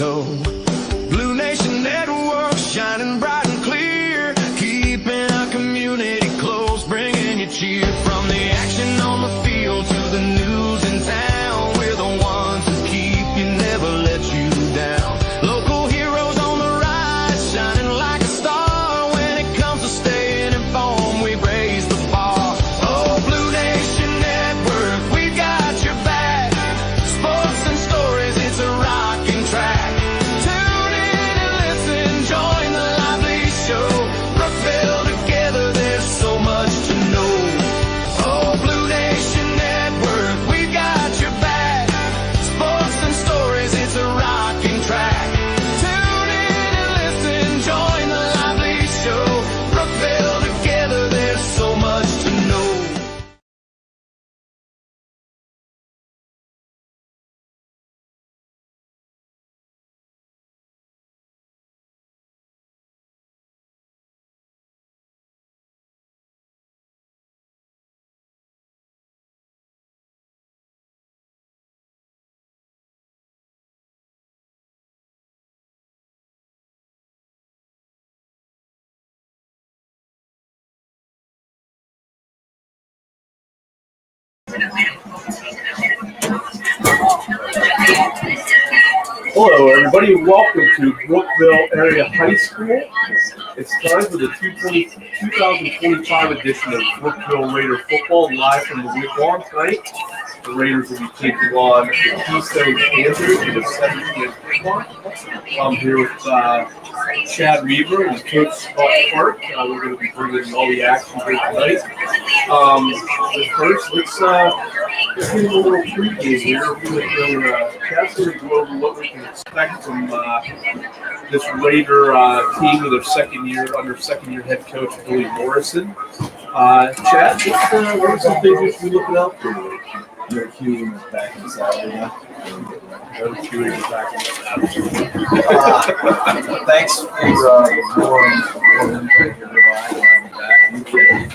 toe. Blue Nation Network, shining bright and clear, keeping our community close, bringing you cheer. From the action on the field to the news in town, we're the ones who keep you, never let you down. Local heroes on the rise, shining like a star. When it comes to staying informed, we raise the bar. Oh, Blue Nation Network, we got your back. Sports and stories, it's a rocking track. Tune in and listen, join the lively show. Brookville together, there's so much to know. Oh, Blue Nation Network, we got your back. Sports and stories, it's a rocking track. Tune in and listen, join the lively show. Brookville together, there's so much to know. Hello, everybody. Welcome to Brookville Area High School. It's time for the 2025 edition of Brookville Raider football, live from the Wigwam tonight. The Raiders will be taking on the Keystone Panthers in the 7 p.m. kickoff. I'm here with Chad Reaver and Coach Scott Park. We're going to be bringing all the action here tonight. But first, let's get a little pregame here. Chad's going to go over what we can expect from this Raider team with their second-year head coach Billy Morrison. Chad, what are some things we should be looking out for? No queuing is back in Saturday now. No queuing is back in Thanks for more input here.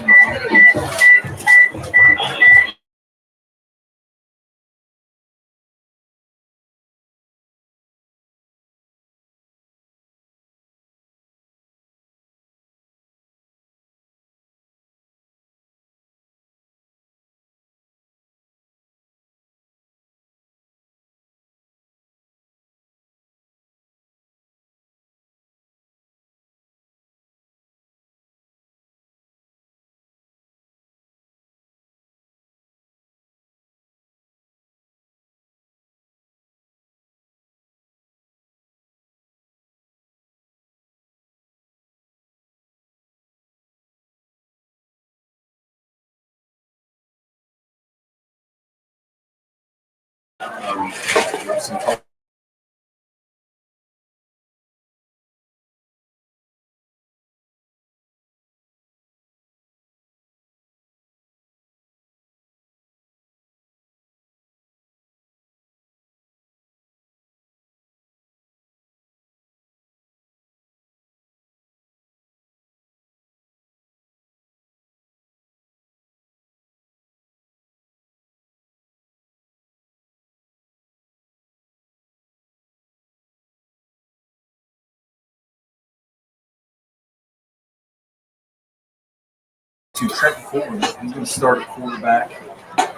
To Trent Ford, he's going to start at quarterback.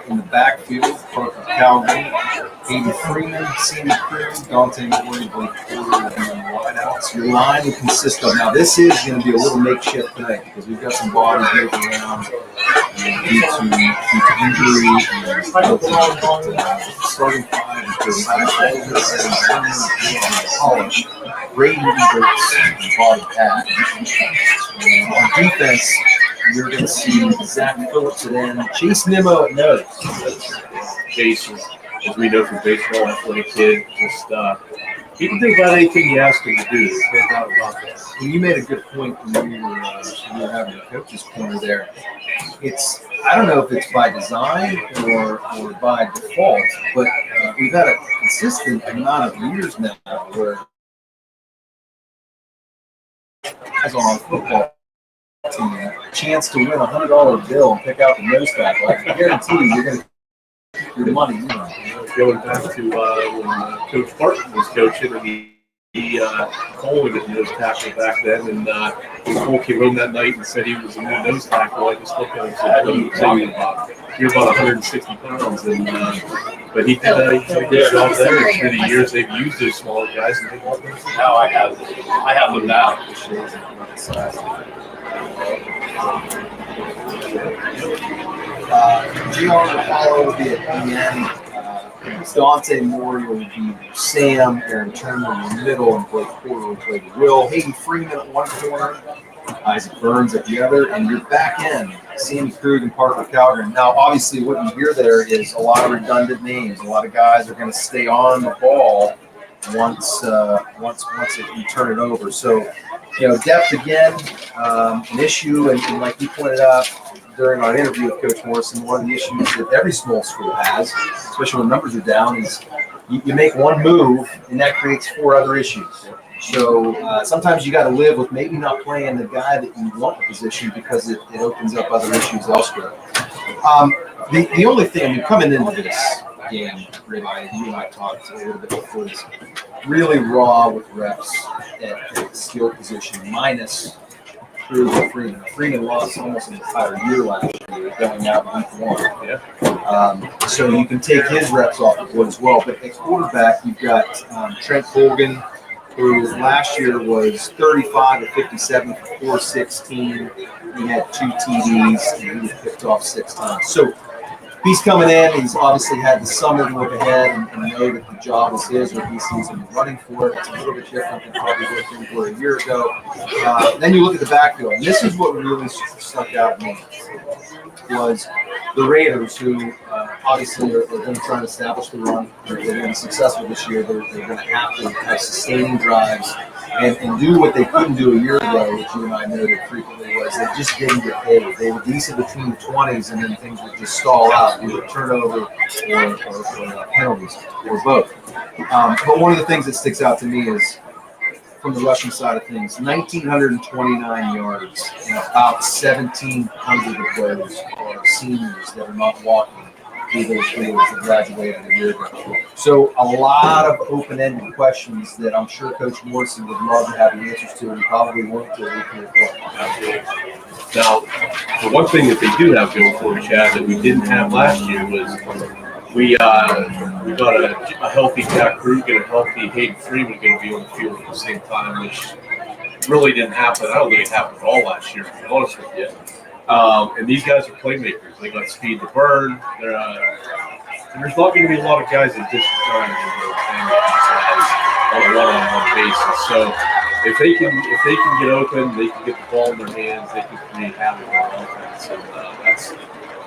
In the backfield, Parker Calvin, Aiden Freeman, Sammy Crew, Dante Moore, Blake Porter will be on the wideouts. Your line will consist of, now this is going to be a little makeshift tonight because we've got some bodies moving around due to injury and starting five is college. Brady Eberts and Bobby Pat. On defense, you're going to see Zach Phillips at end, Chase Nimmo at nose. Jason, as we know from baseball, athletic kid, just he can do about anything you ask him to do. There's no doubt about that. And you made a good point when you were having a coach's corner there. It's, I don't know if it's by design or by default, but we've had a consistent amount of years now where as on football team, a chance to win a $100 bill and pick out the nose tackle. I can guarantee you're going to keep your money. Going back to when Coach Park was coaching, and he Cole was a nose tackle back then, and Cole came home that night and said he was a new nose tackle. I just looked at him and said, "What are you talking about? You're about 160 pounds." And but he did a good job there. And through the years, they've used those smaller guys, and they've helped them. Now I have them now. Which shows size. GR will follow via PM. Dante Memorial would be Sam, Aaron Turner in the middle, and Blake Porter would play the Will. Hayden Freeman at one corner, Isaac Burns at the other, and your back end, Sammy Krug and Parker Calgren. Now, obviously, what you hear there is a lot of redundant names. A lot of guys are going to stay on the ball once you turn it over. So, depth again, an issue, and like you pointed out during our interview with Coach Morrison, one of the issues that every small school has, especially when numbers are down, is you make one move and that creates 4 other issues. So sometimes you got to live with maybe not playing the guy that you want in the position because it opens up other issues elsewhere. The only thing, coming into this game, Ribeye, you and I talked a little bit before this, really raw with reps at the skill position, minus Freeman. Freeman lost almost an entire year last year going out week 1. Yeah. So you can take his reps off the board as well. But at quarterback, you've got Trent Colgan, who last year was 35 of 57 for 416. He had 2 TDs, and he was picked off 6 times. So he's coming in. He's obviously had the summer to look ahead and know that the job is his, or he sees him running for it. It's a little bit different than probably what things were a year ago. Then you look at the backfield, and this is what really stuck out to me, was the Raiders, who obviously are going to try and establish the run. They're going to be successful this year. They're going to have to have sustaining drives and do what they couldn't do a year ago, which you and I noted frequently, was they just didn't get paid. They were decent between the 20s, and then things would just stall out, either turnover or penalties, or both. But one of the things that sticks out to me is, from the rushing side of things, 1,929 yards, and about 1,700 of those are seniors that are not walking through those fields that graduated a year ago. So a lot of open-ended questions that I'm sure Coach Morrison would love to have the answers to, and probably won't to. Now, the one thing that they do have going for it, Chad, that we didn't have last year was we got a healthy Jack Krug and a healthy Hayden Freeman going to be on the field at the same time, which really didn't happen. I don't think it happened at all last year, to be honest with you. And these guys are playmakers. They got speed to burn. And there's not going to be a lot of guys that disadvantage on a one-on-one basis. So if they can get open, they can get the ball in their hands. They can create havoc on offense, and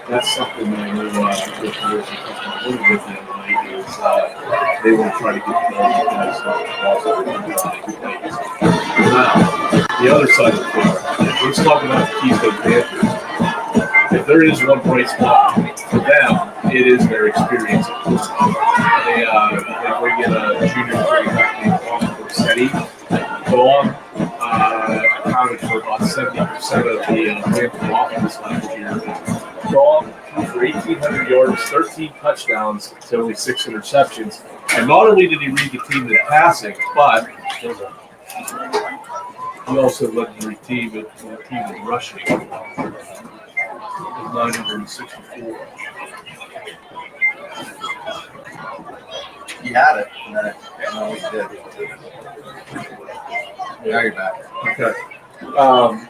that's something that I know with the with the other night is they want to try to get the ball to guys also. Now, the other side of the thing, let's talk about the Keystone Panthers. If there is one bright spot for them, it is their experience. They bring in a junior quarterback named Tom Rossetti. Tom accounted for about 70% of the Panther offense last year. Tom threw for 1,800 yards, 13 touchdowns to only 6 interceptions. And not only did he lead the team in passing, but he also led the team in rushing. 964. He had it, and then he did. Now you're back. Okay.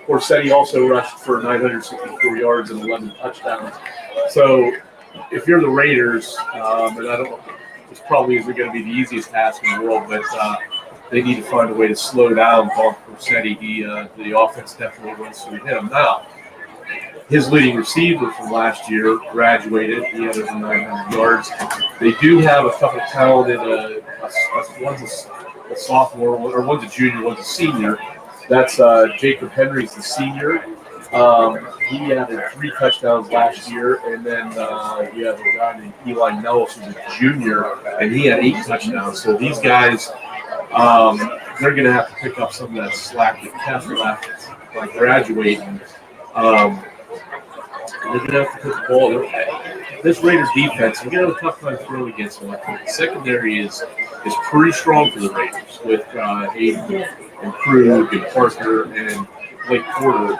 Corsetti also rushed for 964 yards and 11 touchdowns. So if you're the Raiders, and I don't know, this probably isn't going to be the easiest task in the world, but they need to find a way to slow down Tom Corsetti. The offense definitely runs through him. Now, his leading receiver from last year graduated. He had over 900 yards. They do have a couple of talented, one's a sophomore, or one's a junior, one's a senior. That's Jacob Henry's the senior. He added 3 touchdowns last year, and then you have a guy named Eli Nellis who's a junior, and he had 8 touchdowns. So these guys, they're going to have to pick up some of that slack that Kessler left by graduating. They're going to have to put the ball. This Raiders defense, we're going to have a tough time throwing against them. I think the secondary is pretty strong for the Raiders with Hayden and Krug and Parker and Blake Porter.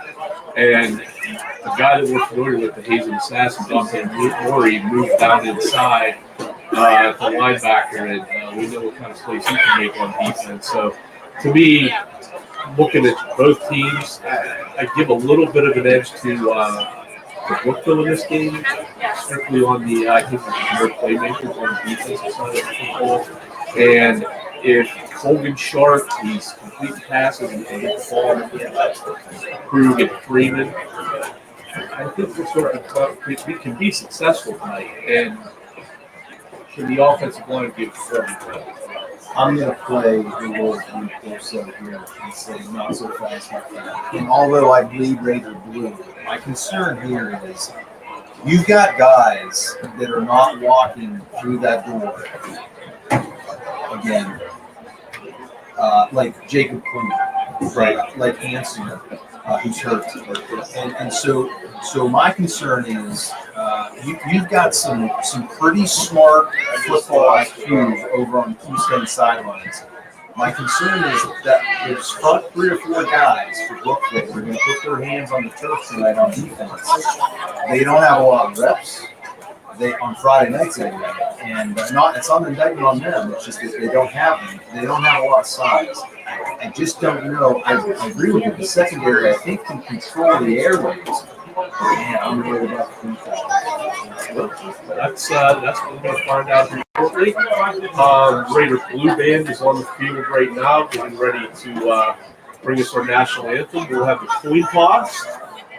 And the guy that we're familiar with, the Hazen Assassin, Dante Mori, moved down inside the linebacker, and we know what kind of plays he can make on defense. So, to me, looking at both teams, I give a little bit of an edge to Brookville in this game, strictly on the, I think, more playmakers on the defensive side of football. And if Hogan Sharp, he's complete passes and hits the ball, Krug and Freeman, I think we're sort of we can be successful tonight. And can the offensive line give us everything? I'm going to play the role of Corso here and say not so fast, my friend. And although I bleed Raider blue, my concern here is you've got guys that are not walking through that door again, like Jacob Quinn, right? Like Anson, who's hurt, and so my concern is you've got some pretty smart football IQ over on the Keystone sidelines. My concern is that there's front 3 or 4 guys for Brookville who are going to put their hands on the turf tonight on defense. They don't have a lot of reps. On Friday nights anyway, and it's not an indictment on them. It's just that they don't have them. They don't have a lot of size. I just don't know. I agree with you. The secondary, I think, can control the airways. Man, I'm worried about the defense. That's what we're going to find out here shortly. Raider Blue Band is on the field right now, getting ready to bring us our national anthem. We'll have the coin toss.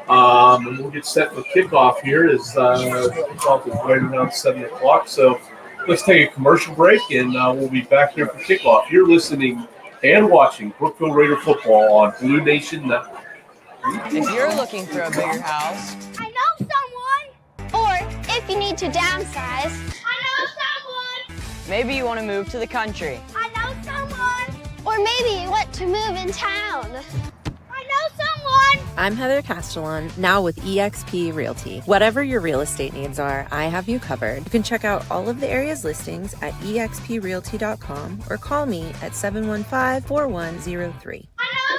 And we'll get set for kickoff here as kickoff is right around 7 o'clock. So let's take a commercial break, and we'll be back here for kickoff. You're listening and watching Brookville Raider football on Blue Nation Network. If you're looking for a bigger house, I know someone. Or if you need to downsize, I know someone. maybe you want to move to the country. I know someone. Or maybe you want to move in town. I know someone. I'm Heather Castellan, now with eXp Realty. Whatever your real estate needs are, I have you covered. You can check out all of the area's listings at exprealty.com or call me at 715-4103. I know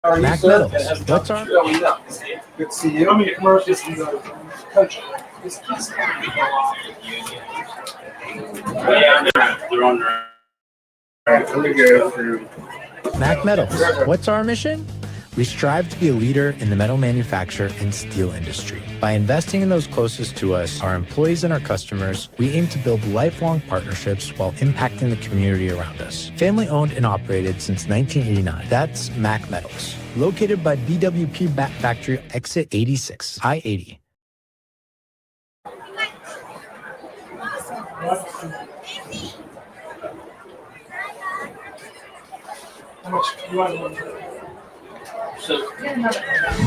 someone. Mac Metals. What's our Good to see you. How many commercials in the country? They're on their. All right, let me go through. Mac Metals? What's our mission? We strive to be a leader in the metal manufacture and steel industry. By investing in those closest to us, our employees and our customers, we aim to build lifelong partnerships while impacting the community around us. Family owned and operated since 1989. That's Mac Metals. Located by BWP Bat Factory, exit 86, I-80.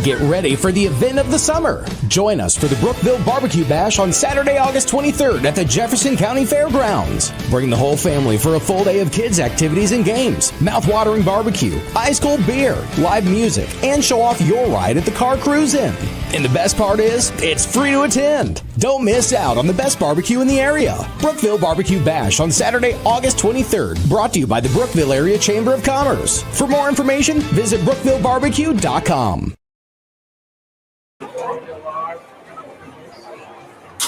Get ready for the event of the summer. Join us for the Brookville Barbecue Bash on Saturday, August 23rd at the Jefferson County Fairgrounds. Bring the whole family for a full day of kids' activities and games, mouth-watering barbecue, ice-cold beer, live music, and show off your ride at the car cruise-in. And the best part is, it's free to attend. Don't miss out on the best barbecue in the area. Brookville Barbecue Bash on Saturday, August 23rd. Brought to you by the Brookville Area Chamber of Commerce. For more information, visit brookvillebarbecue.com.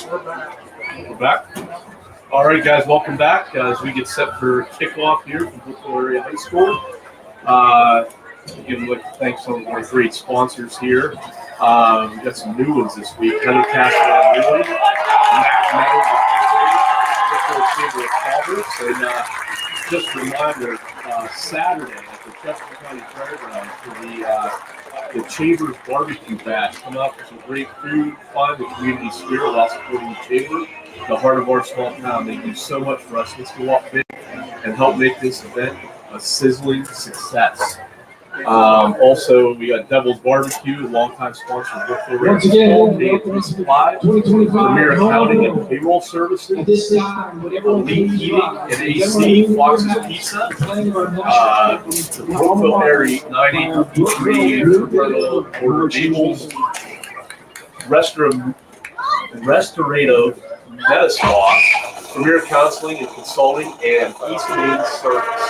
We're back. All right, guys, welcome back as we get set for kickoff here from Brookville Area High School. Give a thanks to our great sponsors here. We've got some new ones this week. Heather Castellan, Mac Metals, Chamber of Commerce, and just a reminder, Saturday at the Jefferson County Fairgrounds for the Chamber's Barbecue Bash. Come out for some great food, fun, the community spirit while supporting the Chamber, the heart of our small town. They do so much for us. Let's go up big and help make this event a sizzling success. Also, we got Devil's Barbecue, a longtime sponsor of Brookville Aerie Supply, Premier Accounting and Payroll Services, Elite Heating and AC, Fox's Pizza, the Brookville Aerie 983 Order Naples, Restorative MediSpa, Premier Counseling and Consulting, and East Main Service.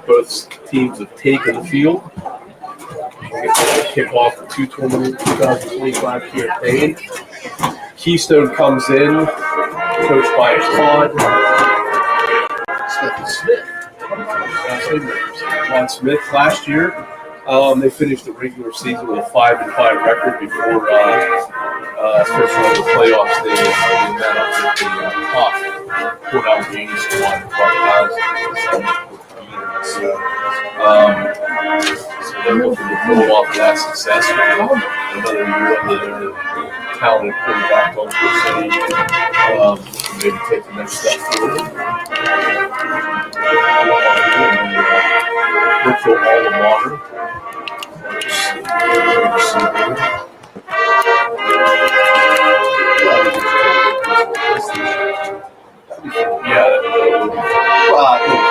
Both teams have taken the field. We'll get to kick off the 2025 campaign. Keystone comes in, coached by Todd Smith last year. They finished the regular season with a 5-5 record before first round of the playoffs. They met up with the top Port Allegheny squad, so they're looking to build off that success. Another year under their talented quarterback, Uncle City, maybe take the next step forward. Brookville alma mater. Yeah. Well, I think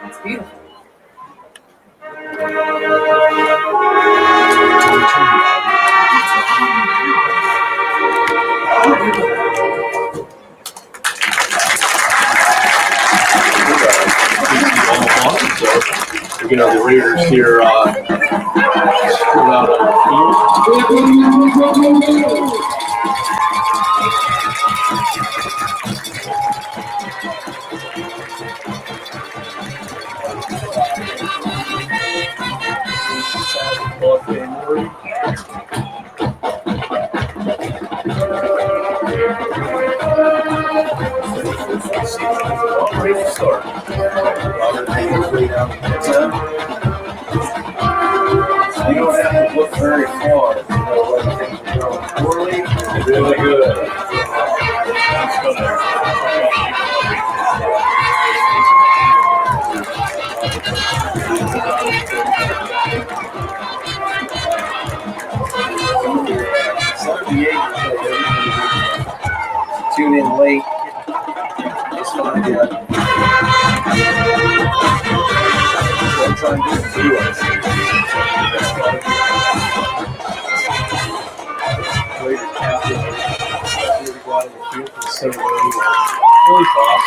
That's beautiful. You know, the Raiders here out on the field. You don't have to look very far to know whether things are going poorly or really good. Tune in late. Just find out. I'm trying to do it for us. Later, captain, here to go out of the field for the ceremony. Really toss.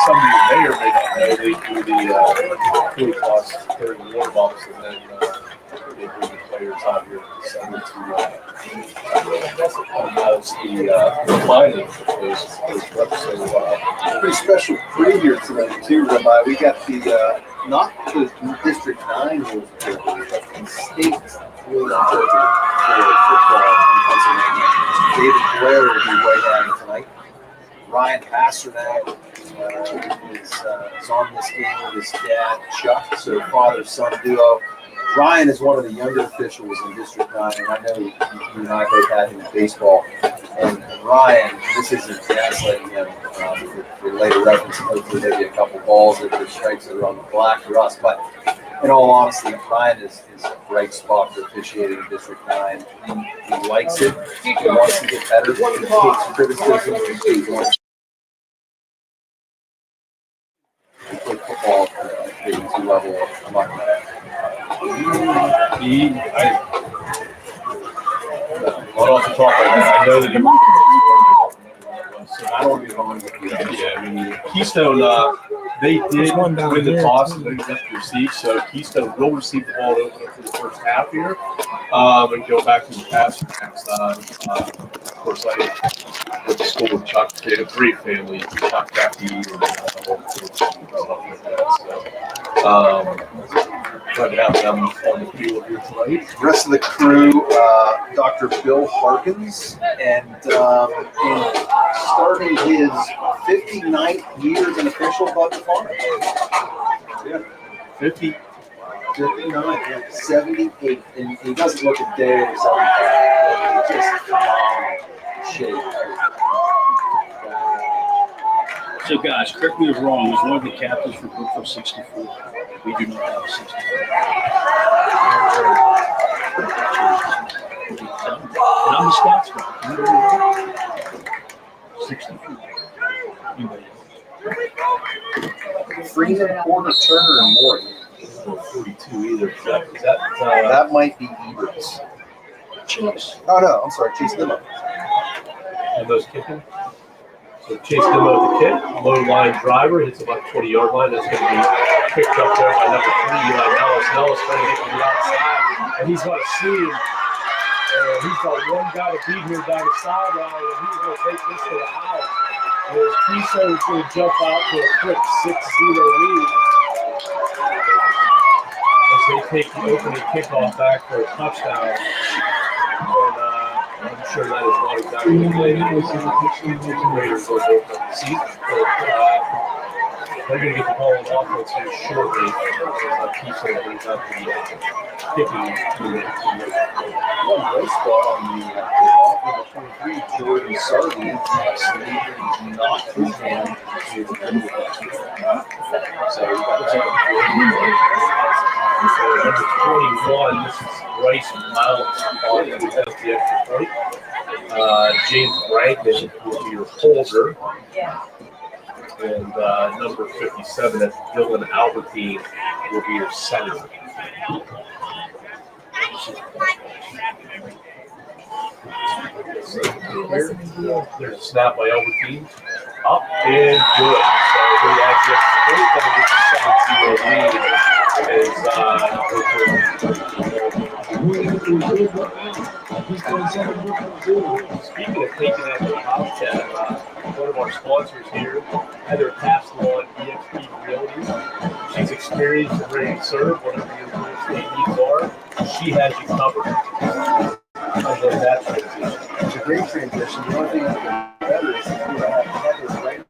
Some of you may or may not know, they do the really toss during the warm ups, and then they bring the players out here in December to announce the final of those reps. So, pretty special preview tonight, too, Rabbi. We got the not the District 9 rules, but the state rules for football in David Blair will be right at tonight. Ryan Pasternak is on this game with his dad, Chuck, so father-son duo. Ryan is one of the younger officials in District 9, and I know you and I both had him in baseball. And Ryan, this isn't gaslighting him for later reference, and hopefully maybe a couple balls that are strikes that are on the black for us. But in all honesty, Ryan is a bright spot for officiating in District 9. He likes it. He wants to get better. He takes criticism. He wants to play football at the Division level. I'm not going to. Well, off the top of my head, I know that so I don't get wrong with you. Yeah, I mean, Keystone, they did win the toss and they got to receive, so Keystone will receive the ball to open up for the first half here and go back to the pass next. Of course, I went to school with Chuck. They had a great family. Chuck, Becky, and stuff like that. So, glad to have them on the field here tonight. The rest of the crew, Dr. Bill Harkins, and in starting his 59th year as an official above the farm. Yeah, 50. 59, yeah, 78, and he doesn't look a day or something. Just phenomenal shape. So, guys, correct me if I'm wrong. He's one of the captains for Brookville 64. We do not have a 64. And I'm the stats guy. 64. Freeman, Porter, Turner, and Morton. 42 either. Is that That might be Eberts. Chase. Oh, no, I'm sorry, Chase Nimmo. and those kicking? So Chase Nimmo with the kick, low line driver, hits about 20-yard line. That's going to be picked up there by number 3, Nellis. Nellis trying to get to the outside, and he's going to see him. He's got one guy to beat here down the sideline, and he's going to take this to the house. Whereas Keystone is going to jump out to a quick 6-0 lead as they take the opening kickoff back for a touchdown. And I'm sure that is not exactly the way the Raiders will open up the season. But they're going to get the ball in offense here shortly. Keystone brings up the kicking unit. One great spot on the kickoff, number 23, Jordan Sardi, not his hand to the end of that. So we've got number 21, this is Bryce Mount on the extra point. James Bragdon will be your holder. And number 57, that's Dylan Albertine, will be your center. There's a snap by Albertine. Up and good. So he actually gets the 7-0 lead. Speaking of taking that to the house chat, one of our sponsors here, Heather Castellan, EXP Realty. She's experienced and ready to serve whatever your real estate needs are. She has you covered. I love that transition. It's a great transition. The only thing that can be better is if you have Heather right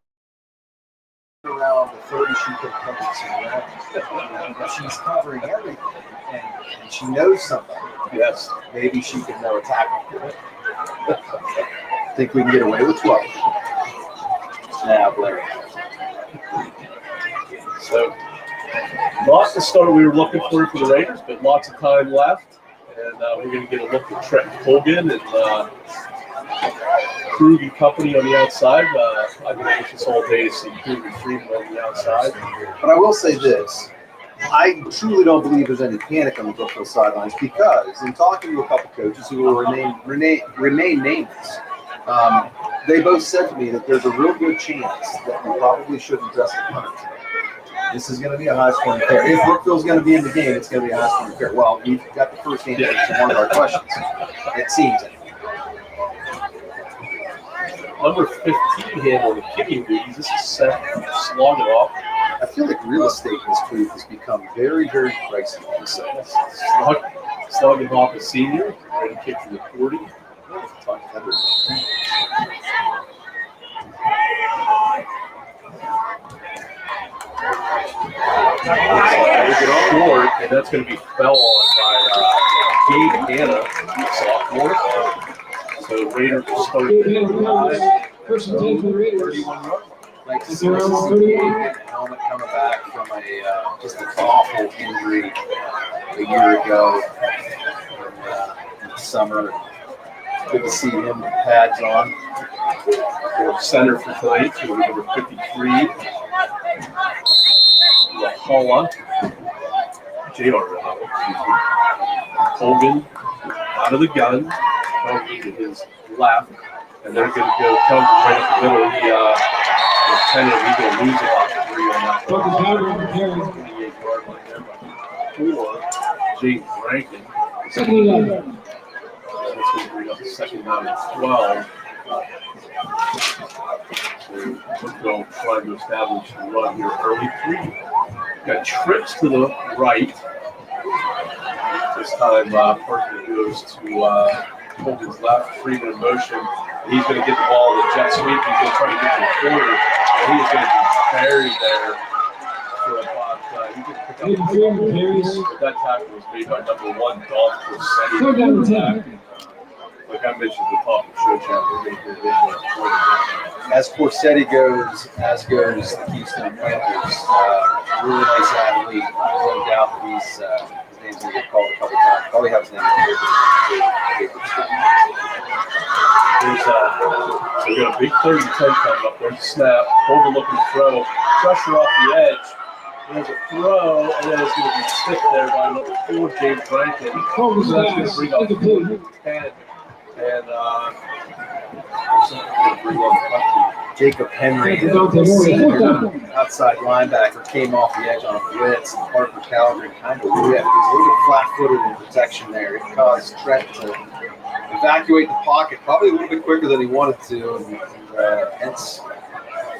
around the 30, she could cover some ground. But she's covering everything, and she knows something. Yes. Maybe she can know a tackle. Think we can get away with 12. Now, Blair. So, not the start we were looking for the Raiders, but lots of time left. And we're going to get a look at Trent Hogan and Krug and company on the outside. I've been anxious all day to see Krug and Freeman on the outside. But I will say this. I truly don't believe there's any panic on the Brookville sidelines because in talking to a couple coaches who will remain nameless, they both said to me that there's a real good chance that we probably shouldn't dress the punter today. This is going to be a high-scoring affair. If Brookville's going to be in the game, it's going to be a high-scoring affair. Well, we've got the first answer to one of our questions. It seems. Number 15 handling the kicking duties. This is Seth slogging off. I feel like real estate in this group has become very, very pricey. Slogging off a senior, ready to kick to the 40. Forward, and that's going to be fell on by Gabe Hanna, sophomore. So Raiders will start at 31 yards. Like to see the helmet coming back from just an awful injury a year ago in the summer. Good to see him with pads on. Center for tonight, so number 53. Lahala. J.R. Hogan out of the gun. Hogan to his left. And they're going to go cover right up the middle. The lieutenant, he's going to lose about 3 on that. 28-yard line there by 4. James Rankin. Second down. So it's going to bring up the second down at 12. So Brookville trying to establish the run here early. 3. Got trips to the right. This time, Parker goes to Hogan's left. Freeman in motion. He's going to get the ball in the jet sweep. He's going to try to get to the corner. And he is going to be buried there for about. He could pick up but that tackle was made by number 1, Dolph Corsetti. Like I mentioned, the top of the show chat, we're going to get into As Corsetti goes, as goes the Keystone Panthers. Really nice athlete. No doubt that his name's going to get called a couple times. Probably have his name on so we got a big 3rd and 10 coming up. There's a snap. Hogan looking to throw. Pressure off the edge. There's a throw, and then it's going to be stiffed there by number 4, James Rankin. So that's going to bring up 4th and 10. And bring on Jacob Henry, outside linebacker, came off the edge on a blitz, and Parker Calgary kind of whipped. He was a little flat-footed in protection there. It caused Trent to evacuate the pocket probably a little bit quicker than he wanted to, and hence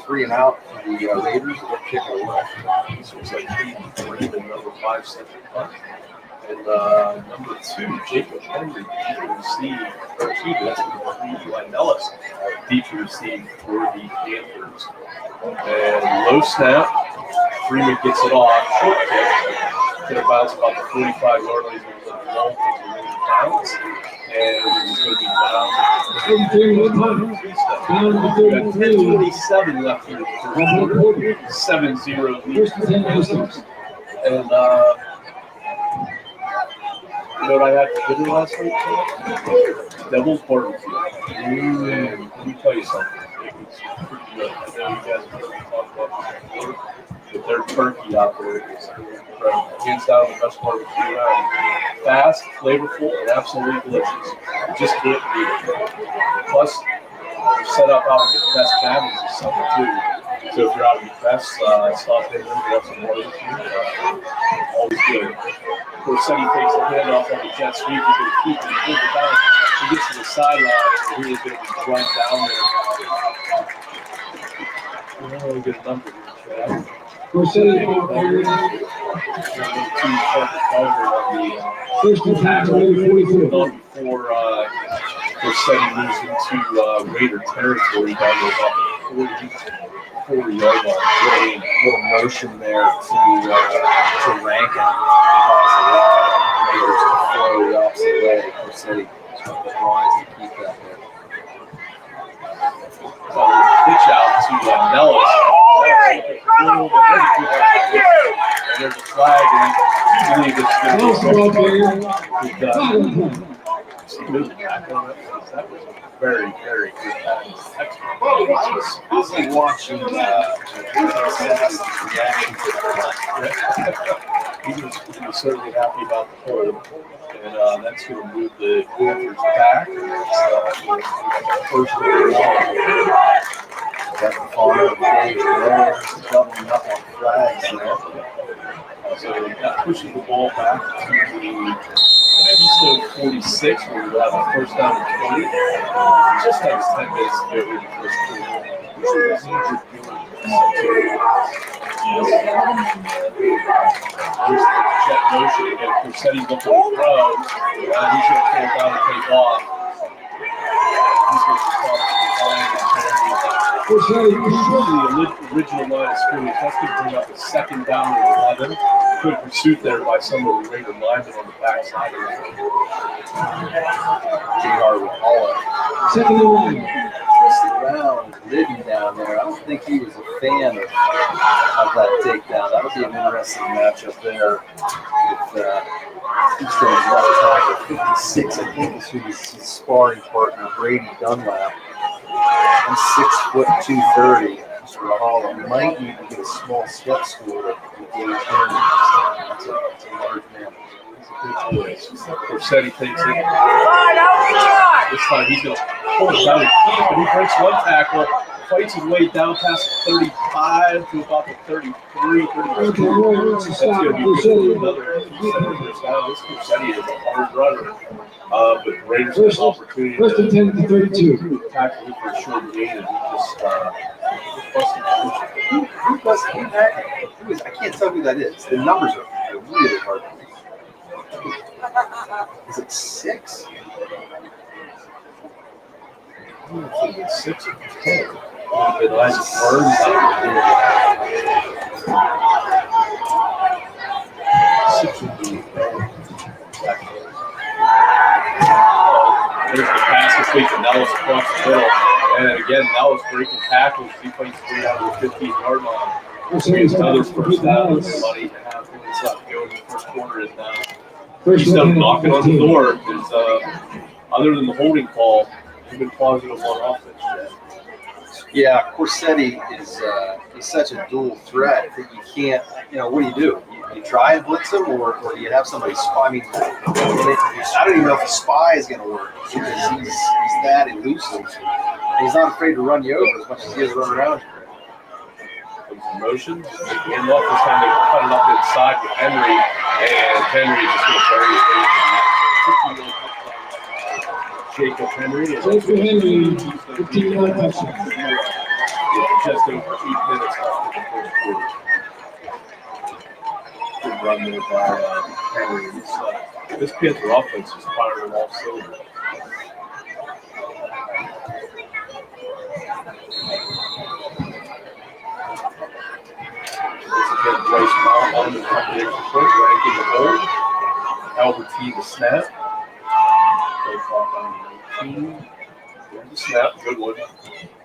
3 and out for the Raiders. They'll kick it away. So it's like 8-3, the number 5 central punt. And number 2, Jacob Henry, deep receive, or Eli Nellis, deep receive for the Panthers. And low snap, Freeman gets it off, short kick, going to bounce about the 45-yard line, he's going to roll for the bounce, and he's going to be down. We got 10:27 left here in the first quarter, 7-0 lead. And you know what I had for dinner last night? Devil's barbecue. And let me tell you something. It was pretty good. I know you guys have talked about this before, but their turkey out there is incredible. Hands down the best barbecue around. Fast, flavorful, and absolutely delicious. You just can't beat it. Plus, they're set up out in the best cabins this summer, too. So if you're out in the best, stop in there, get some barbecue. Always good. Corsetti takes the handoff on the jet sweep. He's going to keep it and pull it down. He gets to the sideline, and he is going to be run down there. We're not really good number here, Chad. Corsetti first attack before Corsetti moves into Raider territory down to about the 40-yard line. Little motion there to Rankin, cause a lot of Raiders to flow the opposite way. Corsetti was wise to keep that there. Pitch out to Nellis. And there's a flag, and I believe it's going to be that was a very, very good pass. Busy watching Assassin's reaction to the he was certainly happy about the hold, and that's going to move the Panthers back. First and long. Got the corner of Dave there, doubling up on flags there. So that pushes the ball back to the Keystone 46, where we have a first down and 20. Just takes 10 minutes to get rid of the first quarter. Usually that's easier to do. Here's the jet motion again. Corsetti looking to throw. He's going to pull it down and take off. First Eddie, The original line of scrimmage, that's going to bring up a second down and 11. Good pursuit there by some of the Raider linemen on the backside of it. J.R. with Paula. second and 1. Brown living down there. I don't think he was a fan of that takedown. That would be an interesting matchup there with Keystone's left tackle, 56. I think is who his sparring partner, Brady Dunlap. He's 6', 230. Mr. Rahala might need to get a small step stool to engage him. That's a large man. Corsetti takes it. This time he's going to pull it down and keep, but he breaks one tackle, fights his way down past 35 to about the 33, 34. That's going to be good for another first down. This Corsetti is a hard runner, but Raiders have an opportunity First and 10 to 32. tackle him for a short gain, and he just Who busted that? I can't tell who that is. The numbers are really hard to read. Is it 6? I don't know if it's 6 or 10. But last Burns out there. 6 would be there's the pass this week, and Nellis across the middle. And again, Nellis breaking tackles. He fights straight out of the 15-yard line. It's another first down. Somebody to have minutes left to go in the first quarter. And Keystone knocking on the door. Because other than the holding call, they've been positive on offense yet. Yeah, Corsetti is he's such a dual threat that you can't, what do? You try and blitz him, or do you have somebody spy? I mean, I don't even know if a spy is going to work because he's that elusive. He's not afraid to run you over as much as he is run around you. Motion, and off this time they cut it up inside with Henry, and Henry just going to bury his Jacob Henry. Jacob Henry, 15-yard touchdown. Just over 8 minutes left in the first quarter. Good run there by Henry. This Panther offense is firing off cylinders. Again, Bryce Mount on the extra point, ranking the hold. Albertine the snap. Play clock on 19. There's the snap, good one.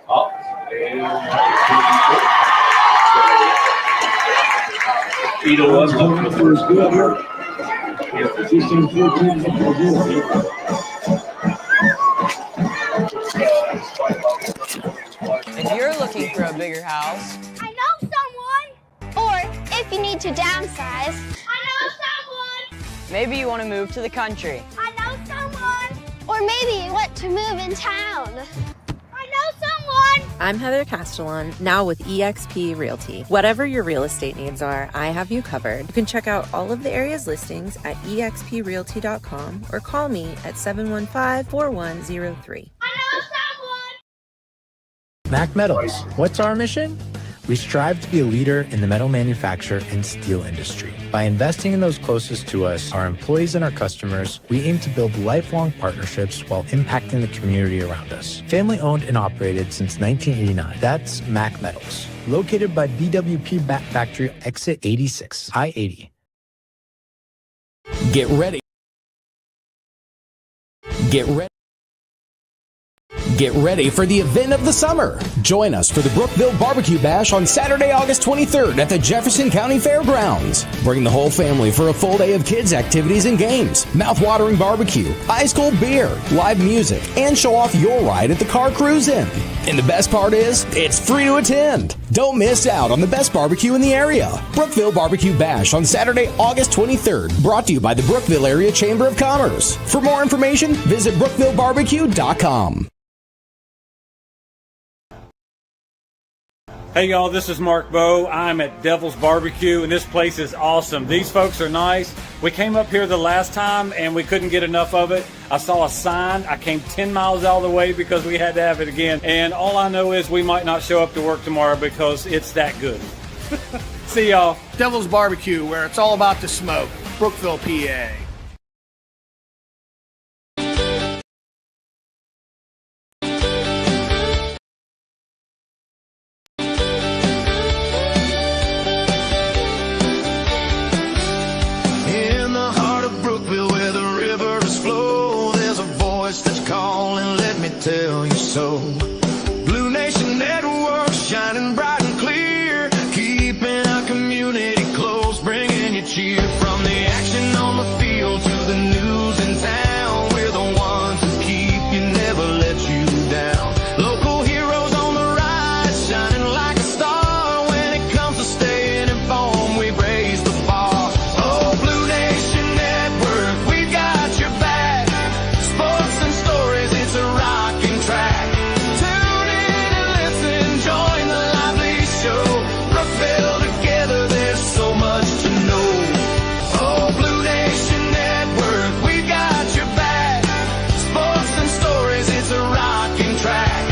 Up, and it's going to be good. 8-1 left in the first quarter. Keystone 14. If you're looking for a bigger house, I know someone. Or if you need to downsize, I know someone. maybe you want to move to the country. I know someone. Or maybe you want to move in town. I know someone. I'm Heather Castellan, now with eXp Realty. Whatever your real estate needs are, I have you covered. You can check out all of the area's listings at exprealty.com or call me at 715-4103. Mac Metals. What's our mission? We strive to be a leader in the metal manufacture and steel industry. By investing in those closest to us, our employees and our customers, we aim to build lifelong partnerships while impacting the community around us. Family owned and operated since 1989. That's Mac Metals. Located by BWP Bat Factory, exit 86, I-80. Get ready. Get ready for the event of the summer. Join us for the Brookville Barbecue Bash on Saturday, August 23rd at the Jefferson County Fairgrounds. Bring the whole family for a full day of kids' activities and games, mouth-watering barbecue, ice-cold beer, live music, and show off your ride at the car cruise-in. And the best part is, it's free to attend. Don't miss out on the best barbecue in the area. Brookville Barbecue Bash on Saturday, August 23rd. Brought to you by the Brookville Area Chamber of Commerce. For more information, visit brookvillebarbecue.com. Hey y'all, this is Mark Bowe. I'm at Devil's Barbecue and this place is awesome. These folks are nice. We came up here the last time and we couldn't get enough of it. I saw a sign. I came 10 miles out of the way because we had to have it again. And all I know is we might not show up to work tomorrow because it's that good. See y'all. Devil's Barbecue, where it's all about the smoke. Brookville, PA. call and let me tell you so. Blue Nation Network, shining bright and clear, keeping our community close, bringing you cheer. From the action on the field to the news in town, we're the ones who keep you, never let you down. Local heroes on the rise, shining like a star. When it comes to staying informed, we've raised the bar. Oh, Blue Nation Network, we got your back. Sports and stories, it's a rocking track. Tune in and listen, join the lively show. Brookville together, there's so much to know. Oh, Blue Nation Network, we got your back. Sports and stories, it's a rocking track.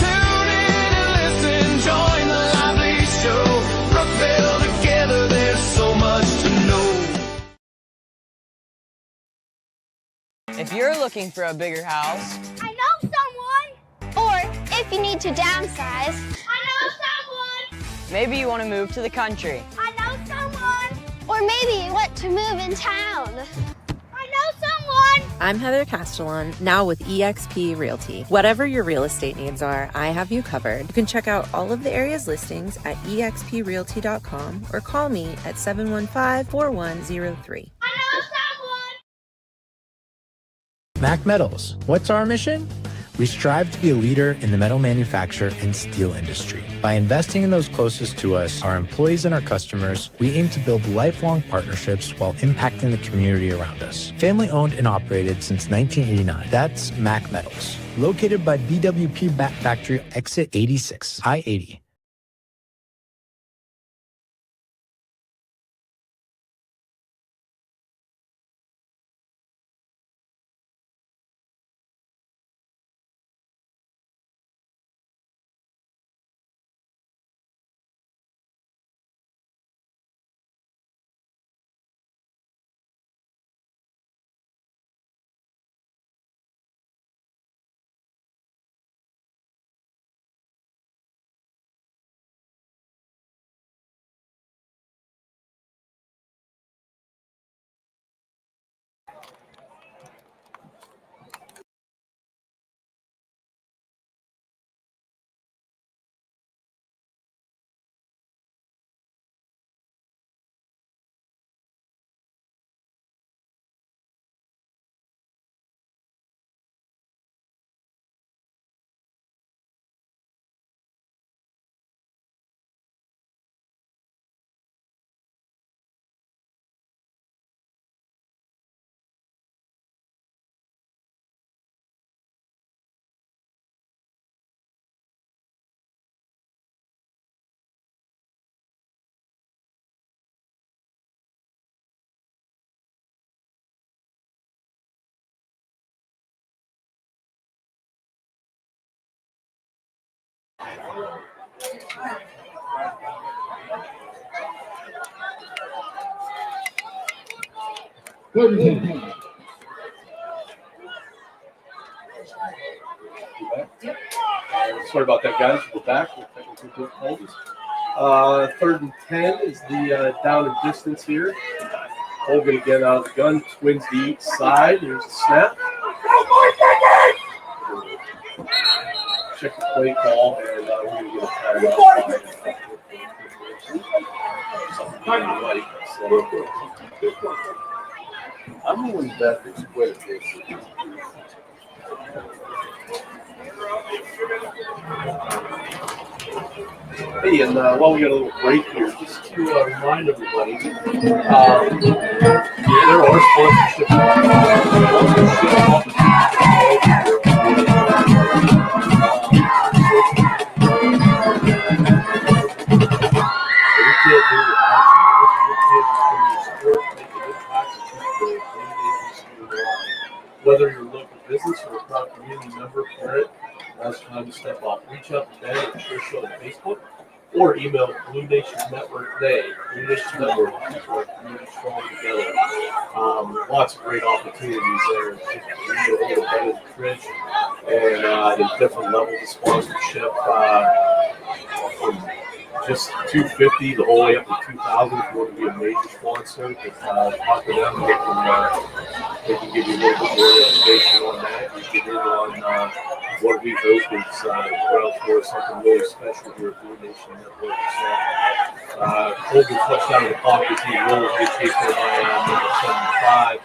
Tune in and listen, join the lively show. Brookville together, there's so much to know. If you're looking for a bigger house, I know someone. Or if you need to downsize, I know someone. maybe you want to move to the country. I know someone. Or maybe you want to move in town. I know someone. I'm Heather Castellan, now with eXp Realty. Whatever your real estate needs are, I have you covered. You can check out all of the area's listings at exprealty.com or call me at 715-4103. I know someone. Mac Metals, what's our mission? We strive to be a leader in the metal manufacture and steel industry. By investing in those closest to us, our employees and our customers, we aim to build lifelong partnerships while impacting the community around us. Family owned and operated since 1989. That's Mac Metals. Located by BWP Bat Factory, exit 86, I-80. Sorry about that, guys. We're back with technical difficulties. 3rd and 10 is the down and distance here. Cole going to get out of the gun. Twins to each side. Here's the snap. Check the play call, and we're going to get a timeout. I'm going to bet there's quite a bit. Hey, and while we got a little break here, just to remind everybody, there are sponsorship whether you're a local business or a proud community member, parent, now's the time to step up. Reach out to Ben and Tricia on Facebook or email Blue Nation Network Day. Blue Nation Network, we're really strong together. Lots of great opportunities there. You know, Ben and Trish, and there's different levels of sponsorship. From just $250 the whole way up to $2,000 if you want to be a major sponsor. But talk to them, they can give you a little bit more information on that. You get in on week opens ground for something really special here at Blue Nation Network. So, Colgan flushed out of the pocket. He rolls good chase there by number 75.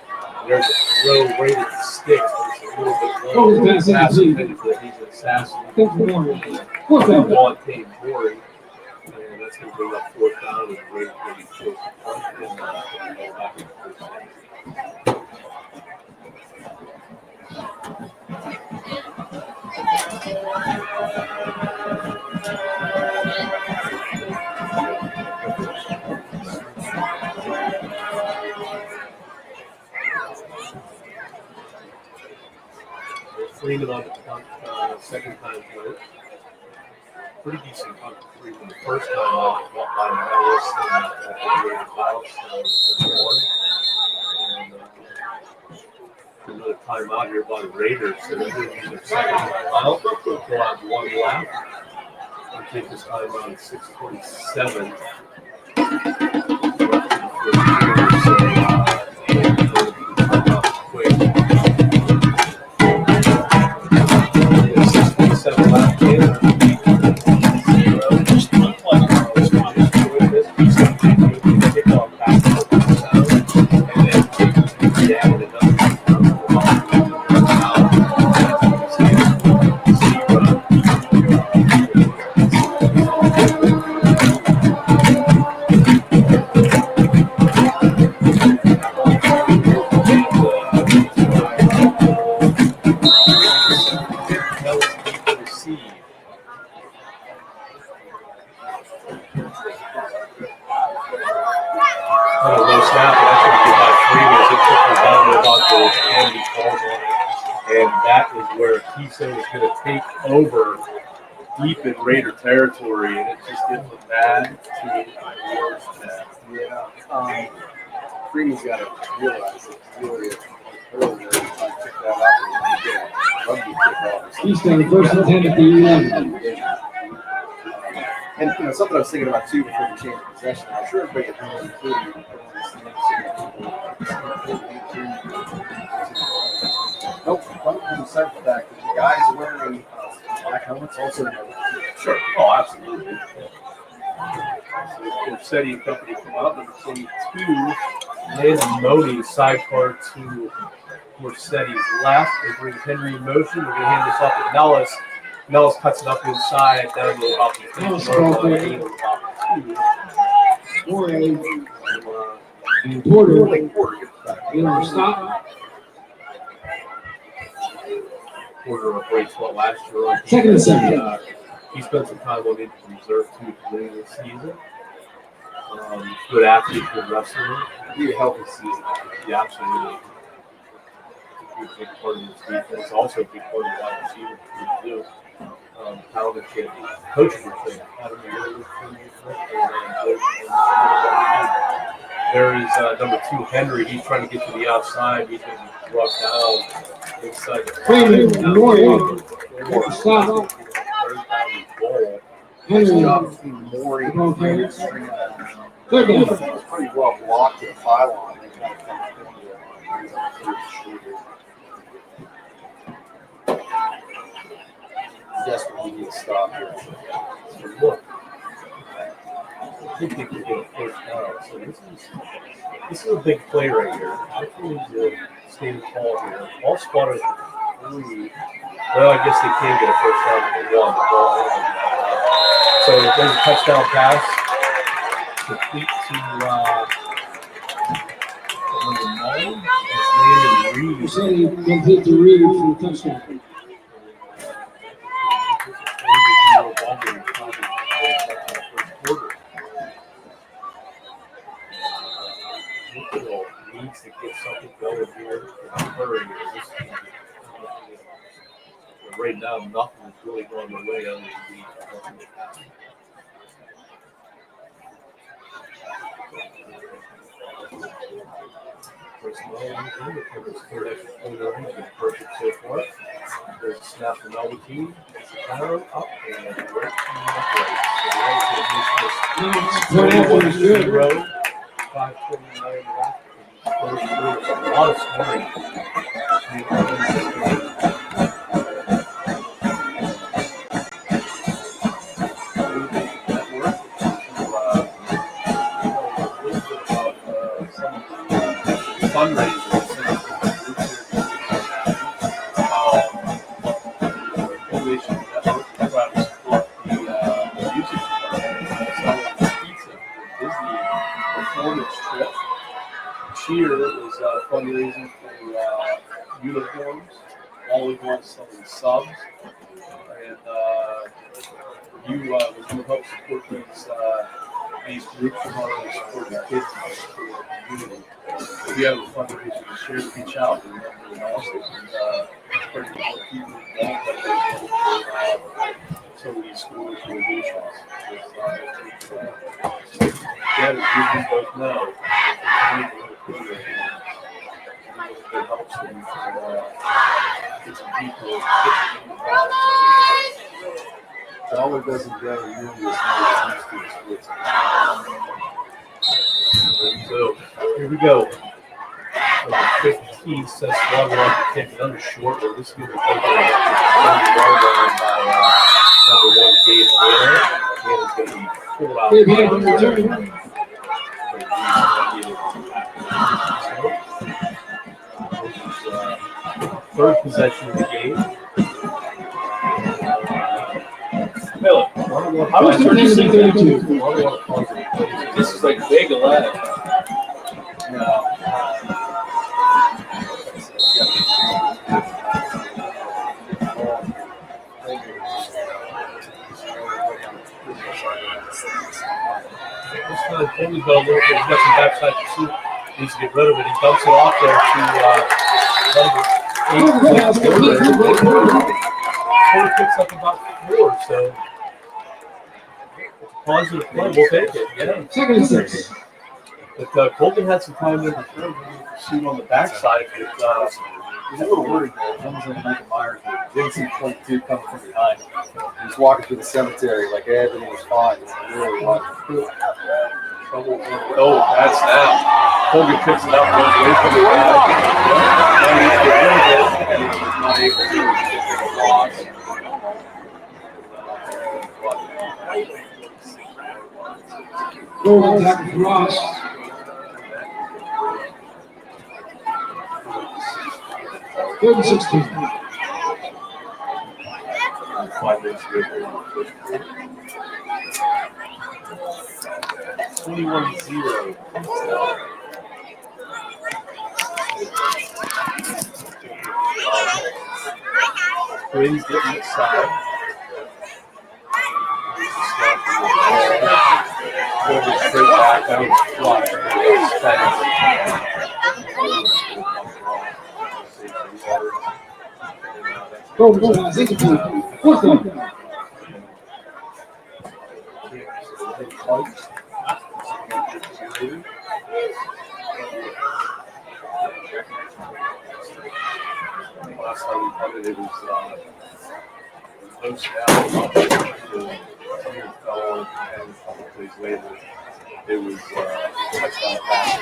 There's a throw right at the sticks, but it's a little bit low. Pass intended for he's an assassin. One team Maury. And that's going to bring up fourth down and great really close to punt and go back in the first half. Freeman on the punt, second time through. Pretty decent punt for Freeman. The first time out by Mellis and the Klaus this morning. And another timeout here by the Raiders. So they're going to be their second timeout. They'll go out one lap. They'll take this timeout at 6:27. Quick. 6:27 lap in. Keystone is going to take over deep in Raider territory, and it just didn't look bad to Freeman's got to realize it's really early to pick that up and get a rugby kickoff. Keystone, first and 10 at the 11. And something I was thinking about too before we change possession. I'm sure everybody at home, including nope, aside the fact that the guys wearing black helmets also know. Sure. Oh, absolutely. Corsetti and company come out. Number 22, Landon Modi, sidecar to Corsetti's left. They bring Henry in motion. They're going to hand this off to Nellis. Nellis cuts it up inside down to about the 2. And Porter, stop. Porter operates well last year. Second and 7. He spent some time on injured reserve too at the beginning of the season. Good athlete, good wrestler. Be a healthy season. Yeah, absolutely. Big part of this defense. Also a big part of the wide receiver too. Talented kid. Coaching your thing. There is number 2, Henry. He's trying to get to the outside. He's going to be brought down inside the Stop. Nice job between Maury and Freeman stringing that down. It's pretty well blocked in pylon. Desperately need to stop here. So look, I think they could get a first down. So this is a big play right here. Hopefully to stay tall here. All spotters are 3. Well, I guess they can get a first down if they want the ball. So there's a touchdown pass. Complete to number 9. It's Landon Reed. You said he complete to Reed for the touchdown. Needs to get something going here. Hurry. Right now, nothing is really going their way other than the perfect so far. There's a snap from Albertine. It's a down, up, and right to the road. 5:29 left. A lot of scoring. fundraising for uniforms. Always want some subs. And you help support these groups and how they support the kids in the community. If you have a fundraiser to share, reach out. We're really awesome. And pretty cool people involved some of these schools and organizations. Yeah, as you both know, it helps them get some people. Dollar doesn't go nearly as much as used to. So here we go. 15 says one run to take another short, but this is going to take number one Gabe Ware. And it's going to be full out. Third possession of the game. I was turning this into this is like big 11. Yeah. He's got some backside pursuit. Needs to get rid of it. He dumps it off there to number 8. Corey picks up about 4, so positive play. We'll take it. Yeah. Second and 6. But Colton had some time in the third pursuit on the backside. But he's a little worried though. Comes in Michael Myers. Didn't see 22 coming from behind. He was walking through the cemetery like everything was fine. It really wasn't. Oh, that's now. Colton picks it up, goes away from the guy. And he's getting rid of it, and he's not able to get the loss. Goal line tackle for Ross. Third and 16. 21-0. Twins getting inside. Over straight back, that was flush. Goal line, incomplete. Fourth down. Last time we punted, it was low snap. Somebody fell on, and a couple plays later, it was touchdown pass.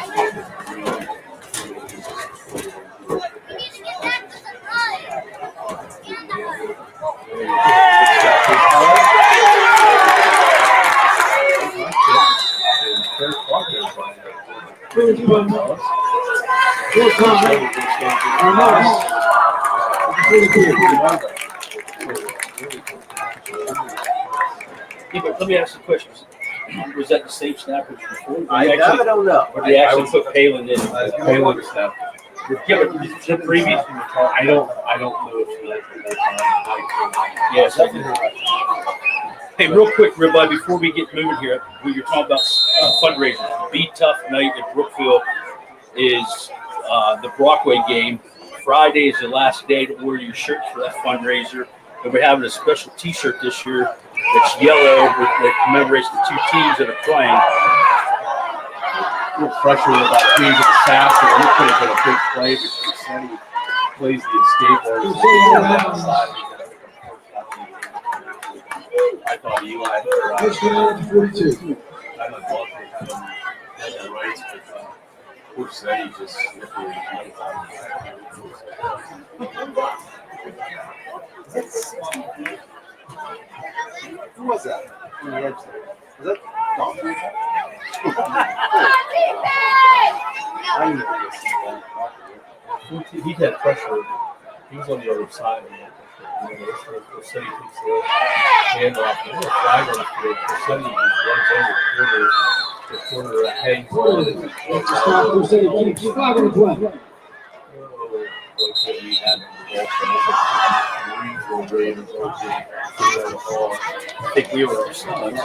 Yeah, but let me ask you questions. Was that the same snap as before? I don't know. Or did they actually put Palin in? Palin snap. Yeah, but the previous. I don't know if Yes. Hey, real quick, Ribeye, before we get moving here, you're talking about fundraising. Be Tough night at Brookville is the Brockway game. Friday is the last day to order your shirt for that fundraiser. And we're having a special T-shirt this year that's yellow that commemorates the two teams that are playing. A little pressure with about 3 at the sack, so he could have been a big play because Sonny plays the escape or outside. I thought Eli had Touchdown, 42. I thought Walker had him at the rights, but poor Sonny just Who was that? Was that Doctor? He had pressure. He was on the other side. And Sonny takes the hand off. There's a flag on the field. Sonny just runs over the corner hangs on. Stop for City. Keeps 5 on the play. what we had in the ball. I think we were our sons.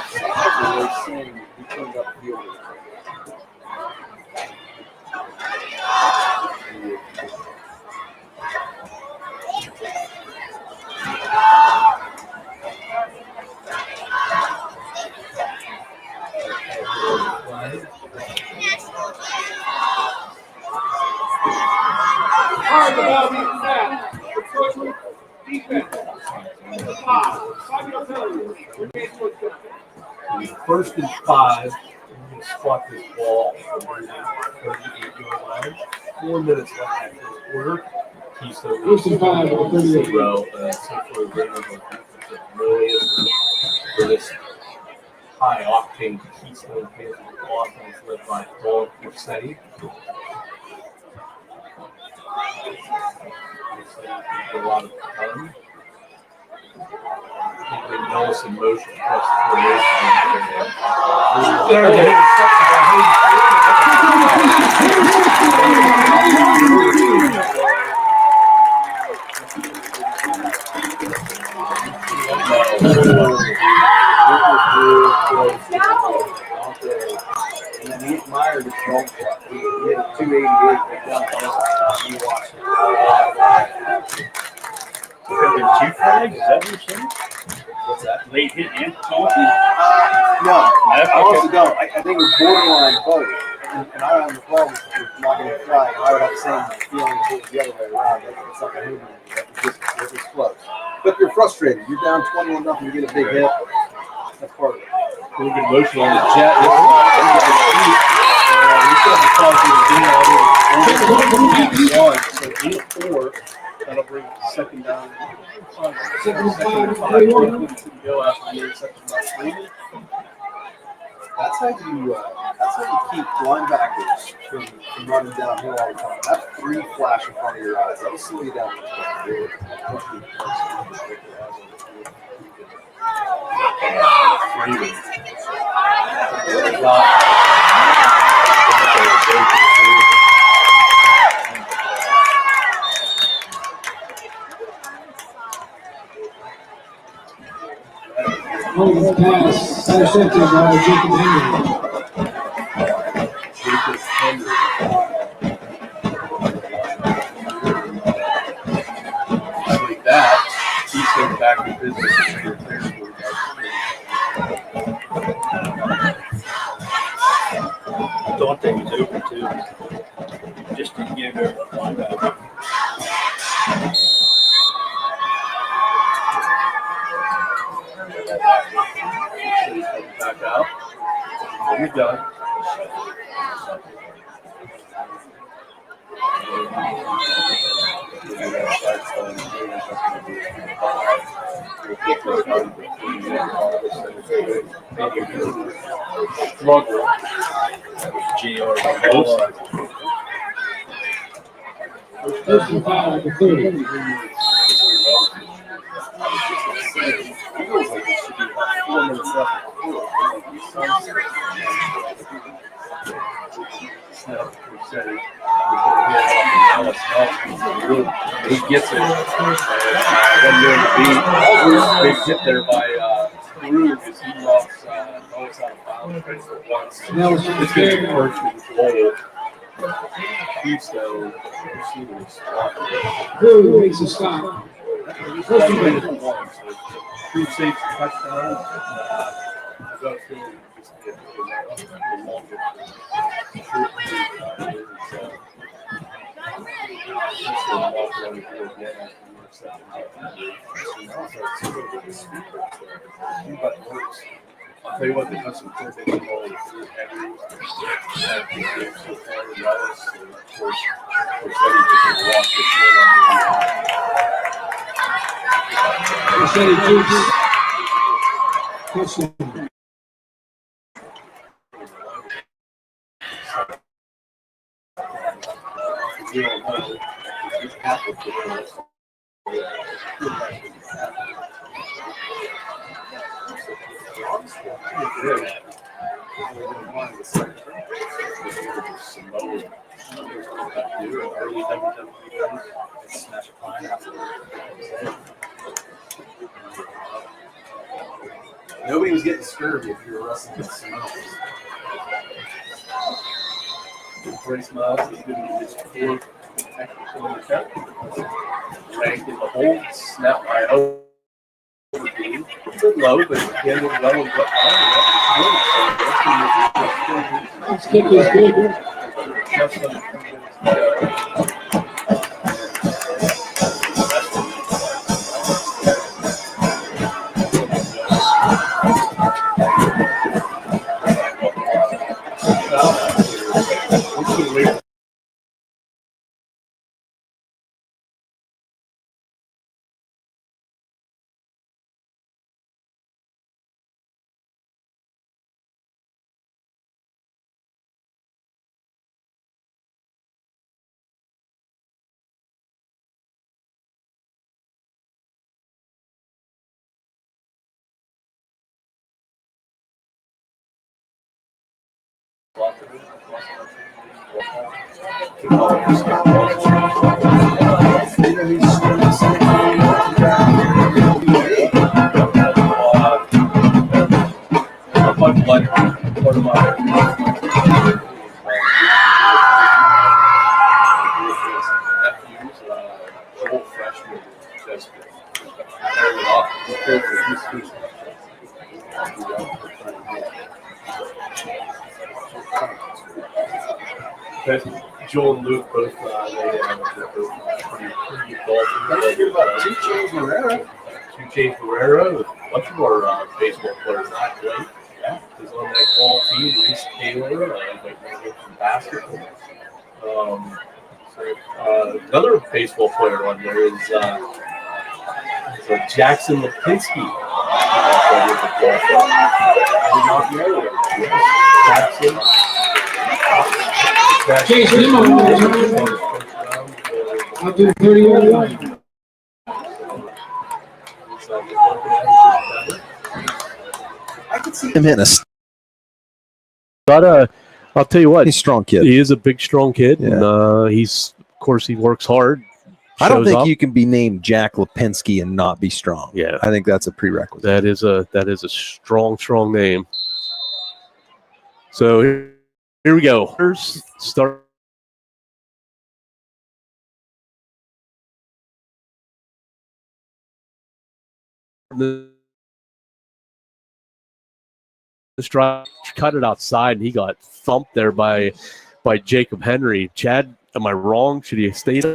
First and 5. We're going to squat this ball over the 38-yard line. 4 minutes left in the first quarter. Keystone First and 5 on the 38. 0. So for the Raiders on defense, millions for this high octane Keystone Panthers offense led by Paul Corsetti. A lot of fun. They Nellis in motion across the formation. There it And then he admired his golf shot. He hit a 288 down the watched it. Could have been 2 flags? Is that what you're saying? What's that? Late hit and talking? No, I honestly don't. I think it was borderline both. And I don't have a problem with not getting a flag. I would have the same feeling if it was the other way around. It's like a movement. It's just close. But you're frustrated. You're down 21-0. You get a big hit. That's part of it. Pretty good motion on the jet. So 8-4. That'll bring second down. Second and 5. Go after the interception by 3. That's how you keep linebackers from running downhill all the time. That's 3 flash in front of your eyes. That'll slow you down. Holding pass, intercepted by Jacob Henry. Like that, Keystone back in business in your territory. Dante was open too. Just didn't get him over the linebacker. Back out. You're done. Struggle. GR. First and 5 at the 30. Feels like it should be about 4 minutes left. He gets it. Then you're in the beat. Big hit there by Cruz as he walks Noah's out of bounds right for once. It's going to be first and goal. Keystone receivers. Cruz makes a stop. First and 10. Cruz saves the touchdown. Just get the longer. I'll tell you what, they got some perfect ball. Touchdown. Nobody was getting scurvy if you were wrestling with smells. Pretty smiles. He's going to get his 4 technical in the cut. Ranked in the hole. Snap right over. A bit low, but again, well and what This kick is good. Joel and Luke both, they pretty involved. About Two Chainz Barrera, a bunch of our baseball players not great. Yeah, he's on that ball team. Reese Taylor, from basketball. Another baseball player on there is Jackson Lipinski. Jackson. Chase Nemo. I'll do 31. I could see him hitting a. But I'll tell you what, he's a strong kid. He is a big, strong kid, yeah. And of course, he works hard. I don't think you can be named Jack Lipinski and not be strong. Yeah, I think that's a prerequisite. That is a strong name. So here we go. First start. This drive cut it outside, and he got thumped there by Jacob Henry. Chad, am I wrong? Should he have stayed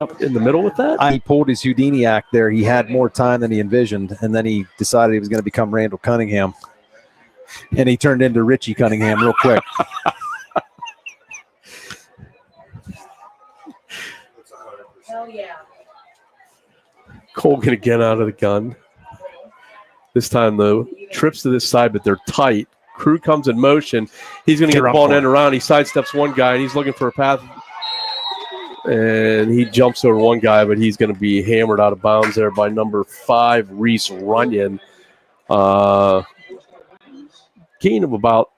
up in the middle with that? He pulled his Houdini act there. He had more time than he envisioned, and then he decided he was going to become Randall Cunningham. And he turned into Richie Cunningham real quick. Hell yeah. Colgan again out of the gun. This time, though, trips to this side, but they're tight. Crew comes in motion. He's going to get the ball end around. He sidesteps one guy, and he's looking for a path. And he jumps over one guy, but he's going to be hammered out of bounds there by number 5, Reese Runyon. Gain of about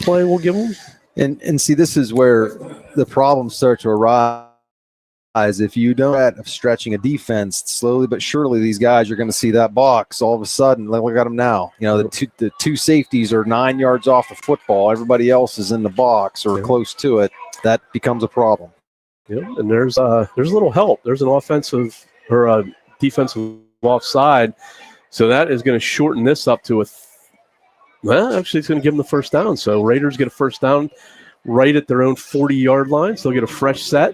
play we'll give him. And see, this is where the problems start to arise. If you don't of stretching a defense slowly but surely, these guys are going to see that box all of a sudden. Look at them now. You know, the two safeties are 9 yards off the football. Everybody else is in the box or close to it. That becomes a problem. Yeah, and there's a little help. There's an offensive or a defensive offside, so that is going to shorten this up to actually it's going to give them the first down. So Raiders get a first down right at their own 40-yard line. So they'll get a fresh set.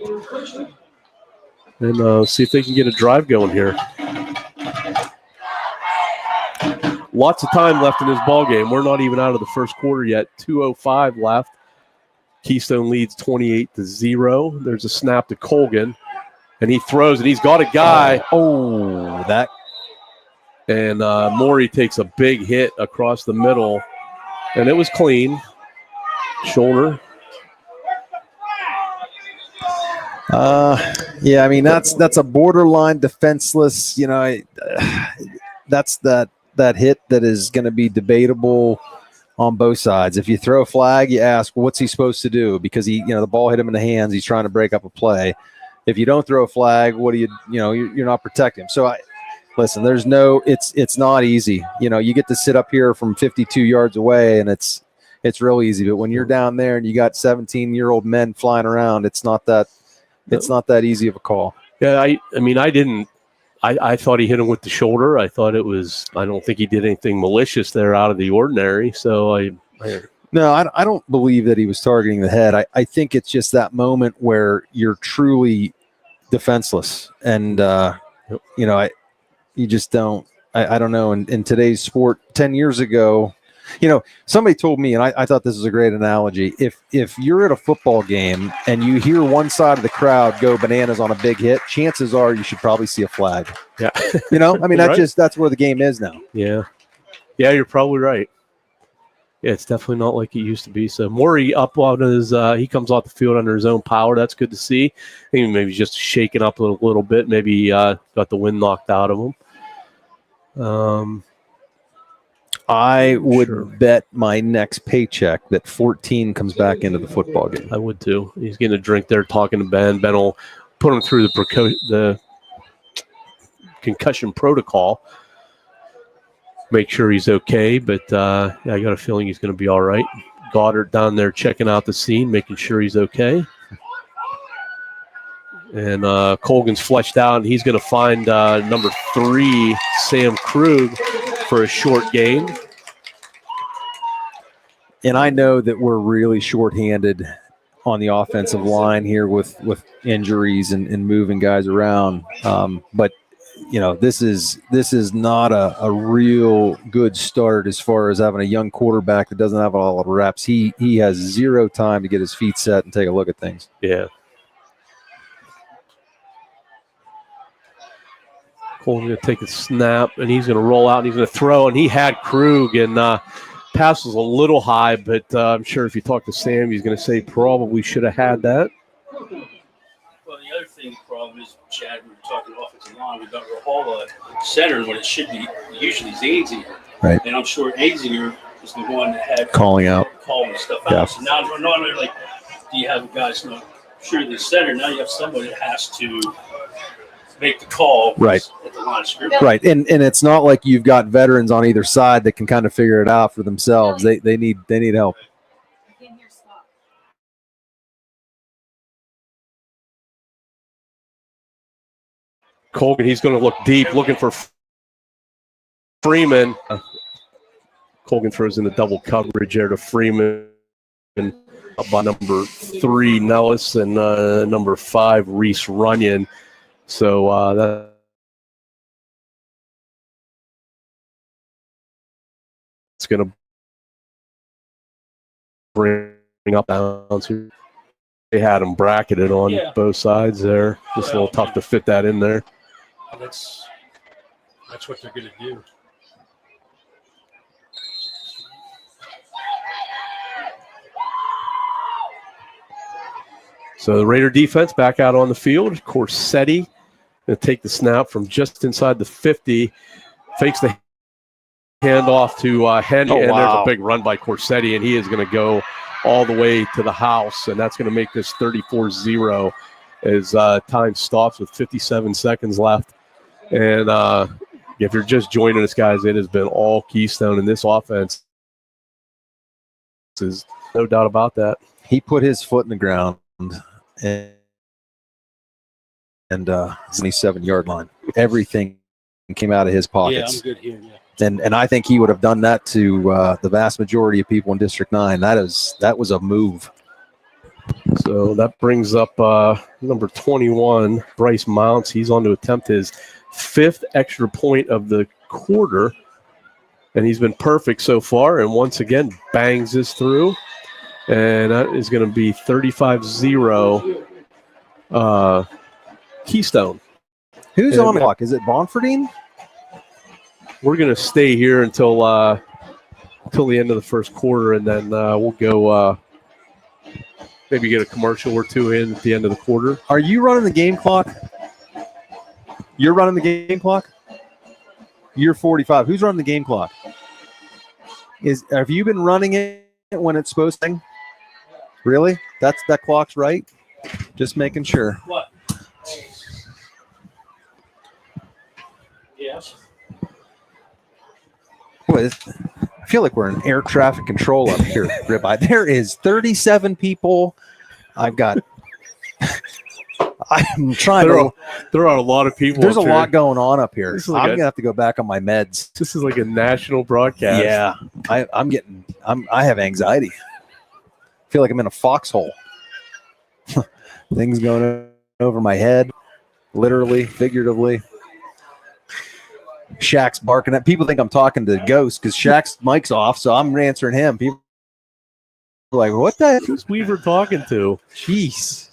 And see if they can get a drive going here. Lots of time left in this ball game. We're not even out of the first quarter yet. 2:05 left. Keystone leads 28-0. There's a snap to Colgan, and he throws, and he's got a guy. And Morey takes a big hit across the middle, and it was clean. Shoulder. Yeah, I mean that's a borderline defenseless. You know, that's that hit that is going to be debatable on both sides. If you throw a flag, you ask, well, what's he supposed to do? Because the ball hit him in the hands. He's trying to break up a play. If you don't throw a flag, what do you're not protecting him. So listen, it's not easy. You get to sit up here from 52 yards away and it's real easy. But when you're down there and you got 17-year-old men flying around, it's not that easy of a call. Yeah. I thought he hit him with the shoulder. I don't think he did anything malicious there out of the ordinary. So No, I don't believe that he was targeting the head. I think it's just that moment where you're truly defenseless. And, you just don't, I don't know. In today's sport, 10 years ago, somebody told me, and I thought this was a great analogy. If you're at a football game and you hear one side of the crowd go bananas on a big hit, chances are you should probably see a flag. Yeah. That's where the game is now. Yeah. Yeah, you're probably right. Yeah, it's definitely not like it used to be. So Maury up on he comes off the field under his own power. That's good to see. I think maybe just shaking up a little bit. Maybe got the wind knocked out of him. I would bet my next paycheck that 14 comes back into the football game. I would too. He's getting a drink there, talking to Ben. Ben will put him through the concussion protocol, make sure he's okay. But I got a feeling he's going to be all right. Goddard down there checking out the scene, making sure he's okay. And Colgan's fleshed out, and he's going to find number 3, Sam Krug, for a short gain. And I know that we're really shorthanded on the offensive line here with injuries and moving guys around. But this is not a real good start as far as having a young quarterback that doesn't have a lot of reps. He has zero time to get his feet set and take a look at things. Yeah. Cole's going to take a snap, and he's going to roll out, and he's going to throw, and he had Krug, and pass was a little high, but I'm sure if you talk to Sam, he's going to say probably should have had that. Well, the other thing, problem is, Chad, we were talking offensive line, we've got Rahala at center when it should be usually Zazinger. Right. And I'm sure Azinger is the one that had calling stuff out. Yeah. So now, normally, like, do you have a guy that's not sure the center? Now you have somebody that has to make the call right at the line of scrimmage. Right. And it's not like you've got veterans on either side that can kind of figure it out for themselves. They need help. Colgan, he's going to look deep, looking for Freeman. Colgan throws in the double coverage there to Freeman by number 3, Nellis, and number 5, Reese Runyon. So that's going to bring up bounds here. They had them bracketed on both sides there. Just a little tough to fit that in there. That's what they're going to do. So the Raider defense back out on the field. Corsetti going to take the snap from just inside the 50. Fakes the handoff to Henry. And there's a big run by Corsetti, and he is going to go all the way to the house. And that's going to make this 34-0 as time stops with 57 seconds left. And if you're just joining us, guys, it has been all Keystone in this offense. There's no doubt about that. He put his foot in the ground and 27-yard line. Everything came out of his pockets. Yeah, I'm good here. Yeah. And I think he would have done that to the vast majority of people in District 9. That was a move. So that brings up number 21, Bryce Mounts. He's on to attempt his 5th extra point of the quarter, and he's been perfect so far. And once again, bangs this through, and that is going to be 35-0 Keystone. Who's on clock? Is it Bonfordine? We're going to stay here until the end of the first quarter, and then we'll go maybe get a commercial or two in at the end of the quarter. Are you running the game clock? You're running the game clock? You're 45. Who's running the game clock? Have you been running it when it's supposed to? Really? That clock's right? Just making sure. What? Yes. Boy, I feel like we're in air traffic control up here, Ribeye. There is 37 people. I'm trying to. There are a lot of people. There's a lot going on up here. Like I'm gonna have to go back on my meds. This is like a national broadcast. Yeah, I have anxiety. I feel like I'm in a foxhole. Things going over my head, literally, figuratively. Shaq's barking at people. Think I'm talking to Ghost because Shaq's mic's off, so I'm answering him. People are like, "What the heck is Weaver talking to?" Jeez.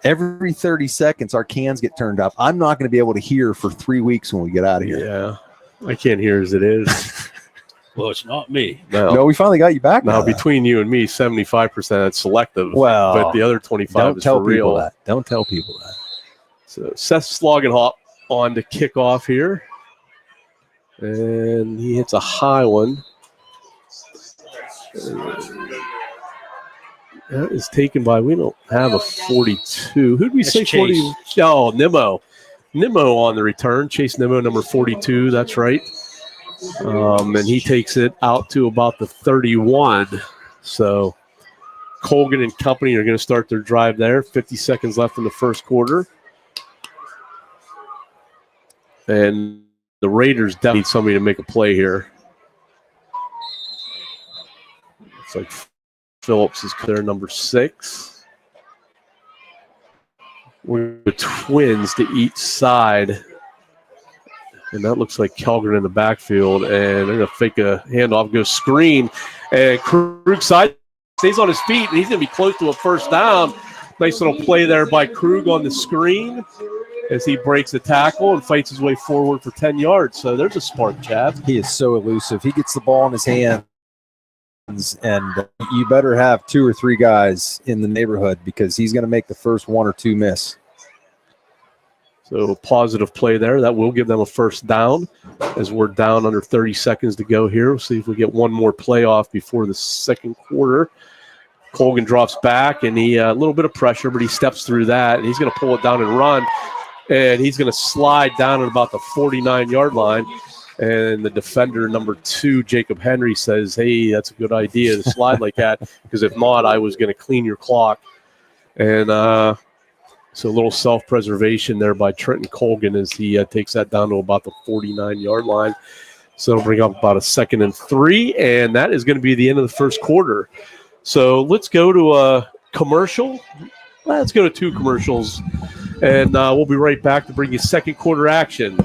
Every 30 seconds, our cans get turned up. I'm not going to be able to hear for 3 weeks when we get out of here. Yeah, I can't hear as it is. Well, it's not me. No, we finally got you back. Now between you and me, 75% selective. Well, but the other 25 is for real. That. Don't tell people that. So Seth Slogenhop on to kick off here. And he hits a high one. That is taken by, we don't have a 42. Who did we say 40? Oh, Nimmo. Nimmo on the return. Chase Nimmo, number 42. That's right. And he takes it out to about the 31. So Colgan and company are going to start their drive there. 50 seconds left in the first quarter. And the Raiders definitely need somebody to make a play here. It's like Phillips is there, number 6. We're the Twins to each side. And that looks like Kellgren in the backfield. And they're going to fake a handoff, go screen. And Krug side stays on his feet, and he's going to be close to a first down. Nice little play there by Krug on the screen as he breaks the tackle and fights his way forward for 10 yards. So there's a spark, Chad. He is so elusive. He gets the ball in his hands, and you better have 2 or 3 guys in the neighborhood because he's going to make the first 1 or 2 miss. So a positive play there. That will give them a first down as we're down under 30 seconds to go here. We'll see if we get one more play off before the second quarter. Colgan drops back, and he a little bit of pressure, but he steps through that, and he's going to pull it down and run. And he's going to slide down at about the 49-yard line. And the defender, number 2, Jacob Henry, says, hey, that's a good idea to slide like that, because if not, I was going to clean your clock. And so a little self-preservation there by Trenton Colgan as he takes that down to about the 49-yard line. So it'll bring up about a 2nd and 3, and that is going to be the end of the first quarter. So let's go to a commercial. Let's go to 2 commercials, and we'll be right back to bring you second quarter action.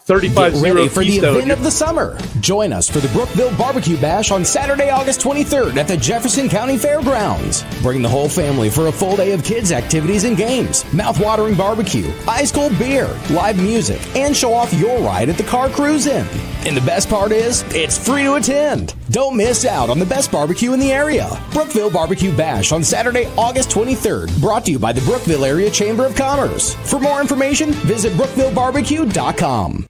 35-0 Get ready for Keystone. the event of the summer. Join us for the Brookville Barbecue Bash on Saturday, August 23rd at the Jefferson County Fairgrounds. Bring the whole family for a full day of kids' activities and games, mouth-watering barbecue, ice-cold beer, live music, and show off your ride at the car cruise-in. And the best part is, it's free to attend. Don't miss out on the best barbecue in the area. Brookville Barbecue Bash on Saturday, August 23rd. Brought to you by the Brookville Area Chamber of Commerce. For more information, visit brookvillebarbecue.com.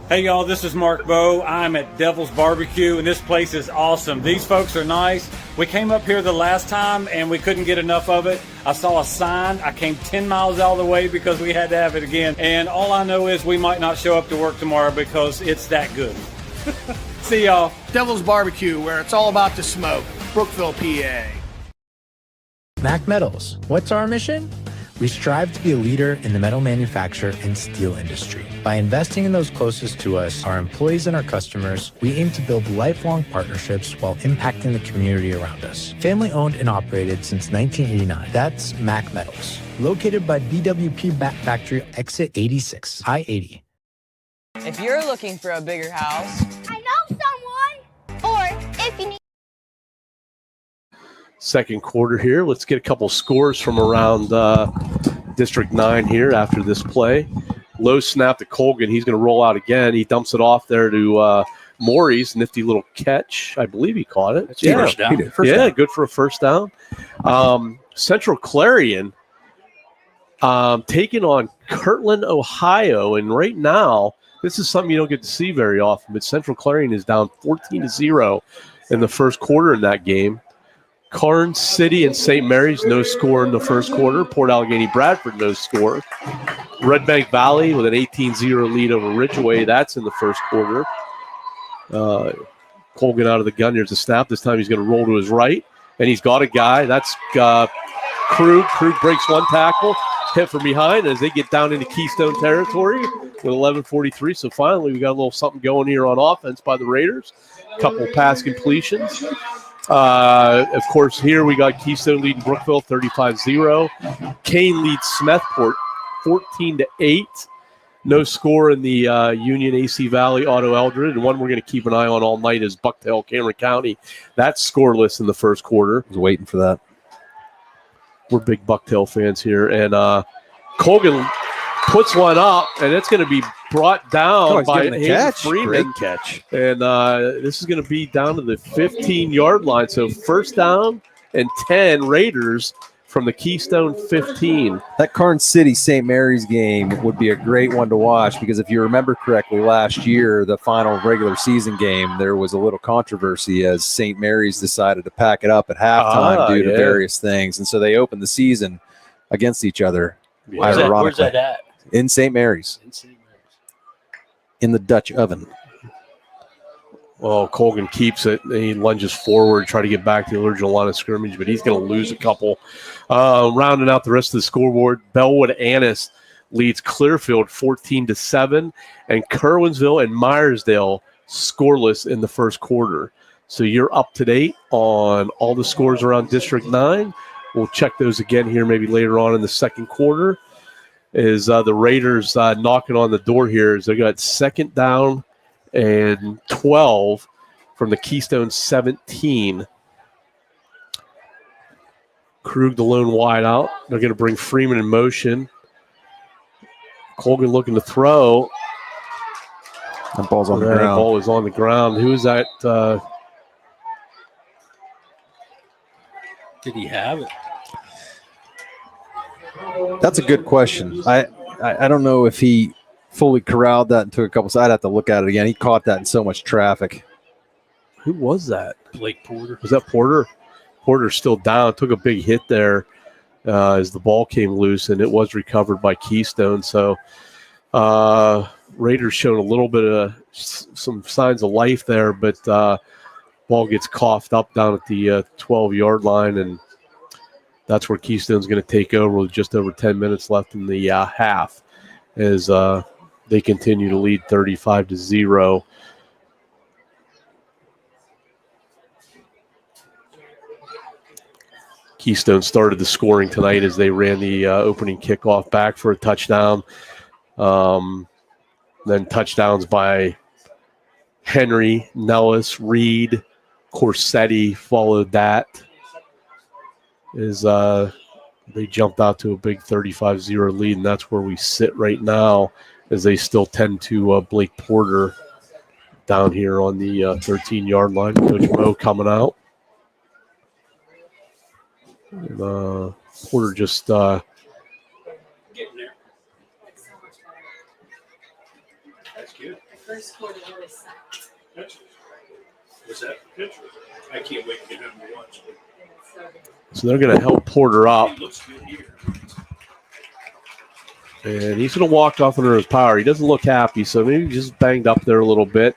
Hey y'all, this is Mark Bowe. I'm at Devil's Barbecue, and this place is awesome. These folks are nice. We came up here the last time, and we couldn't get enough of it. I saw a sign. I came 10 miles out of the way because we had to have it again. And all I know is we might not show up to work tomorrow because it's that good. See y'all. Devil's Barbecue, where it's all about the smoke. Brookville, PA. Mac Metals. What's our mission? We strive to be a leader in the metal manufacture and steel industry. By investing in those closest to us, our employees and our customers, we aim to build lifelong partnerships while impacting the community around us. Family owned and operated since 1989. That's Mac Metals. Located by BWP Bat Factory, exit 86, I-80. If you're looking for a bigger house, I know someone. Or if you need. Second quarter here. Let's get a couple scores from around District 9 here after this play. Low snap to Colgan. He's going to roll out again. He dumps it off there to Maury's. Nifty little catch. I believe he caught it. First down. First down. Good for a first down. Central Clarion taking on Kirtland, Ohio. And right now, This is something you don't get to see very often, but Central Clarion is down 14-0 in the first quarter in that game. Karn City and St. Mary's, no score in the first quarter. Port Allegheny Bradford, no score. Red Bank Valley with an 18-0 lead over Ridgeway. That's in the first quarter. Colgan out of the gun. Here's a snap. This time he's going to roll to his right, and he's got a guy. That's Krug. Krug breaks one tackle, hit from behind as they get down into Keystone territory with 11:43. So finally we got a little something going here on offense by the Raiders. A couple pass completions. Of course, here we got Keystone leading Brookville 35-0. Kane leads Smethport 14-8. No score in the Union AC Valley Otto Eldred. And one we're going to keep an eye on all night is Bucktail Cameron County. That's scoreless in the first quarter. I was waiting for that. We're big Bucktail fans here. And Colgan puts one up, and it's going to be brought down by Hayden Freeman. Great catch. And this is going to be down to the 15-yard line. So first down and 10 Raiders from the Keystone 15. That Karn City St. Mary's game would be a great one to watch because if you remember correctly, last year, the final regular season game, there was a little controversy as St. Mary's decided to pack it up at halftime due to various things. And so they opened the season against each other. Where's that at? In St. Mary's. In the Dutch oven. Well, Colgan keeps it. He lunges forward, try to get back to the original line of scrimmage, but he's going to lose a couple. Rounding out the rest of the scoreboard, Bellwood Annis leads Clearfield 14-7, and Kerwinsville and Myersdale scoreless in the first quarter. So you're up to date on all the scores around District 9. We'll check those again here maybe later on in the second quarter. Is the Raiders knocking on the door here as they got second down and 12 from the Keystone 17. Krug the lone wide out. They're going to bring Freeman in motion. Colgan looking to throw. That ball's on the That ground. ball is on the ground. Who is that? Did he have it? That's a good question. I don't know if he fully corralled that and took a couple. So I'd have to look at it again. He caught that in so much traffic. Who was that? Blake Porter. Was that Porter? Porter's still down. Took a big hit there as the ball came loose, and it was recovered by Keystone. So Raiders showed a little bit of some signs of life there, but ball gets coughed up down at the 12-yard line, and that's where Keystone's going to take over with just over 10 minutes left in the half as they continue to lead 35-0. Keystone started the scoring tonight as they ran the opening kickoff back for a touchdown. Then touchdowns by Henry, Nellis, Reed, Corsetti followed that as they jumped out to a big 35-0 lead, and that's where we sit right now as they still tend to Blake Porter down here on the 13-yard line. Coach Mo coming out. And, Porter just Getting there. That's good. First quarter really sucked. Was that picture? I can't wait to get home to watch it. so they're going to help Porter up. He looks good here. And he's going to walk off under his power. He doesn't look happy, so maybe he's just banged up there a little bit.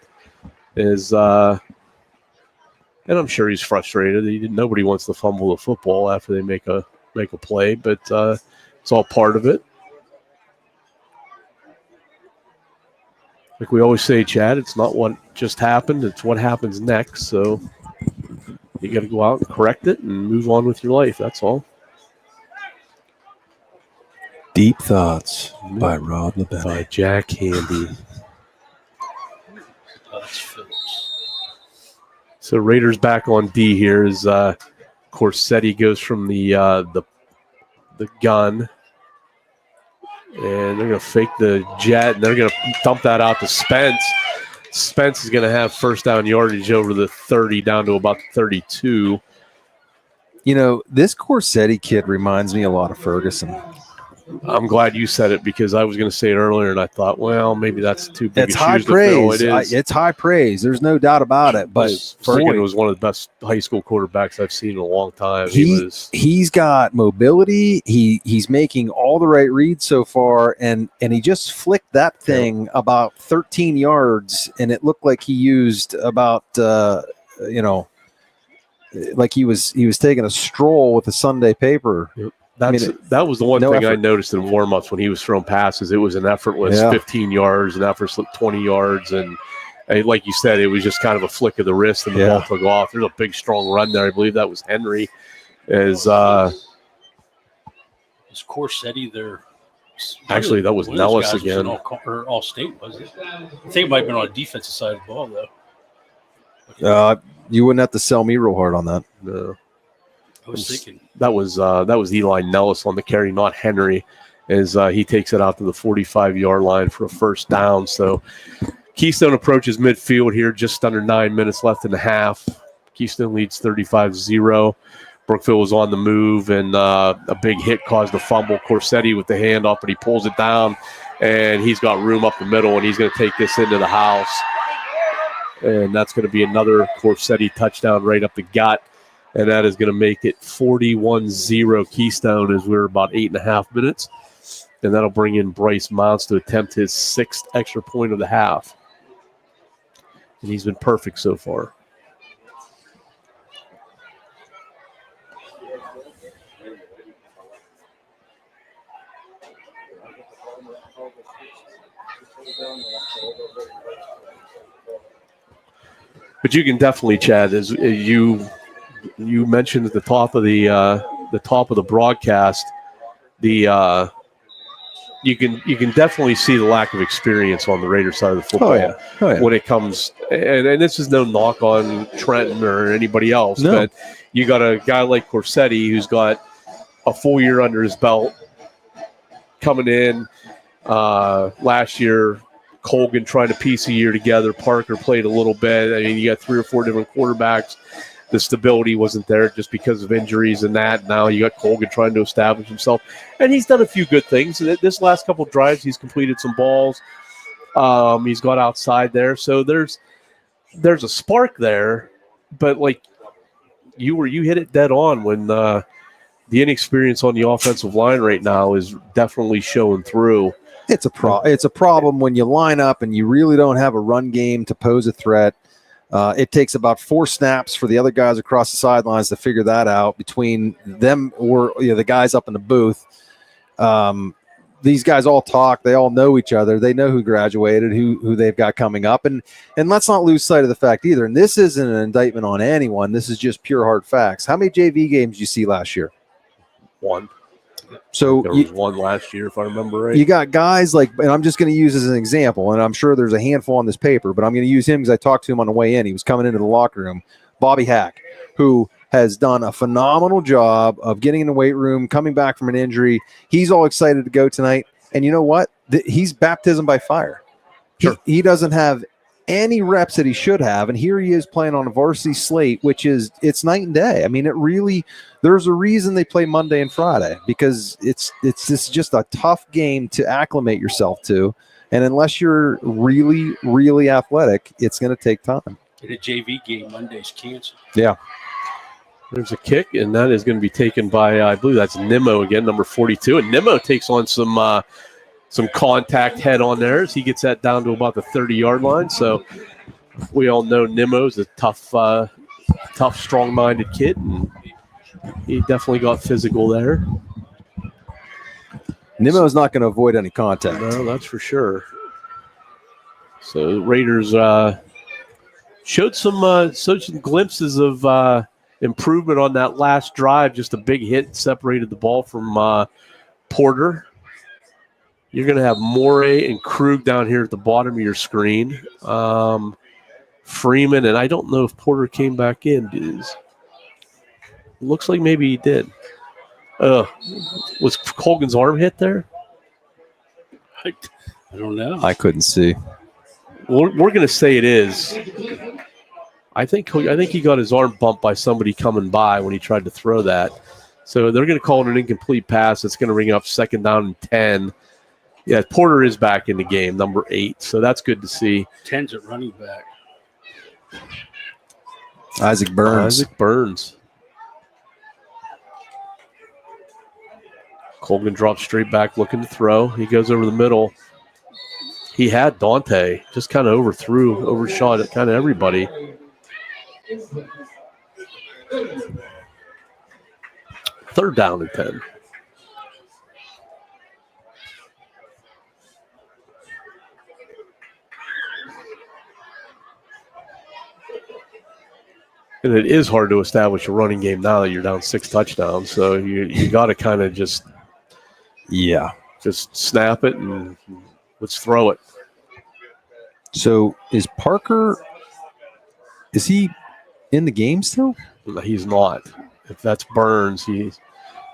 And I'm sure he's frustrated. Nobody wants to fumble the football after they make a play, but it's all part of it. Like we always say, Chad, it's not what just happened, it's what happens next. So you got to go out and correct it and move on with your life. That's all. Deep Thoughts by Rob LeBetti. By Jack Handy. So Raiders back on D here as Corsetti goes from the gun. And they're going to fake the jet, and they're going to dump that out to Spence. Spence is going to have first down yardage over the 30 down to about 32. You know, this Corsetti kid reminds me a lot of Ferguson. I'm glad you said it because I was going to say it earlier, and I thought, well, maybe that's too big. It's high praise. It's high praise. There's no doubt about it. But Ferguson was one of the best high school quarterbacks I've seen in a long time. He's got mobility. He's making all the right reads so far, and he just flicked that thing about 13 yards, and it looked like he used about like he was taking a stroll with a Sunday paper. Yep. That was the one thing I noticed in warm-ups when he was throwing passes. It was an effortless 15 yards, an effortless 20 yards, and like you said, it was just kind of a flick of the wrist, and the ball took off. There's a big, strong run there. I believe that was Henry. Was Corsetti there? Actually, that was Nellis again. All state, was it? I think it might have been on the defensive side of the ball, though. You wouldn't have to sell me real hard on that. No. I was thinking that was Eli Nellis on the carry, not Henry, as he takes it out to the 45-yard line for a first down. So Keystone approaches midfield here, just under 9 minutes left in the half. Keystone leads 35-0. Brookville was on the move, and a big hit caused a fumble. Corsetti with the handoff, but he pulls it down, and he's got room up the middle, and he's going to take this into the house. And that's going to be another Corsetti touchdown right up the gut. And that is going to make it 41-0 Keystone as we're about 8.5 minutes. And that'll bring in Bryce Mounts to attempt his 6th extra point of the half. And he's been perfect so far. But you can definitely, Chad, as you mentioned at the top of the broadcast, you can definitely see the lack of experience on the Raider side of the football when it comes, and this is no knock on Trenton or anybody else, but you got a guy like Corsetti who's got a full year under his belt coming in. Last year, Colgan trying to piece a year together. Parker played a little bit. I mean, you got 3 or 4 different quarterbacks. The stability wasn't there just because of injuries and that. Now you got Colgan trying to establish himself. And he's done a few good things. This last couple of drives, he's completed some balls. He's got outside there. So there's a spark there. But like you hit it dead on when the inexperience on the offensive line right now is definitely showing through. It's a problem when you line up and you really don't have a run game to pose a threat. It takes about 4 snaps for the other guys across the sidelines to figure that out between them or the guys up in the booth. These guys all talk. They all know each other. They know who graduated, who they've got coming up. And let's not lose sight of the fact either. And this isn't an indictment on anyone. This is just pure hard facts. How many JV games did you see last year? 1. So there was 1 last year, if I remember right. You got guys like, and I'm just going to use as an example, and I'm sure there's a handful on this paper, but I'm going to use him because I talked to him on the way in. He was coming into the locker room. Bobby Hack, who has done a phenomenal job of getting in the weight room, coming back from an injury. He's all excited to go tonight. And you know what? He's baptism by fire. Sure. He doesn't have any reps that he should have, and here he is playing on a varsity slate, which it's night and day. I mean, there's a reason they play Monday and Friday, because it's just a tough game to acclimate yourself to, and unless you're really, really athletic, it's going to take time. In a JV game, Monday's canceled. Yeah. There's a kick, and that is going to be taken by, I believe that's Nimmo again, number 42, and Nimmo takes on some contact head on there as he gets that down to about the 30-yard line. So we all know Nimmo's a tough, strong-minded kid, and he definitely got physical there. Nimmo's not going to avoid any contact. No, that's for sure. So Raiders showed some glimpses of improvement on that last drive. Just a big hit separated the ball from Porter. You're going to have Morey and Krug down here at the bottom of your screen. Freeman, and I don't know if Porter came back in. Looks like maybe he did. Was Colgan's arm hit there? I don't know. I couldn't see. We're going to say it is. I think he got his arm bumped by somebody coming by when he tried to throw that. So they're going to call it an incomplete pass. It's going to ring up 2nd down and 10. Yeah, Porter is back in the game, number 8. So that's good to see. 10's at running back. Isaac Burns. Colgan drops straight back looking to throw. He goes over the middle. He had Dante. Just kind of overshot at kind of everybody. Third down and 10. And it is hard to establish a running game now that you're down 6 touchdowns. So you got to kind of just snap it and let's throw it. So is Parker, is he in the game still? He's not. If that's Burns,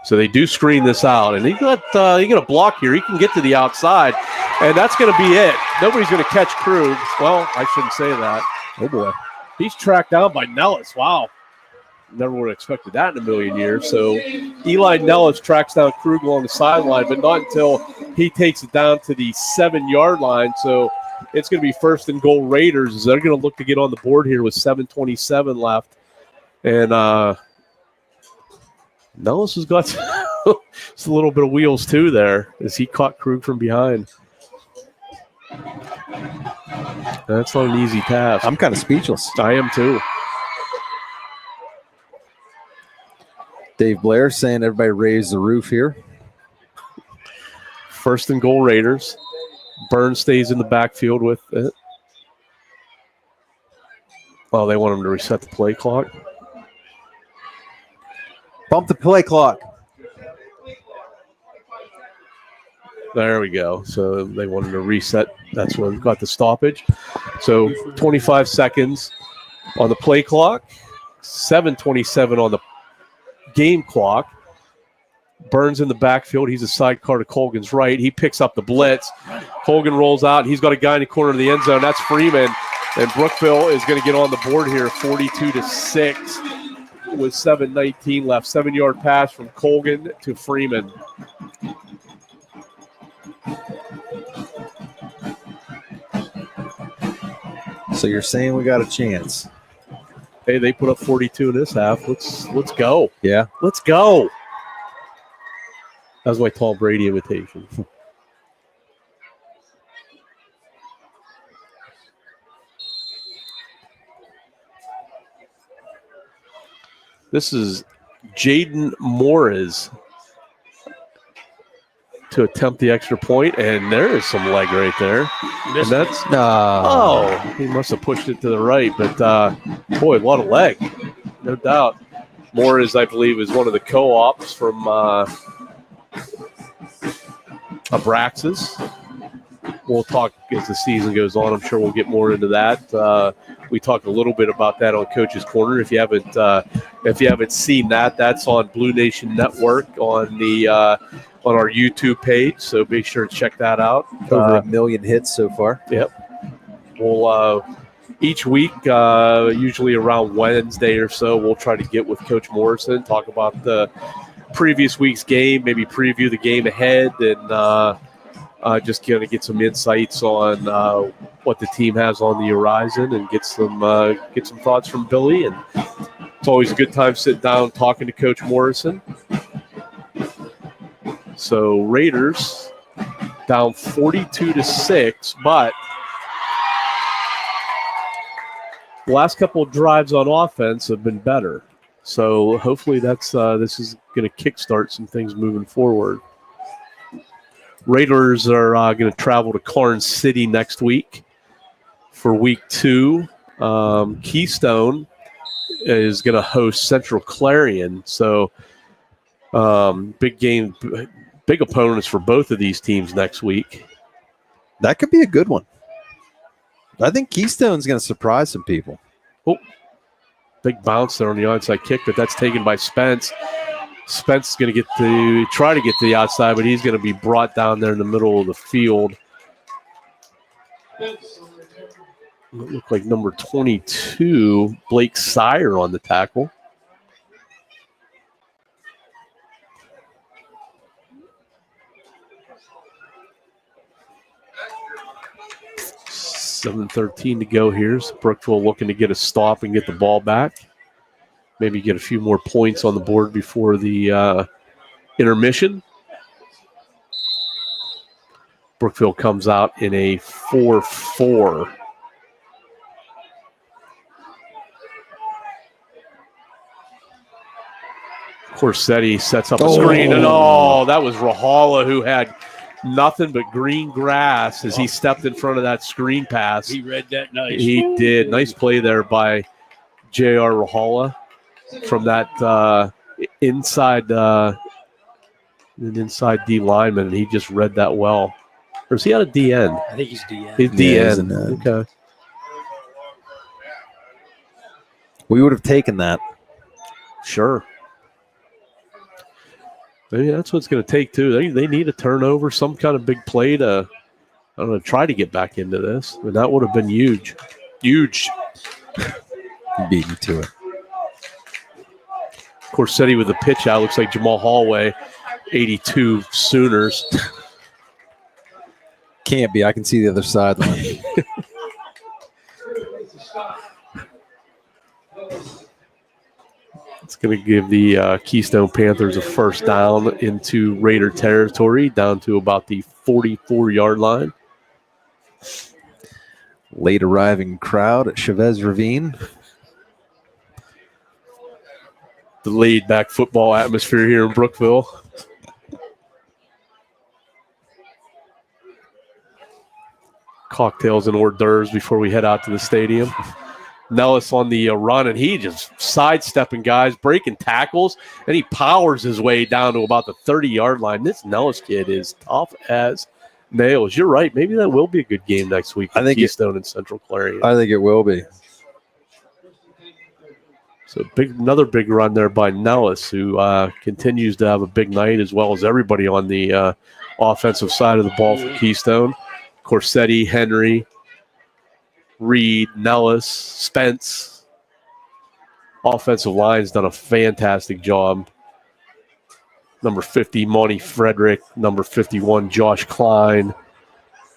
so they do screen this out, and he got a block here. He can get to the outside, and that's going to be it. Nobody's going to catch Krug. Well, I shouldn't say that. Oh boy, he's tracked down by Nellis. Wow, never would have expected that in a million years. So Eli Nellis tracks down Krug along the sideline, but not until he takes it down to the 7-yard line. So it's going to be 1st and goal Raiders. They're going to look to get on the board here with 7:27 left, and Nellis has got just a little bit of wheels too there as he caught Krug from behind. That's not an easy task. I'm kind of speechless. I am too. Dave Blair saying everybody raise the roof here. 1st and goal Raiders. Burns stays in the backfield with it. Oh, they want him to reset the play clock. Bump the play clock. There we go. So they wanted to reset. That's where we got the stoppage. So 25 seconds on the play clock, 7:27 on the game clock. Burns in the backfield. He's a sidecar to Colgan's right. He picks up the blitz. Colgan rolls out. He's got a guy in the corner of the end zone. That's Freeman. And Brookville is going to get on the board here, 42-6 with 7:19 left. 7-yard pass from Colgan to Freeman. So you're saying we got a chance? Hey, they put up 42 in this half. Let's go. Yeah. Let's go. That was my Tom Brady imitation. This is Jaden Morris to attempt the extra point, and there is some leg right there. And that's he must have pushed it to the right, but boy, a lot of leg, no doubt. Morris, I believe, is one of the co-ops from Abraxas. We'll talk as the season goes on. I'm sure we'll get more into that. We talked a little bit about that on Coach's Corner. If you haven't seen that, that's on Blue Nation Network on the on our YouTube page. So be sure to check that out. Over 1 million hits so far. Yep. We'll each week, usually around Wednesday or so, we'll try to get with Coach Morrison, talk about the previous week's game, maybe preview the game ahead, and just kind of get some insights on what the team has on the horizon, and get some thoughts from Billy. And it's always a good time sitting down talking to Coach Morrison. So Raiders down 42-6, but the last couple of drives on offense have been better. So hopefully this is going to kickstart some things moving forward. Raiders are going to travel to Karnes City next week for week 2. Keystone is going to host Central Clarion. So big game, big opponents for both of these teams next week. That could be a good one. I think Keystone's going to surprise some people. Oh, big bounce there on the onside kick, but that's taken by Spence. Spence is going to try to get to the outside, but he's going to be brought down there in the middle of the field. It looked like number 22, Blake Sire, on the tackle. 7:13 to go here. So Brookville looking to get a stop and get the ball back. Maybe get a few more points on the board before the intermission. Brookville comes out in a 4-4. Corsetti sets up a screen, and that was Rahala, who had nothing but green grass as he stepped in front of that screen pass. He read that nice. He did. Nice play there by J.R. Rahala from that inside D lineman, and he just read that well. Or is he out of DN? I think he's DN. He's DN. Okay. We would have taken that. Sure. Maybe that's what it's going to take, too. They need a turnover, some kind of big play to, I don't know, try to get back into this. And that would have been huge. Huge. Beat me to it. Corsetti with the pitch out. Looks like Jamal Hallway, 82 Sooners. Can't be. I can see the other sideline. It's going to give the Keystone Panthers a first down into Raider territory, down to about the 44-yard line. Late arriving crowd at Chavez Ravine. The laid-back football atmosphere here in Brookville. Cocktails and hors d'oeuvres before we head out to the stadium. Nellis on the run, and he just sidestepping guys, breaking tackles, and he powers his way down to about the 30-yard line. This Nellis kid is tough as nails. You're right. Maybe that will be a good game next week. I think Keystone and Central Clarion. I think it will be. So another big run there by Nellis, who continues to have a big night, as well as everybody on the offensive side of the ball for Keystone. Corsetti, Henry, Reed, Nellis, Spence. Offensive line's done a fantastic job. Number 50, Monty Frederick. Number 51, Josh Klein.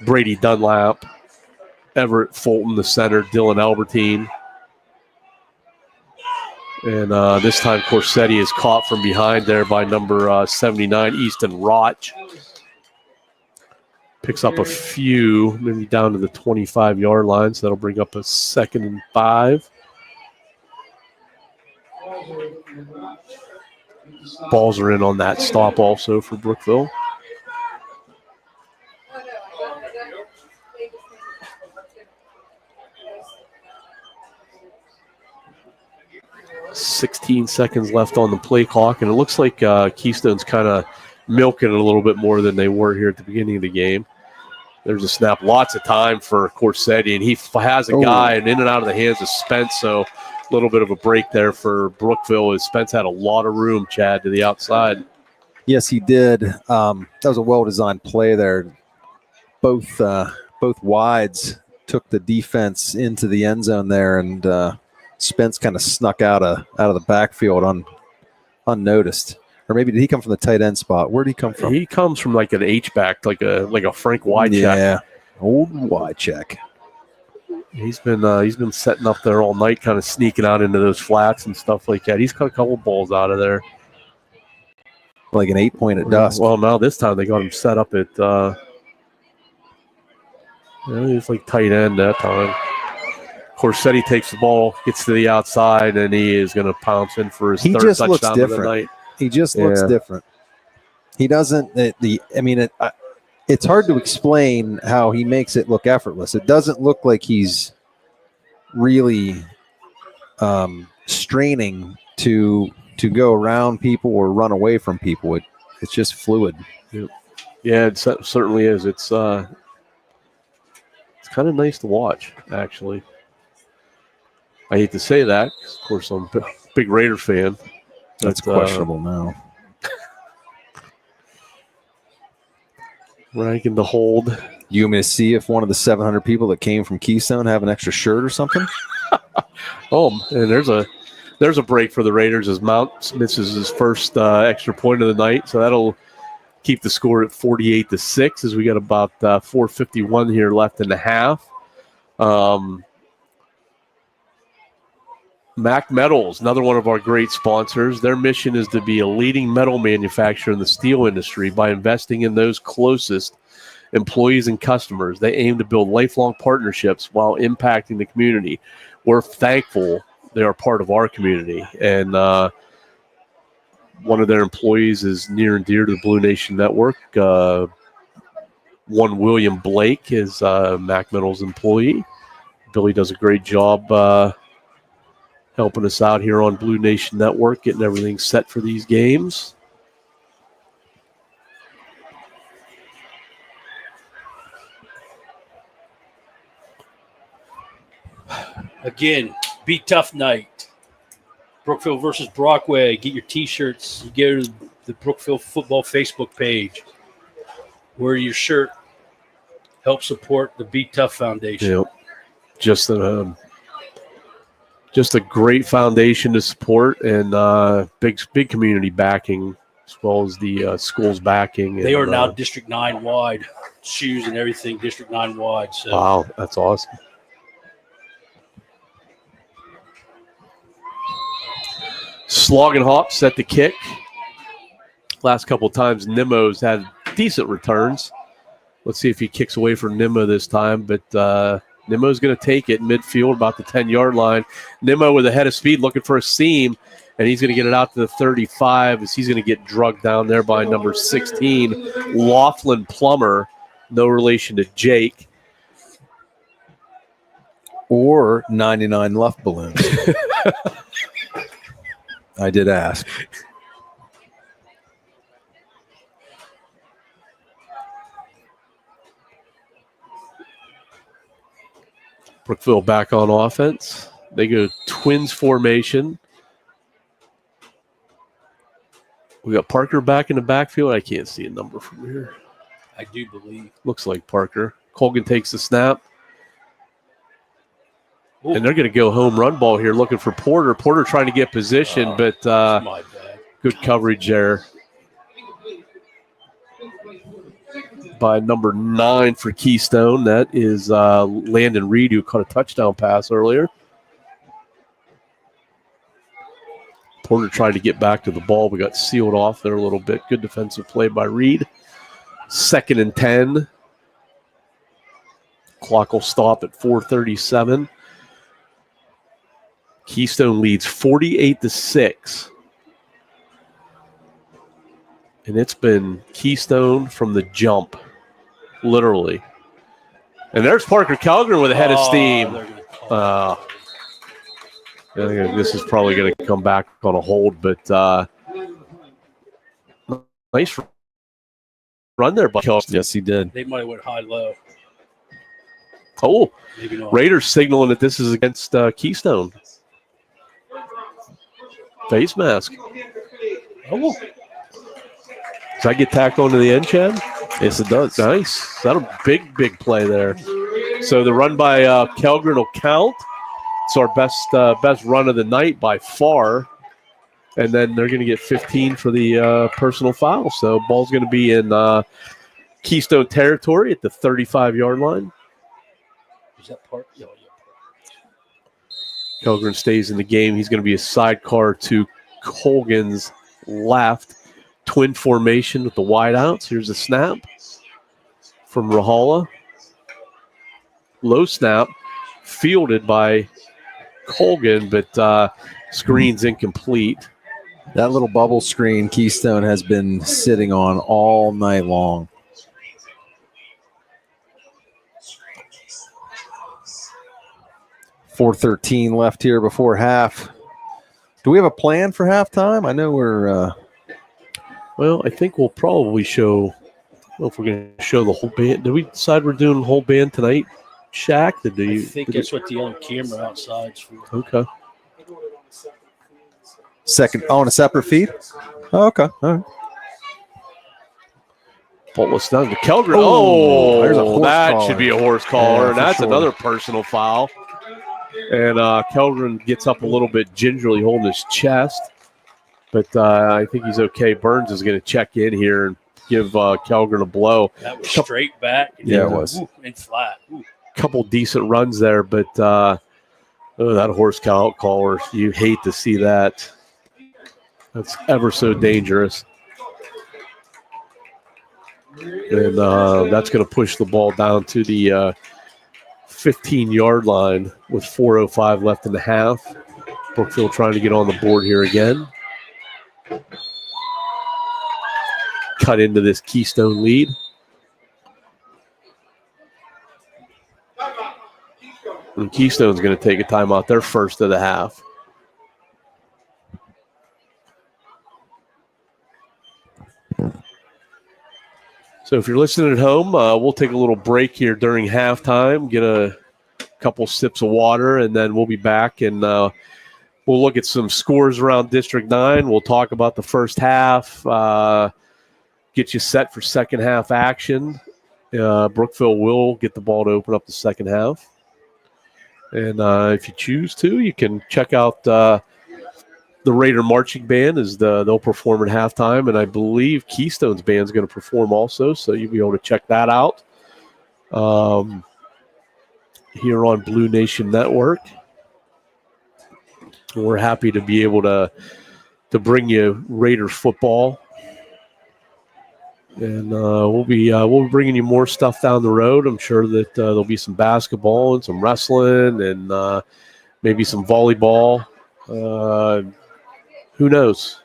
Brady Dunlap. Everett Fulton, the center. Dylan Albertine. And this time Corsetti is caught from behind there by number 79, Easton Roch. Picks up a few, maybe down to the 25-yard line, so that'll bring up a 2nd and 5. Balls are in on that stop also for Brookville. "16 seconds left on the play clock," and it looks like Keystone's kind of milking it a little bit more than they were here at the beginning of the game. There's a snap. Lots of time for Corsetti, and he has a guy and in and out of the hands of Spence, so a little bit of a break there for Brookville as Spence had a lot of room, Chad, to the outside. Yes, he did. That was a well-designed play there. Both wides took the defense into the end zone there, and Spence kind of snuck out of the backfield unnoticed. Or maybe did he come from the tight end spot? Where did he come from? He comes from like an H-back, like a Frank Wycheck. Yeah, old Wycheck. He's been setting up there all night, kind of sneaking out into those flats and stuff like that. He's got a couple balls out of there. Like an 8-point at dusk. Well, now this time they got him set up at he's like tight end that time. Corsetti takes the ball, gets to the outside, and he is going to pounce in for his third touchdown of the night. He just looks different. He doesn't. It's hard to explain how he makes it look effortless. It doesn't look like he's really straining to go around people or run away from people. It's just fluid. Yeah, it certainly is. It's kind of nice to watch, actually. I hate to say that. Of course, I'm a big Raider fan. That's questionable now. Ranking the hold. You want me to see if one of the 700 people that came from Keystone have an extra shirt or something? And there's a break for the Raiders as Mount misses his first extra point of the night. So that'll keep the score at 48-6 as we got about 4:51 here left in the half. Mac Metals, another one of our great sponsors. Their mission is to be a leading metal manufacturer in the steel industry by investing in those closest employees and customers. They aim to build lifelong partnerships while impacting the community. We're thankful they are part of our community. And one of their employees is near and dear to the Blue Nation Network. One William Blake is a Mac Metals employee. Billy does a great job helping us out here on Blue Nation Network, getting everything set for these games. Again, be tough night. Brookville versus Brockway. Get your T-shirts. You go to the Brookville Football Facebook page. Wear your shirt. Help support the Be Tough Foundation. Yep. Just a great foundation to support, and big community backing, as well as the school's backing. They are now District 9 wide. Shoes and everything, District 9 wide. So. Wow, that's awesome. Slog and Hop set the kick. Last couple of times, Nimmo's had decent returns. Let's see if he kicks away from Nimmo this time, but Nimmo's going to take it midfield about the 10-yard line. Nimmo with a head of speed looking for a seam, and he's going to get it out to the 35 as he's going to get drugged down there by number 16, Laughlin Plummer, no relation to Jake. Or 99 Luft balloons. I did ask. Brookville back on offense. They go twins formation. We got Parker back in the backfield. I can't see a number from here. I do believe. Looks like Parker. Colgan takes the snap. Ooh. And they're going to go home run ball here looking for Porter. Porter trying to get position, but good coverage there by number 9 for Keystone. That is Landon Reed, who caught a touchdown pass earlier. Porter tried to get back to the ball, but got sealed off there a little bit. Good defensive play by Reed. 2nd and 10. Clock will stop at 4:37. Keystone leads 48-6. And it's been Keystone from the jump, literally. And there's Parker Calgren with a head of steam. This is probably going to come back on a hold, but nice run there by Kelly. Yes, he did. They might have went high-low. Oh, maybe not. Raiders signaling that this is against Keystone. Face mask. Oh. Does that get tacked onto the end, Chad? Yes, it does. Nice. That's a big play there. So the run by Kelgren will count. It's our best run of the night by far. And then they're going to get 15 for the personal foul. So ball's going to be in Keystone territory at the 35-yard line. Is that part? Yeah. Kelgren stays in the game. He's going to be a sidecar to Colgan's left. Twin formation with the wideouts. Here's a snap from Rahala. Low snap, fielded by Colgan, but screen's incomplete. That little bubble screen Keystone has been sitting on all night long. $4:13 left here before half. Do we have a plan for halftime? I know we're... Well, I think we'll probably show. I don't know if we're going to show the whole band. Did we decide we're doing the whole band tonight, Shaq? I think that's what the other camera outside's for. Okay. Second on a separate feed? Oh, okay. All right. Ball down to Kelgren. There's a horse that collar. should be a horse collar. Yeah, and that's for sure. another personal foul. And Kelgren gets up a little bit gingerly holding his chest. But I think he's okay. Burns is going to check in here and give Kelgren a blow. That was straight back. Yeah, it was. And flat. Ooh. couple decent runs there, but that horse caller, you hate to see that. That's ever so dangerous. And that's going to push the ball down to the 15-yard line with 4:05 left in the half. Brookville trying to get on the board here again. Cut into this Keystone lead. And Keystone's going to take a timeout, their first of the half. So if you're listening at home, we'll take a little break here during halftime, get a couple sips of water, and then we'll be back and we'll look at some scores around District 9. We'll talk about the first half, get you set for second half action. Brookville will get the ball to open up the second half. And if you choose to, you can check out the Raider Marching Band as they'll perform at halftime. And I believe Keystone's band is going to perform also, so you'll be able to check that out here on Blue Nation Network. We're happy to be able to bring you Raider football. And we'll be bringing you more stuff down the road. I'm sure that there'll be some basketball and some wrestling and maybe some volleyball. Who knows?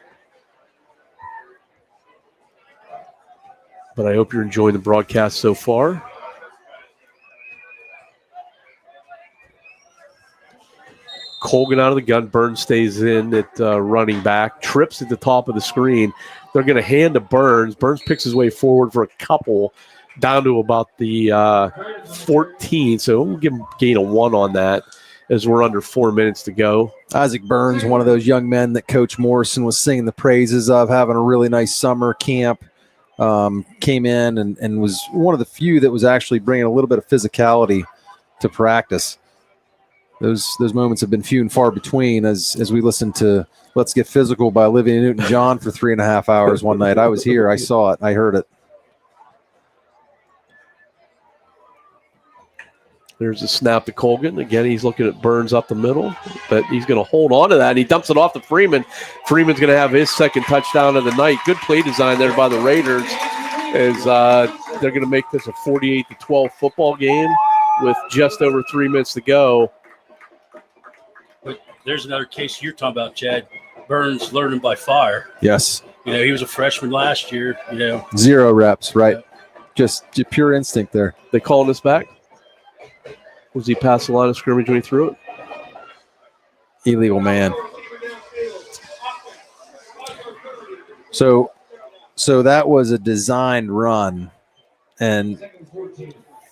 But I hope you're enjoying the broadcast so far. Colgan out of the gun. Burns stays in at running back. Trips at the top of the screen. They're going to hand to Burns. Burns picks his way forward for a couple down to about the 14. So we'll give him gain of 1 on that as we're under 4 minutes to go. Isaac Burns, one of those young men that Coach Morrison was singing the praises of, having a really nice summer camp. Came in and was one of the few that was actually bringing a little bit of physicality to practice. Those moments have been few and far between as we listened to Let's Get Physical by Olivia Newton-John for 3.5 hours one night. I was here. I saw it. I heard it. There's a snap to Colgan. Again, he's looking at Burns up the middle, but he's going to hold on to that, and he dumps it off to Freeman. Freeman's going to have his second touchdown of the night. Good play design there by the Raiders as they're going to make this a 48-12 football game with just over 3 minutes to go. But there's another case you're talking about, Chad. Burns learning by fire. Yes. You know, he was a freshman last year, 0 reps, right? Just pure instinct there. They calling us back? Was he past the line of scrimmage when he threw it? Illegal man. So that was a designed run, and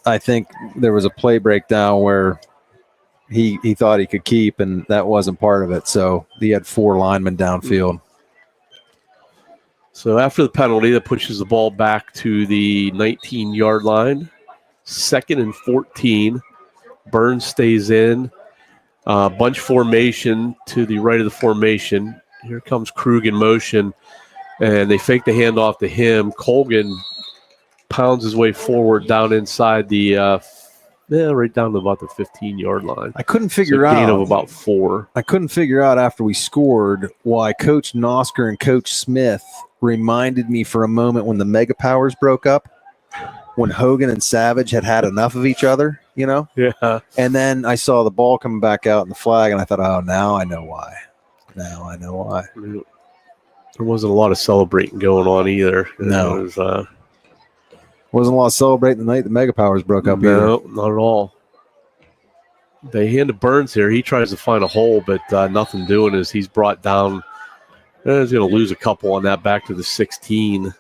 I think there was a play breakdown where he thought he could keep, and that wasn't part of it. So he had 4 linemen downfield. So after the penalty, that pushes the ball back to the 19-yard line. 2nd and 14. Burns stays in. Bunch formation to the right of the formation. Here comes Krug in motion, and they fake the handoff to him. Colgan pounds his way forward down inside the right down to about the 15-yard line. I couldn't figure out. Gain of about 4. I couldn't figure out after we scored why Coach Nosker and Coach Smith reminded me for a moment when the Mega Powers broke up, when Hogan and Savage had enough of each other, Yeah. And then I saw the ball coming back out in the flag, and I thought, oh, now I know why. There wasn't a lot of celebrating going on either. No. It was, wasn't a lot of celebrating the night the Mega Powers broke up either. No, not at all. They hand to Burns here. He tries to find a hole, but nothing doing as he's brought down. He's going to lose a couple on that back to the 16. And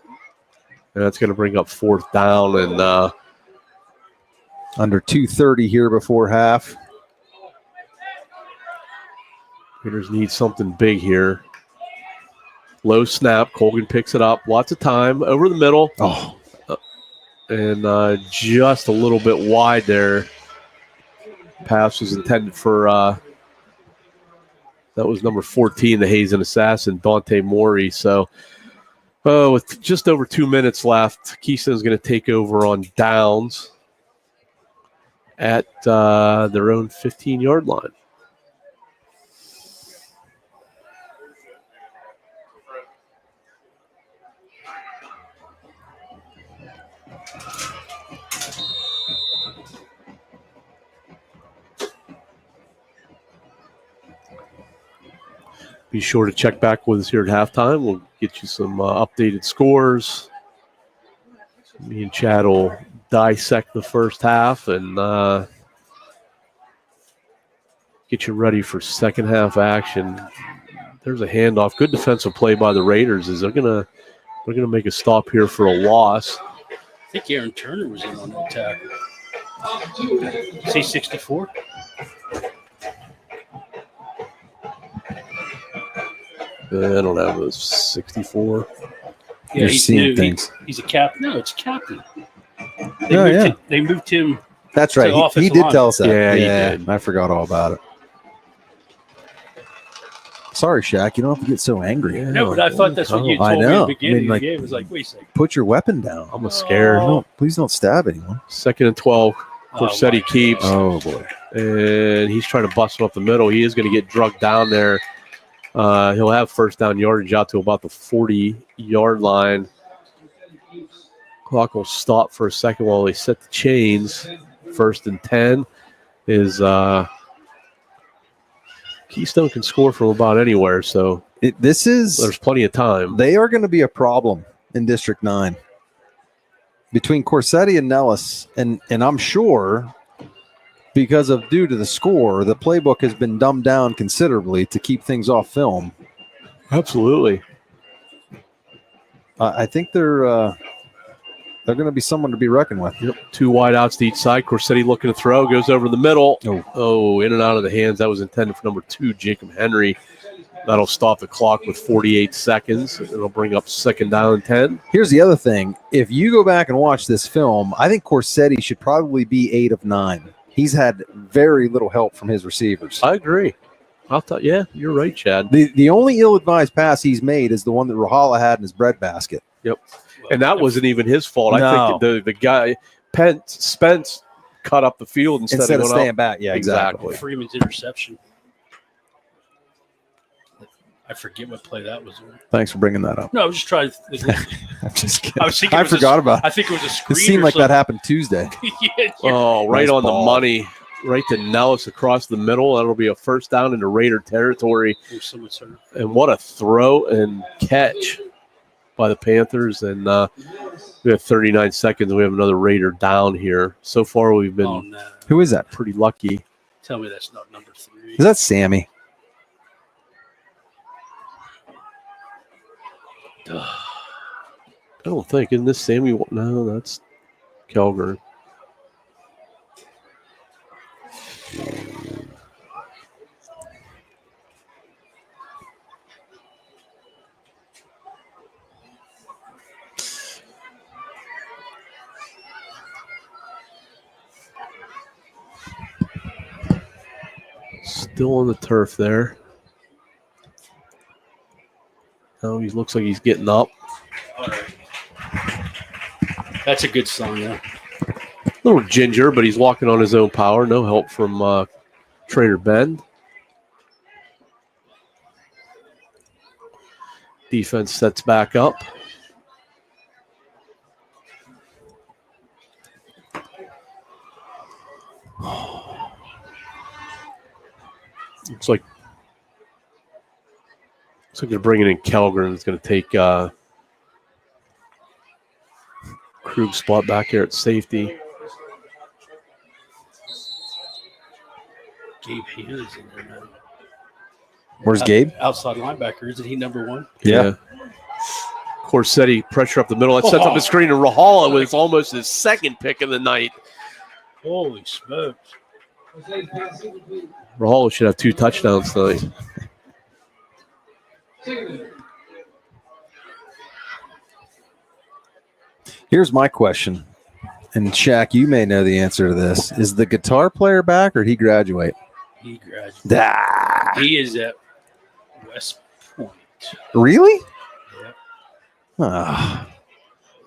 that's going to bring up 4th down and under 2:30 here before half. Raiders need something big here. Low snap. Colgan picks it up. Lots of time over the middle. Oh. And just a little bit wide there. Pass was intended for that was number 14, the Hazen Assassin, Dante Morey. So with just over 2 minutes left, Keystone's going to take over on downs. at their own 15-yard line. Be sure to check back with us here at halftime. We'll get you some updated scores. Me and Chad will dissect the first half and get you ready for second half action. There's a handoff. Good defensive play by the Raiders. They're gonna make a stop here for a loss. I think Aaron Turner was in on that tackle. Is he 64? I don't have a 64. Yeah, You're he's seeing new. things. He's a captain. No, it's captain. Yeah. They moved him. That's right. to He offensive did line. tell us that. Yeah, he did. I forgot all about it. Sorry, Shaq. You don't have to get so angry. No, but I thought that's what you I told me know. at the beginning I mean, of the game. It was like, wait a second. Put your weapon down. I'm scared. No, please don't stab anyone. 2nd and 12. Corsetti keeps. Oh, boy. And he's trying to bust him up the middle. He is going to get drugged down there. He'll have first down yardage out to about the 40-yard line. Clock will stop for a second while they set the chains. 1st and 10 is Keystone can score from about anywhere, so there's plenty of time. They are going to be a problem in District 9 between Corsetti and Nellis, and I'm sure because of due to the score, the playbook has been dumbed down considerably to keep things off film. Absolutely. I think they're going to be someone to be reckoned with. Yep. 2 wideouts to each side. Corsetti looking to throw. Goes over the middle. Oh, in and out of the hands. That was intended for number 2, Jacob Henry. That'll stop the clock with 48 seconds. It'll bring up 2nd down and 10. Here's the other thing. If you go back and watch this film, I think Corsetti should probably be 8 of 9. He's had very little help from his receivers. I agree. Yeah, you're right, Chad. The only ill-advised pass he's made is the one that Rahala had in his breadbasket. Yep. And that wasn't even his fault. No. I think the guy, Spence, cut up the field instead of staying up. back. Yeah, exactly. Freeman's interception. I forget what play that was. Thanks for bringing that up. No, I was just trying to think. I'm just kidding. I was thinking I forgot about it. I think it was a screen. It seemed or like that something. happened Tuesday. Yeah. Oh, right Nice on ball. the money. Right to Nellis across the middle. That'll be a first down into Raider territory. Someone's hurt. And what a throw and catch by the Panthers. And we have 39 seconds. We have another Raider down here. So far, we've been Oh, no. Who is that? pretty lucky. Tell me that's not number 3. Is that Sammy? I don't think. Isn't this Sammy? No, that's Calgary. Still on the turf there. Oh, he looks like he's getting up. All right. That's a good sign, yeah. A little ginger, but he's walking on his own power. No help from Trader Ben. Defense sets back up. Looks like they're bringing in Kellgren. It's going to take Krug's spot back here at safety. Gabe Hannah's in there now. Where's Gabe? Outside linebacker. Isn't he number 1? Yeah. Corsetti, pressure up the middle. That sets up the screen, and Rahala with almost his 2nd pick of the night. Holy smokes. Rahala should have 2 touchdowns tonight. Here's my question. And Shaq, you may know the answer to this. Is the guitar player back or did he graduate? He graduated. He is at West Point. Really? Yep. I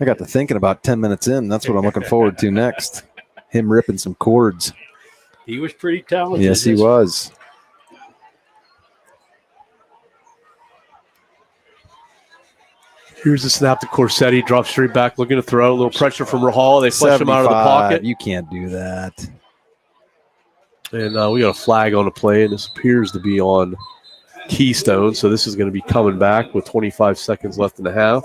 got to thinking about 10 minutes in. That's what I'm looking forward to next. him ripping some chords. He was pretty talented. Yes, he was. Here's the snap to Corsetti. Drops straight back, looking to throw. A little pressure from Rahal. They flush him out of the pocket. You can't do that. And we got a flag on the play, and this appears to be on Keystone. So this is going to be coming back with 25 seconds left in the half.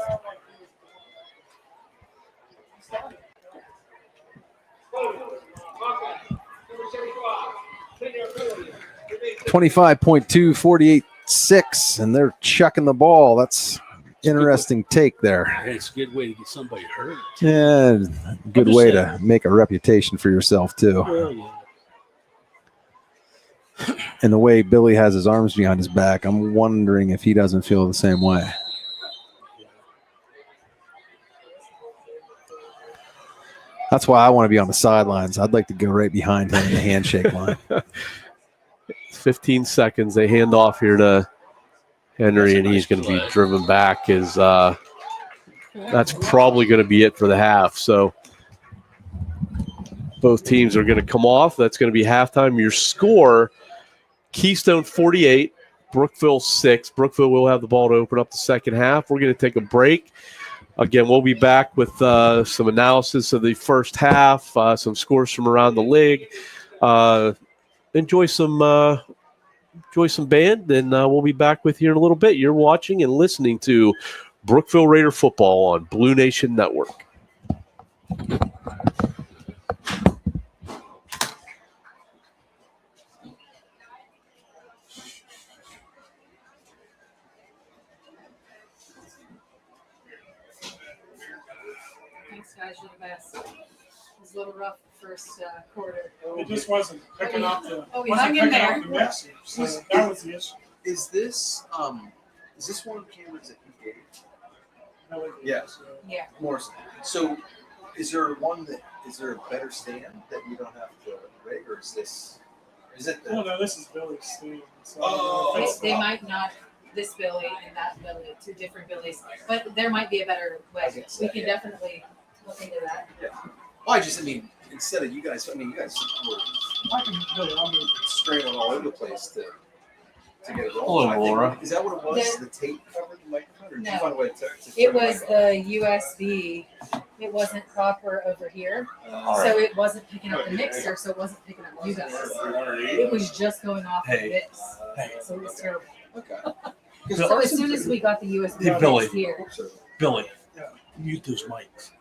$25.2, 48-6, and they're chucking the ball. That's interesting take there. Hey, it's a good way to get somebody hurt. Yeah, good way to make a reputation for yourself, too. Well, yeah. And the way Billy has his arms behind his back, I'm wondering if he doesn't feel the same way. That's why I want to be on the sidelines. I'd like to go right behind him in the handshake line. 15 seconds. They hand off here to Henry, and he's going to be driven back. That's probably going to be it for the half. So both teams are going to come off. That's going to be halftime. Your score, Keystone 48, Brookville 6. Brookville will have the ball to open up the second half. We're going to take a break. Again, we'll be back with some analysis of the first half, some scores from around the league. Enjoy some band, and we'll be back with you in a little bit. You're watching and listening to Brookville Raider football on Blue Nation Network. Thanks, guys. You're the best. It was a little rough first quarter. It just wasn't picking up the. Oh, we hung in there. The mixer, so that was the issue. Is this one of the cameras that you gave? Yes. Yeah. More so. So, is there a better stand that you don't have to rig, or is it the? Oh no, this is Billy's stand. So They might not. This Billy and that Billy, two different Billies, but there might be a better way. We can definitely look into that. Yeah. Well, instead of you guys, you guys were straining all over the place to get it rolling. Hello, Laura. Is that what it was? The tape covered the microphone, or did you find a way to It was the USB. It wasn't proper over here, so it wasn't picking up the mixer, so it wasn't picking up you guys. It was just going off of this, so it was terrible. Okay. So as soon as we got the USB Hey, Billy. here, Billy, mute those mics.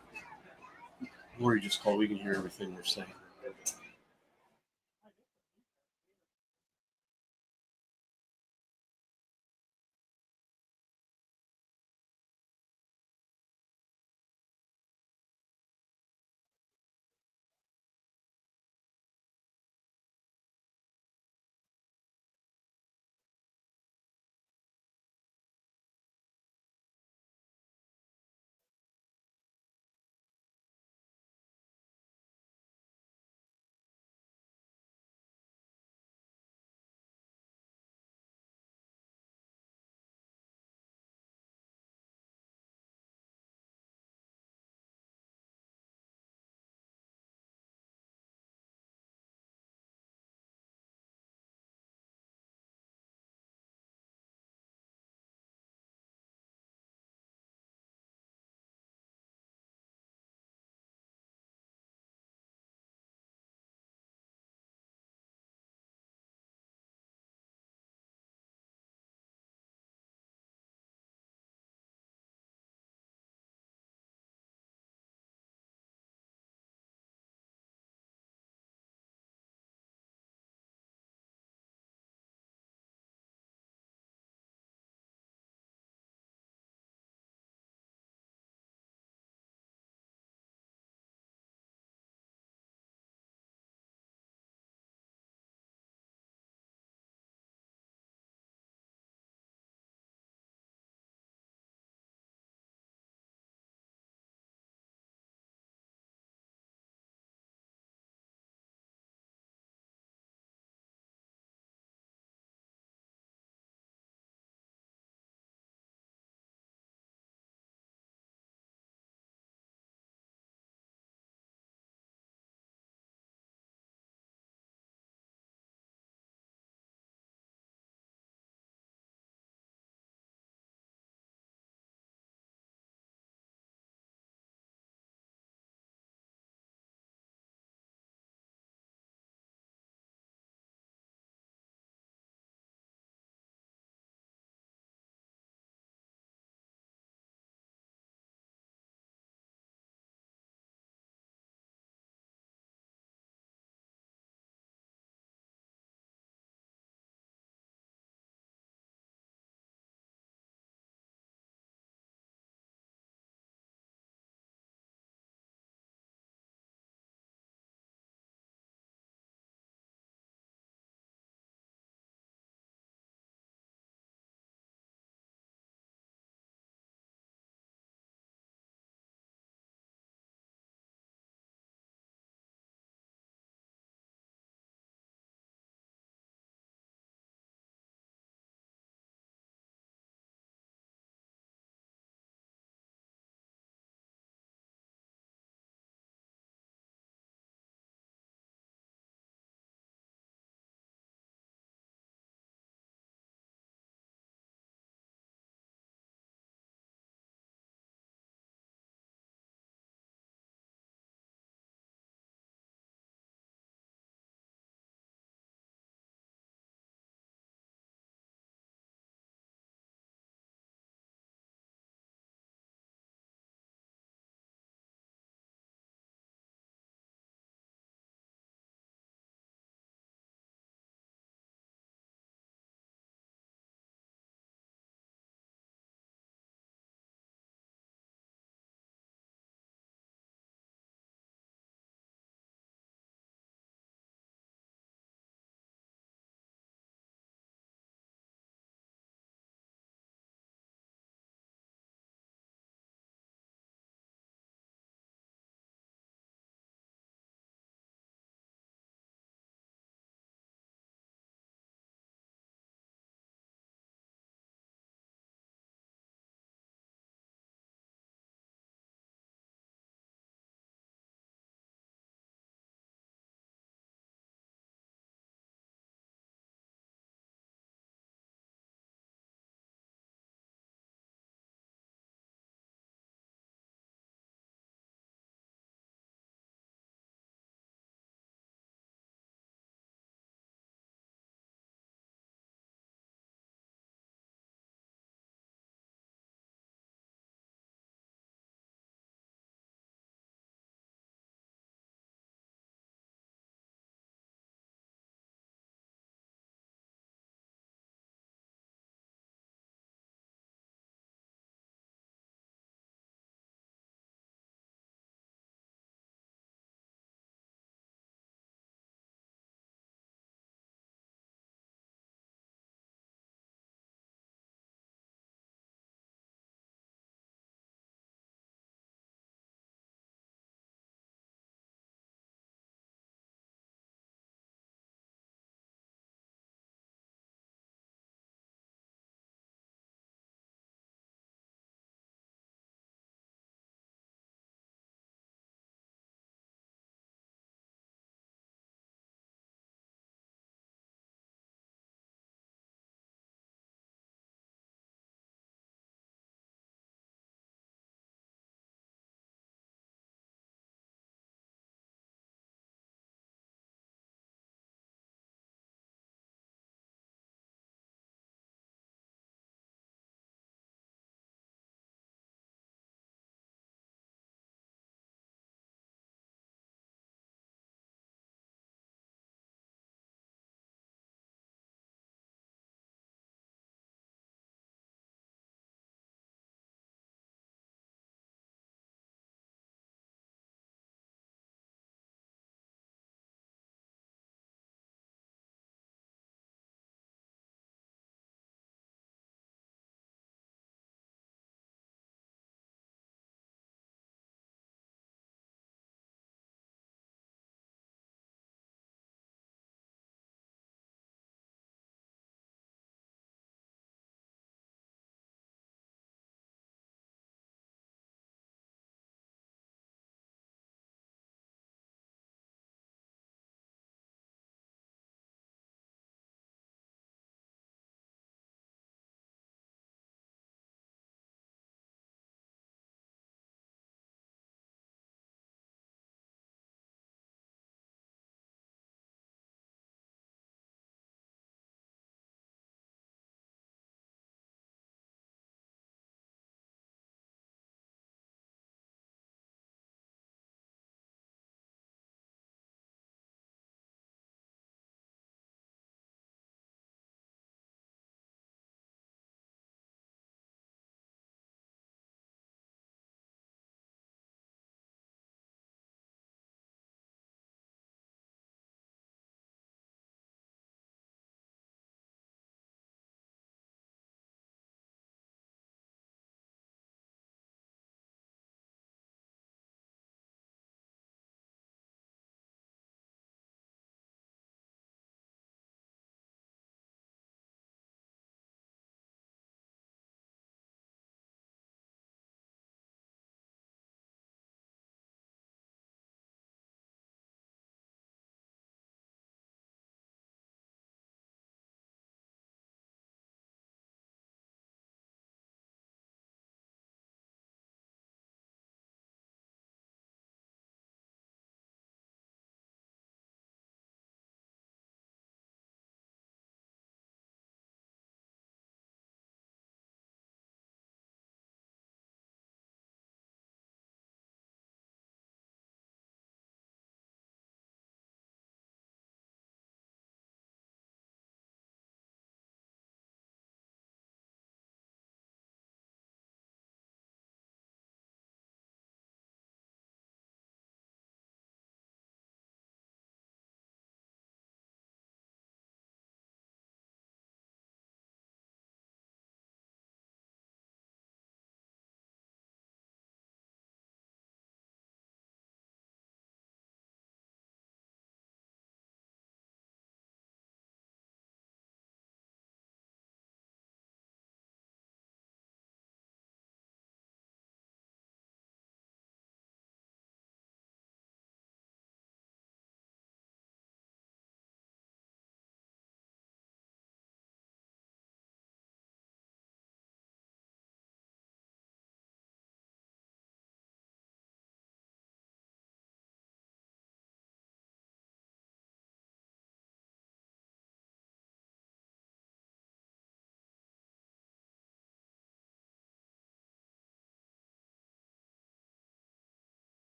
Lori just called. We can hear everything they're saying.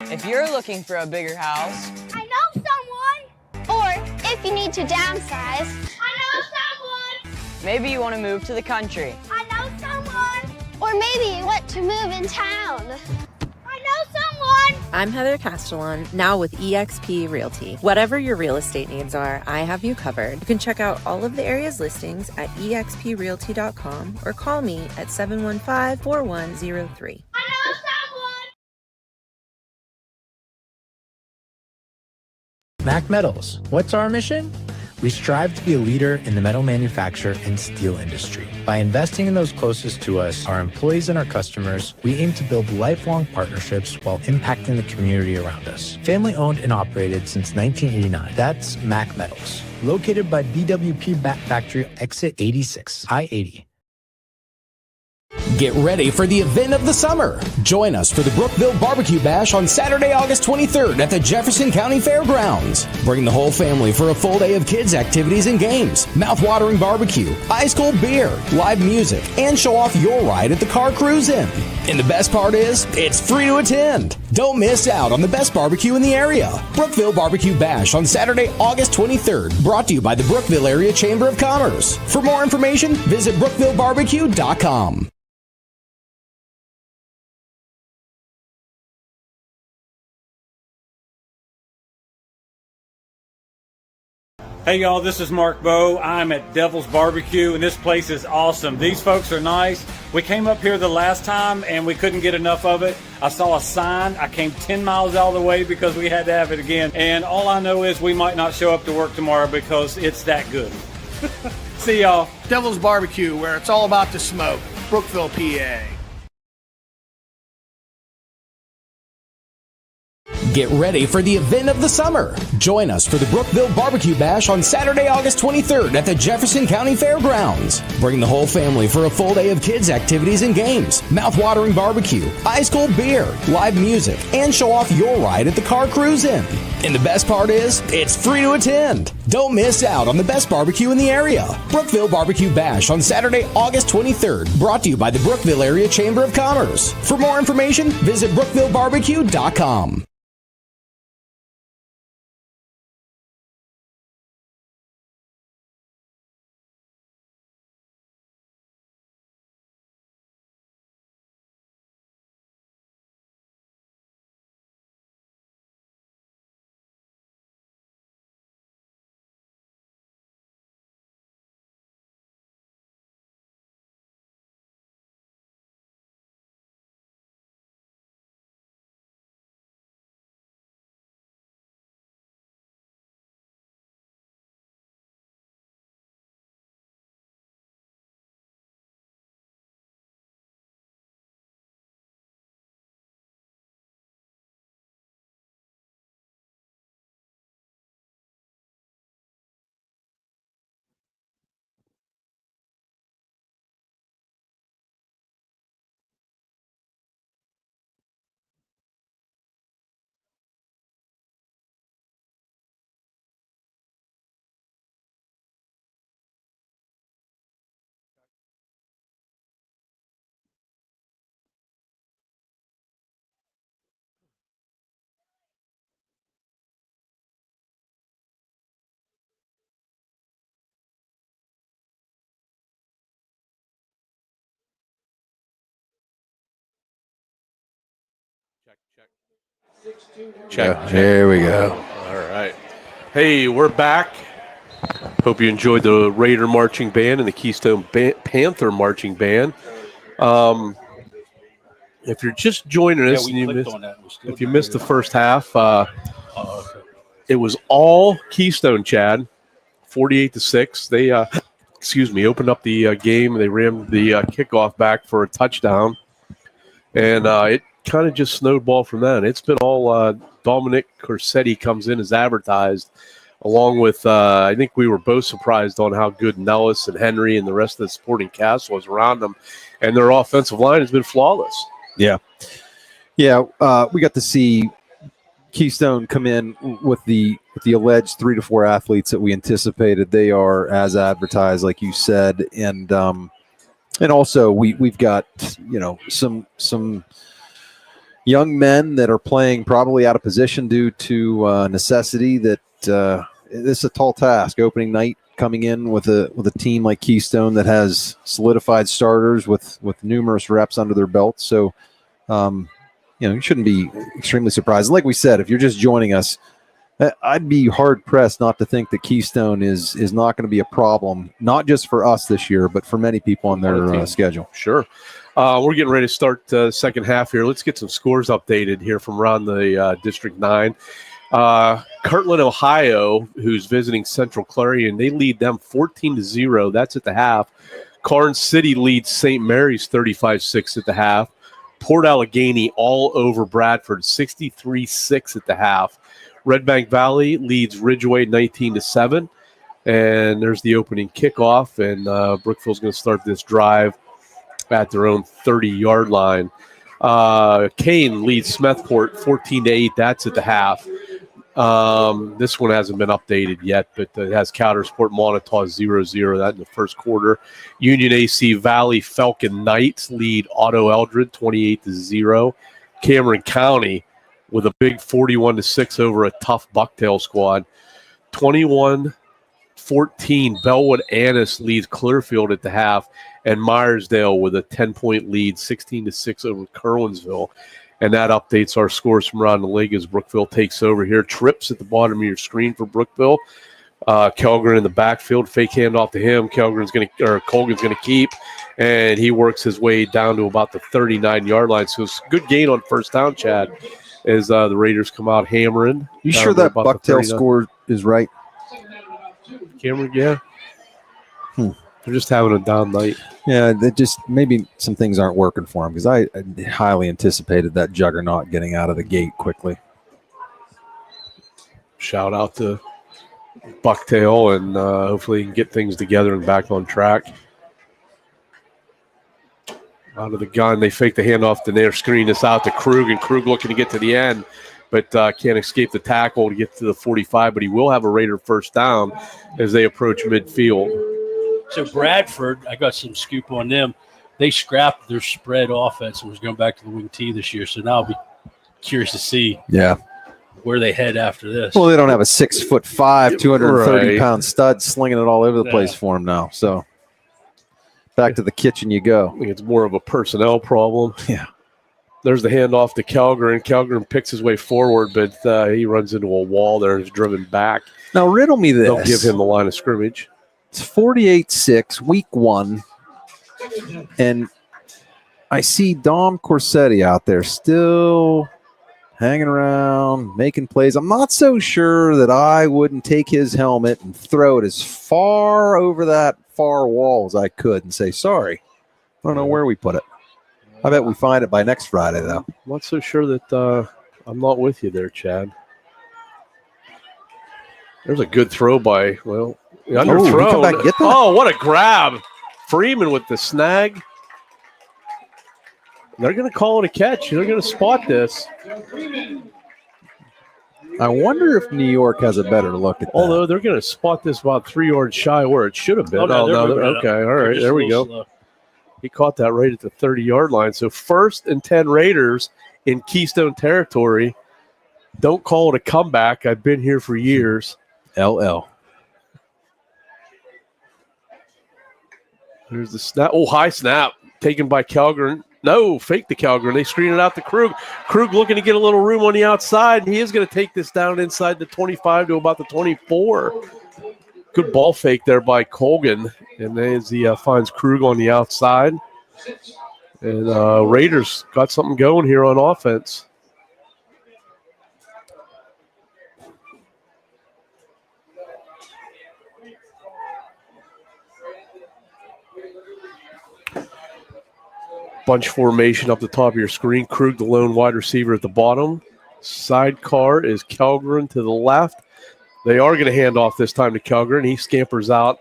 If you're looking for a bigger house, I know someone. Or if you need to downsize, I know someone. maybe you want to move to the country. I know someone. Or maybe you want to move in town. I know someone. I'm Heather Castellan, now with eXp Realty. Whatever your real estate needs are, I have you covered. You can check out all of the area's listings at exprealty.com or call me at 715-4103. I know someone. Mac Metals. What's our mission? We strive to be a leader in the metal manufacture and steel industry. By investing in those closest to us, our employees and our customers, we aim to build lifelong partnerships while impacting the community around us. Family owned and operated since 1989. That's Mac Metals. Located by BWP Bat Factory, exit 86, I-80. Get ready for the event of the summer. Join us for the Brookville Barbecue Bash on Saturday, August 23rd at the Jefferson County Fairgrounds. Bring the whole family for a full day of kids' activities and games, mouth-watering barbecue, ice-cold beer, live music, and show off your ride at the car cruise-in. And the best part is, it's free to attend. Don't miss out on the best barbecue in the area. Brookville Barbecue Bash on Saturday, August 23rd, brought to you by the Brookville Area Chamber of Commerce. For more information, visit brookvillebarbecue.com. Hey y'all, this is Mark Bowe. I'm at Devil's Barbecue and this place is awesome. These folks are nice. We came up here the last time and we couldn't get enough of it. I saw a sign. I came 10 miles out of the way because we had to have it again. And all I know is we might not show up to work tomorrow because it's that good. See y'all. Devil's Barbecue, where it's all about the smoke. Brookville, PA. Get ready for the event of the summer. Join us for the Brookville Barbecue Bash on Saturday, August 23rd at the Jefferson County Fairgrounds. Bring the whole family for a full day of kids' activities and games, mouth-watering barbecue, ice-cold beer, live music, and show off your ride at the car cruise-in. And the best part is, it's free to attend. Don't miss out on the best barbecue in the area. Brookville Barbecue Bash on Saturday, August 23rd, brought to you by the Brookville Area Chamber of Commerce. For more information, visit brookvillebarbecue.com. Check. There we go. All right. Hey, we're back. Hope you enjoyed the Raider Marching Band and the Keystone Panther Marching Band. If you're just joining us, and if you missed the first half, it was all Keystone, Chad, 48-6. They, opened up the game. They rammed the kickoff back for a touchdown, and it kind of just snowballed from that. It's been all Dominic Corsetti comes in as advertised, along with I think we were both surprised on how good Nellis and Henry and the rest of the supporting cast was around them, and their offensive line has been flawless. Yeah. We got to see Keystone come in with the alleged 3 to 4 athletes that we anticipated. They are as advertised, like you said, and also we've got some young men that are playing probably out of position due to necessity. That this is a tall task. Opening night, coming in with a team like Keystone that has solidified starters with numerous reps under their belt. So, you shouldn't be extremely surprised. Like we said, if you're just joining us, I'd be hard pressed not to think that Keystone is not going to be a problem, not just for us this year, but for many people on their schedule. Sure. We're getting ready to start the second half here. Let's get some scores updated here from around the District 9. Kirtland, Ohio, who's visiting Central Clarion, they lead them 14-0. That's at the half. Karnes City leads St. Mary's 35-6 at the half. Port Allegheny all over Bradford, 63-6 at the half. Red Bank Valley leads Ridgeway 19-7. And there's the opening kickoff, and Brookville's going to start this drive at their own 30-yard line. Kane leads Smethport 14-8. That's at the half. This one hasn't been updated yet, but it has Coudersport Montauk 0-0. That in the first quarter. Union AC Valley Falcon Knights lead Otto Eldred 28-0. Cameron County with a big 41-6 over a tough Bucktail squad. 21-14. Bellwood Annis leads Clearfield at the half, and Myersdale with a 10-point lead, 16-6 over Kerwinsville. And that updates our scores from around the league as Brookville takes over here. Trips at the bottom of your screen for Brookville. Kelgren in the backfield, fake handoff to him. Colgan's going to keep, and he works his way down to about the 39-yard line. So it's a good gain on first down, Chad, as the Raiders come out hammering. You sure that Bucktail score is right? Cameron, yeah. They're just having a down night. Yeah, they just maybe some things aren't working for him because I highly anticipated that juggernaut getting out of the gate quickly. Shout out to Bucktail, and hopefully he can get things together and back on track. Out of the gun, they fake the handoff to their screen. This out to Krug, and Krug looking to get to the end, but can't escape the tackle to get to the 45. But he will have a Raider first down as they approach midfield. So Bradford, I got some scoop on them. They scrapped their spread offense and was going back to the wing T this year. So now I'll be curious to see where they head after this. Well, they don't have a 6'5", 230-pound stud slinging it all over the place for him now. So back to the kitchen you go. I think it's more of a personnel problem. Yeah. There's the handoff to Calgren. Calgren picks his way forward, but he runs into a wall there and is driven back. Now, riddle me this. They'll give him the line of scrimmage. It's 48-6, week 1, and I see Dom Corsetti out there still hanging around, making plays. I'm not so sure that I wouldn't take his helmet and throw it as far over that far wall as I could and say, sorry, I don't know where we put it. I bet we find it by next Friday, though. I'm not so sure that I'm not with you there, Chad. There's a good throw by, underthrown. Oh, what a grab. Freeman with the snag. They're going to call it a catch. They're going to spot this. I wonder if New York has a better look at that. Although they're going to spot this about 3 yards shy where it should have been. Okay, all right, there we go. Slow. He caught that right at the 30-yard line. So 1st and 10 Raiders in Keystone territory. Don't call it a comeback. I've been here for years. LL. There's the snap. Oh, high snap taken by Calgren. No, fake the Calgren. They screen it out to Krug. Krug looking to get a little room on the outside. He is going to take this down inside the 25 to about the 24. Good ball fake there by Colgan. And as he finds Krug on the outside. And Raiders got something going here on offense. Bunch formation up the top of your screen. Krug, the lone wide receiver at the bottom. Sidecar is Calgren to the left. They are going to hand off this time to Calgren. He scampers out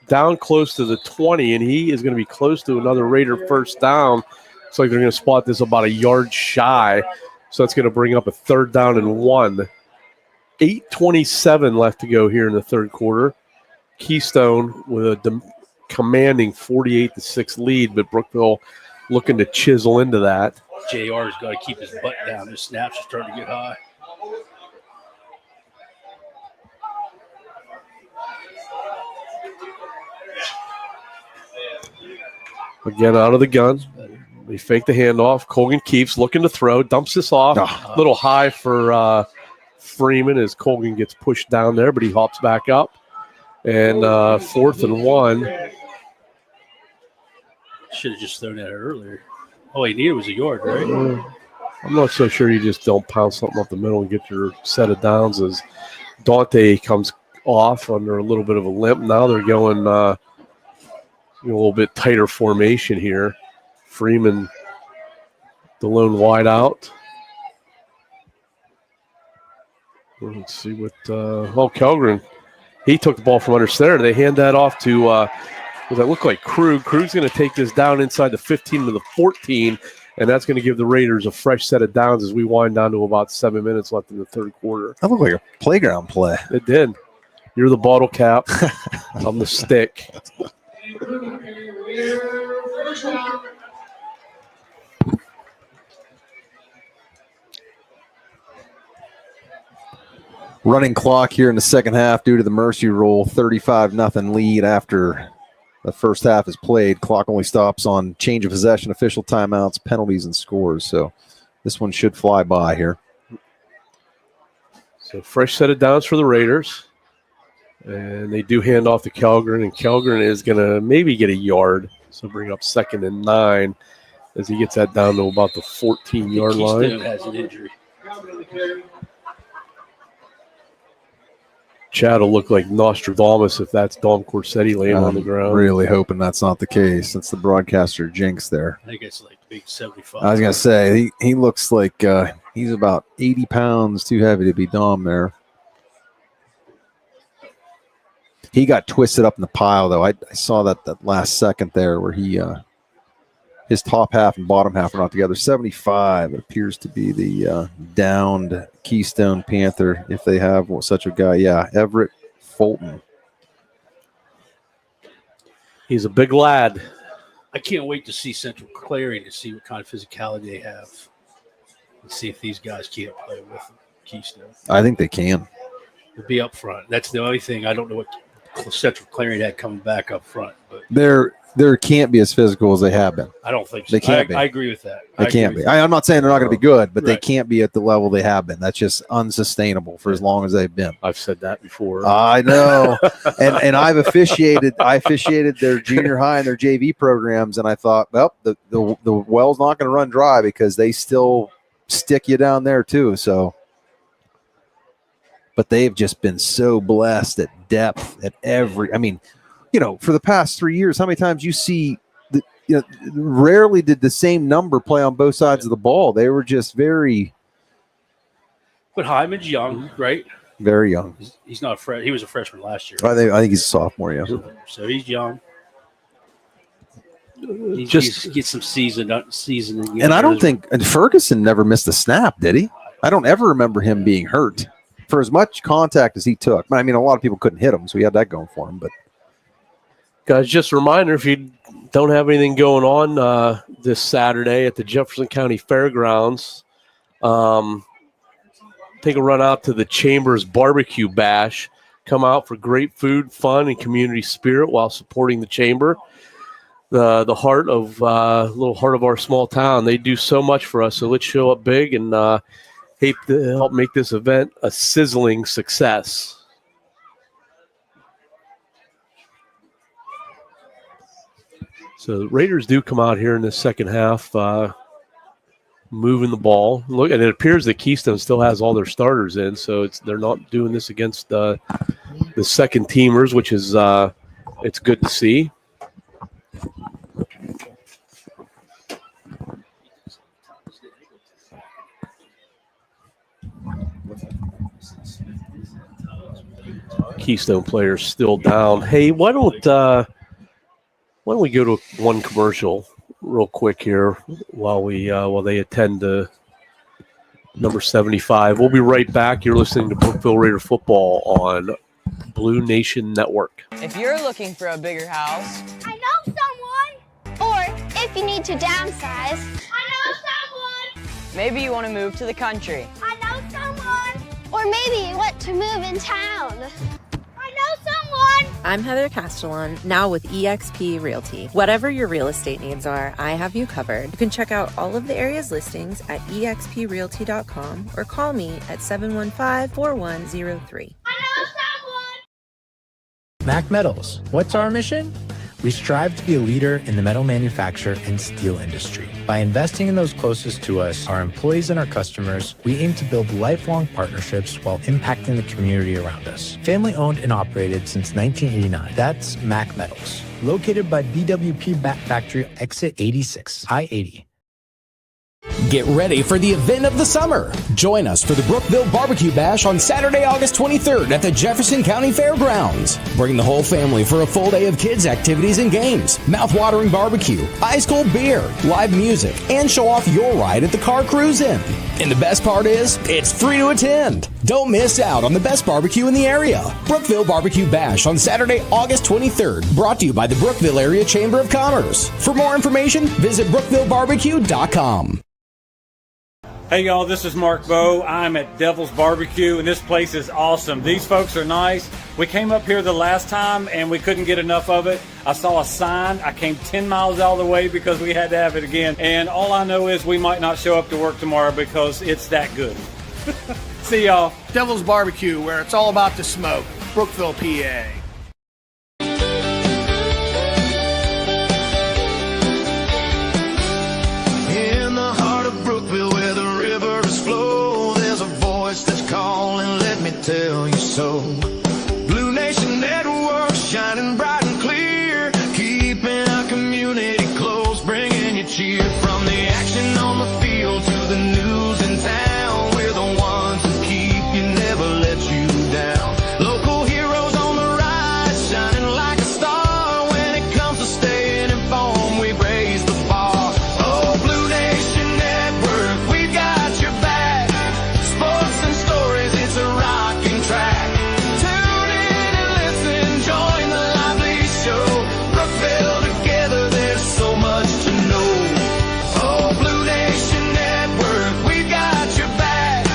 down close to the 20, and he is going to be close to another Raider first down. Looks like they're going to spot this about a yard shy. So that's going to bring up a 3rd down and 1. 8:27 left to go here in the third quarter. Keystone with a commanding 48-6 lead, but Brookville looking to chisel into that. JR's got to keep his butt down. His snaps are starting to get high. Again, out of the gun. They fake the handoff. Colgan keeps looking to throw, dumps this off. A little high for Freeman as Colgan gets pushed down there, but he hops back up. And 4th and 1. Should have just thrown at it earlier. All he needed was a yard, right? I'm not so sure you just don't pound something up the middle and get your set of downs as Dante comes off under a little bit of a limp. Now they're going a little bit tighter formation here. Freeman, the lone wide out. Let's see what Kellgren, he took the ball from under center. They hand that off to what that look like Krug. Krug's going to take this down inside the 15 to the 14, and that's going to give the Raiders a fresh set of downs as we wind down to about 7 minutes left in the third quarter. That looked like a playground play. It did. You're the bottle cap. I'm the stick. Running clock here in the second half due to the mercy rule. 35-0 lead after the first half is played. Clock only stops on change of possession, official timeouts, penalties, and scores. So this one should fly by here. So fresh set of downs for the Raiders. And they do hand off to Kellgren, and Kellgren is going to maybe get a yard. So bring up 2nd and 9 as he gets that down to about the 14-yard line. Keystone has an injury. Chad will look like Nostradamus if that's Dom Corsetti laying on the ground. Really hoping that's not the case. That's the broadcaster jinx there. I think it's like big 75. I was going to say, he looks like he's about 80 pounds too heavy to be Dom there. He got twisted up in the pile, though. I saw that last second there where he his top half and bottom half are not together. 75, it appears to be the downed Keystone Panther, if they have such a guy. Yeah, Everett Fulton. He's a big lad. I can't wait to see Central Clary to see what kind of physicality they have and see if these guys can't play with Keystone. I think they can. To be up front. That's the only thing. I don't know what Central Clary had coming back up front. But There can't be as physical as they have been. I don't think so. They can't be. I agree with that. They can't be. I'm not saying they're not going to be good, but they Right. can't be at the level they have been. That's just unsustainable for as long as they've been. I've said that before. I know. and I officiated their junior high and their JV programs, and I thought, well, the well's not going to run dry because they still stick you down there too. So, but they've just been so blessed at depth at every. I mean, for the past 3 years, how many times you see rarely did the same number play on both sides of the ball. They were just very. But Hyman's young, right? Very young. He's not he was a freshman last year. I think he's a sophomore, yeah. So he's young. He Just get some seasoning. And I don't think Ferguson never missed a snap, did he? I don't ever remember him being hurt for as much contact as he took. I mean, a lot of people couldn't hit him, so he had that going for him. But guys, just a reminder, if you don't have anything going on this Saturday at the Jefferson County Fairgrounds, take a run out to the Chambers Barbecue Bash. Come out for great food, fun, and community spirit while supporting the Chamber. The heart of little heart of our small town. They do so much for us, so let's show up big and help make this event a sizzling success. So the Raiders do come out here in the second half, moving the ball. Look, and it appears that Keystone still has all their starters in, so they're not doing this against the second teamers, which is it's good to see. Keystone players still down. Hey, why don't we go to one commercial real quick here while they attend to number 75. We'll be right back. You're listening to Brookville Raider football on Blue Nation Network. If you're looking for a bigger house, I know someone. Or if you need to downsize, I know someone. Maybe you want to move to the country. I know someone. Or maybe you want to move in town. I know someone. I'm Heather Castellan, now with eXp Realty. Whatever your real estate needs are, I have you covered. You can check out all of the area's listings at exprealty.com or call me at 715-4103. Mac Metals. What's our mission? We strive to be a leader in the metal manufacture and steel industry. By investing in those closest to us, our employees and our customers, we aim to build lifelong partnerships while impacting the community around us. Family owned and operated since 1989. That's Mac Metals. Located by BWP Bat Factory, exit 86, I-80. Get ready for the event of the summer. Join us for the Brookville Barbecue Bash on Saturday, August 23rd at the Jefferson County Fairgrounds. Bring the whole family for a full day of kids' activities and games, mouth-watering barbecue, ice-cold beer, live music, and show off your ride at the car cruise-in. And the best part is, it's free to attend. Don't miss out on the best barbecue in the area. Brookville Barbecue Bash on Saturday, August 23rd. Brought to you by the Brookville Area Chamber of Commerce. For more information, visit brookvillebarbecue.com. Hey y'all, this is Mark Bowe. I'm at Devil's Barbecue and this place is awesome. These folks are nice. We came up here the last time and we couldn't get enough of it. I saw a sign. I came 10 miles out of the way because we had to have it again. And all I know is we might not show up to work tomorrow because it's that good. See y'all. Devil's Barbecue, where it's all about the smoke. Brookville, PA. In the heart of Brookville where the rivers flow, there's a voice that's calling, let me tell you so. Blue Nation Network, shining bright and clear, keeping our community close, bringing you cheer. From the action on the field to the news in town, we're the ones who keep you, never let you down. Local heroes on the rise, shining like a star. When it comes to staying informed, we raise the bar. Oh, Blue Nation Network, we got your back. Sports and stories, it's a rocking track. Tune in and listen, join the lively show. Brookville together, there's so much to know. Oh, Blue Nation Network, we got your back.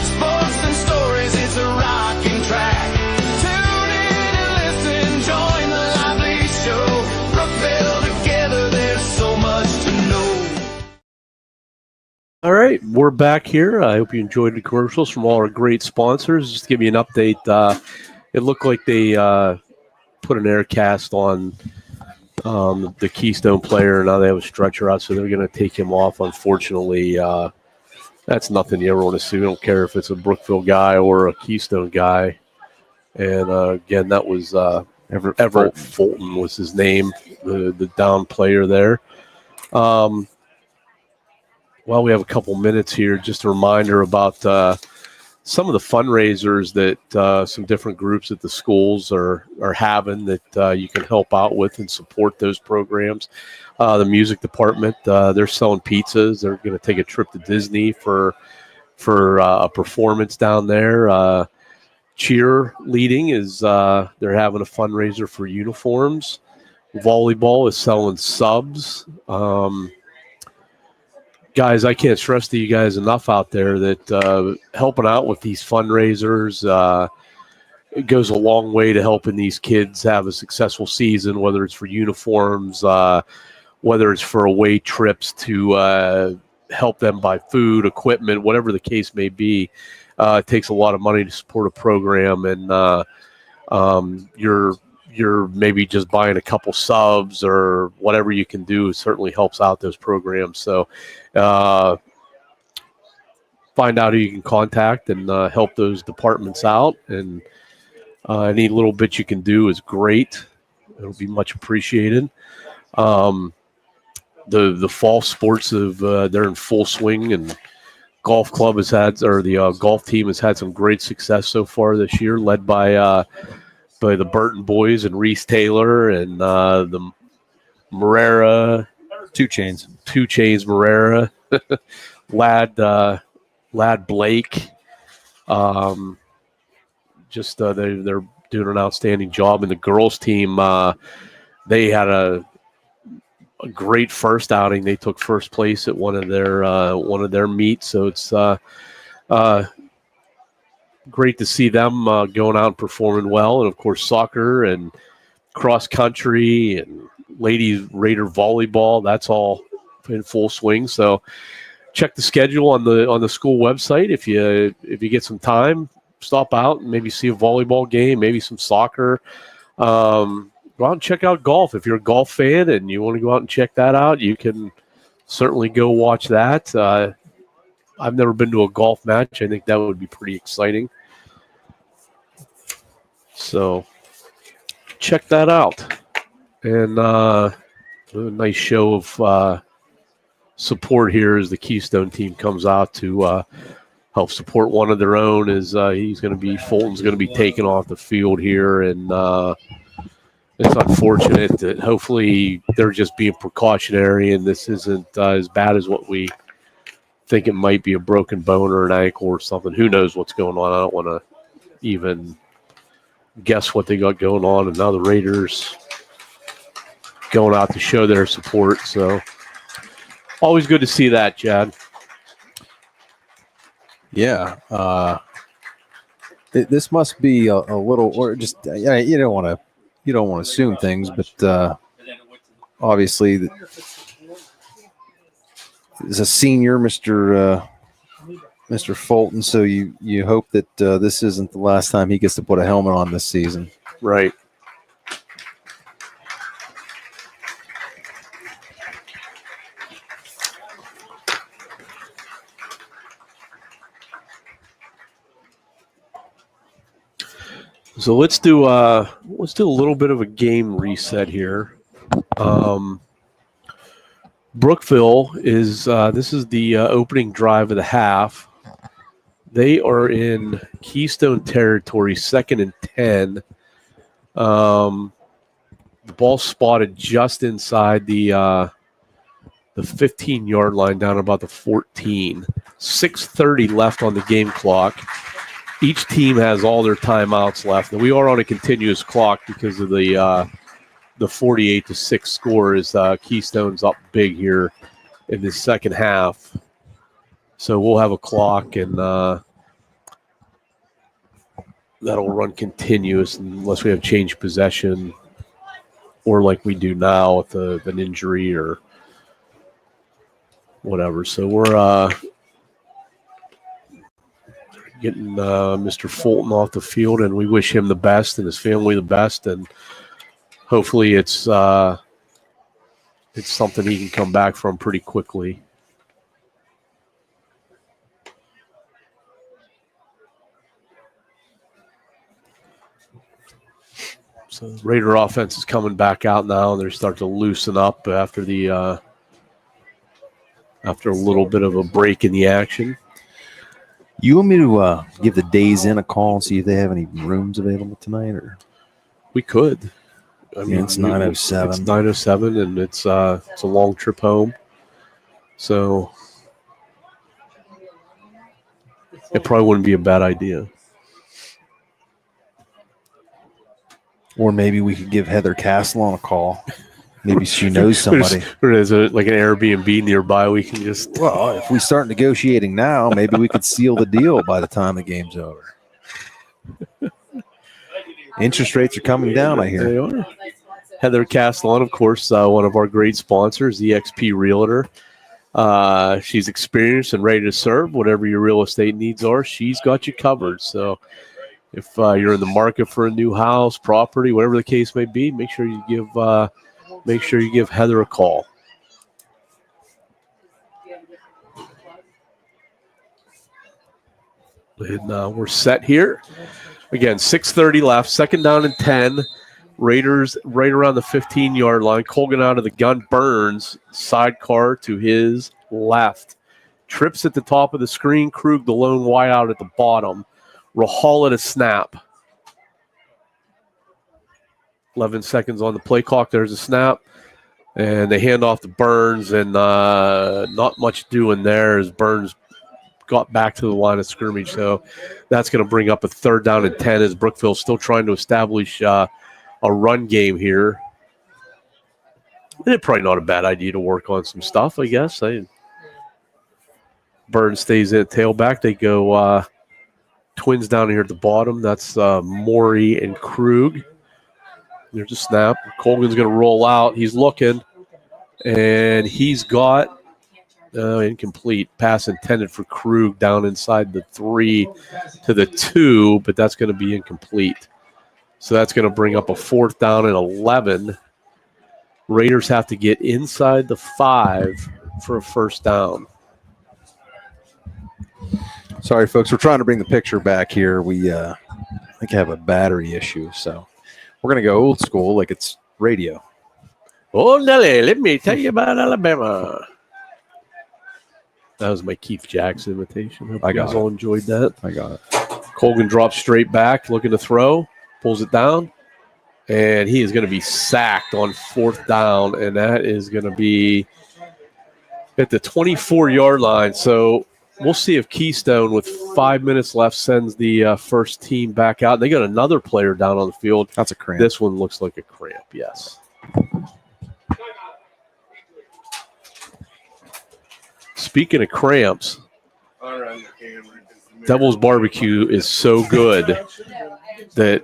Sports and stories, it's a rocking track. Tune in and listen, join the lively show. Brookville together, there's so much to know. All right, we're back here. I hope you enjoyed the commercials from all our great sponsors. Just to give you an update, it looked like they put an air cast on the Keystone player. Now they have a stretcher out, so they're going to take him off. Unfortunately, that's nothing you ever want to see. We don't care if it's a Brookville guy or a Keystone guy. And again, that was Everett Fulton was his name, the down player there. While we have a couple minutes here, just a reminder about some of the fundraisers that some different groups at the schools are having that you can help out with and support those programs. The music department, they're selling pizzas. They're going to take a trip to Disney for a performance down there. Cheerleading is they're having a fundraiser for uniforms. Volleyball is selling subs. Guys, I can't stress to you guys enough out there that helping out with these fundraisers, it goes a long way to helping these kids have a successful season, whether it's for uniforms, whether it's for away trips to help them buy food, equipment, whatever the case may be. It takes a lot of money to support a program, and you're maybe just buying a couple subs or whatever you can do certainly helps out those programs. So find out who you can contact and help those departments out. And any little bit you can do is great. It'll be much appreciated. The fall sports they're in full swing, and golf club has had, or the golf team has had some great success so far this year, led by the Burton boys and Reese Taylor and the Marrera. Two Chains Marrera. Lad Blake. They're doing an outstanding job. And the girls team, they had a a great first outing. They took first place at one of their meets, so it's great to see them going out and performing well. And of course, soccer and cross country and ladies Raider volleyball, that's all in full swing. So check the schedule on the school website. If you get some time, stop out and maybe see a volleyball game, maybe some soccer. Go out and check out golf. If you're a golf fan and you want to go out and check that out, you can certainly go watch that. I've never been to a golf match. I think that would be pretty exciting. So check that out. And a nice show of support here as the Keystone team comes out to help support one of their own. Fulton's going to be taken off the field here, and it's unfortunate that hopefully they're just being precautionary and this isn't as bad as what we think it might be, a broken bone or an ankle or something. Who knows what's going on? I don't want to even guess what they got going on. And now the Raiders going out to show their support. So always good to see that, Chad. Yeah. This must be a little, or just, you don't want to assume things, but obviously is a senior, Mr. Fulton. So you hope that this isn't the last time he gets to put a helmet on this season. Right. So let's do a little bit of a game reset here. Brookville is this is the opening drive of the half. They are in Keystone territory, 2nd and 10. The ball spotted just inside the 15-yard line, down about the 14. 6:30 left on the game clock. Each team has all their timeouts left, and we are on a continuous clock because of the 48-6 score. Is Keystone's up big here in the second half, so we'll have a clock, and that'll run continuous unless we have change possession, or like we do now with an injury or whatever. So we're getting Mr. Fulton off the field, and we wish him the best and his family the best, and hopefully it's something he can come back from pretty quickly. So the Raider offense is coming back out now, and they're starting to loosen up after after a little bit of a break in the action. You want me to give the Days Inn a call and see if they have any rooms available tonight, or we could? I mean, it's 9:07. It's 9:07, and it's a long trip home, so it probably wouldn't be a bad idea. Or maybe we could give Heather Castellan a call. Maybe she knows somebody. Or is it like an Airbnb nearby? We can just. Well, if we start negotiating now, maybe we could seal the deal by the time the game's over. Interest rates are coming down, I hear. They are. Heather Castellan, of course, one of our great sponsors, EXP Realtor. She's experienced and ready to serve. Whatever your real estate needs are, she's got you covered. So if you're in the market for a new house, property, whatever the case may be, make sure you give Heather a call. And we're set here. Again, 6:30 left, 2nd down and 10. Raiders right around the 15-yard line. Colgan out of the gun. Burns, sidecar to his left. Trips at the top of the screen. Krug, the lone wide out at the bottom. Rahal at a snap. 11 seconds on the play clock. There's a snap. And they hand off to Burns, and not much doing there as Burns got back to the line of scrimmage. So that's going to bring up a 3rd down and 10 as Brookville still trying to establish a run game here. It's probably not a bad idea to work on some stuff, I guess. Burns stays in tailback. They go twins down here at the bottom. That's Morey and Krug. There's a snap. Colgan's going to roll out. He's looking, and he's got incomplete. Pass intended for Krug down inside the 3 to the 2, but that's going to be incomplete. So that's going to bring up a 4th down and 11. Raiders have to get inside the 5 for a first down. Sorry, folks. We're trying to bring the picture back here. We, I think, have a battery issue, so we're going to go old school like it's radio. Oh, Nelly, let me tell you about Alabama. That was my Keith Jackson invitation. Hope you guys all enjoyed that. I got it. Colgan drops straight back, looking to throw, pulls it down, and he is going to be sacked on 4th down, and that is going to be at the 24-yard line. So we'll see if Keystone, with 5 minutes left, sends the first team back out. They got another player down on the field. That's a cramp. This one looks like a cramp, yes. Speaking of cramps, Devil's Barbecue is so good that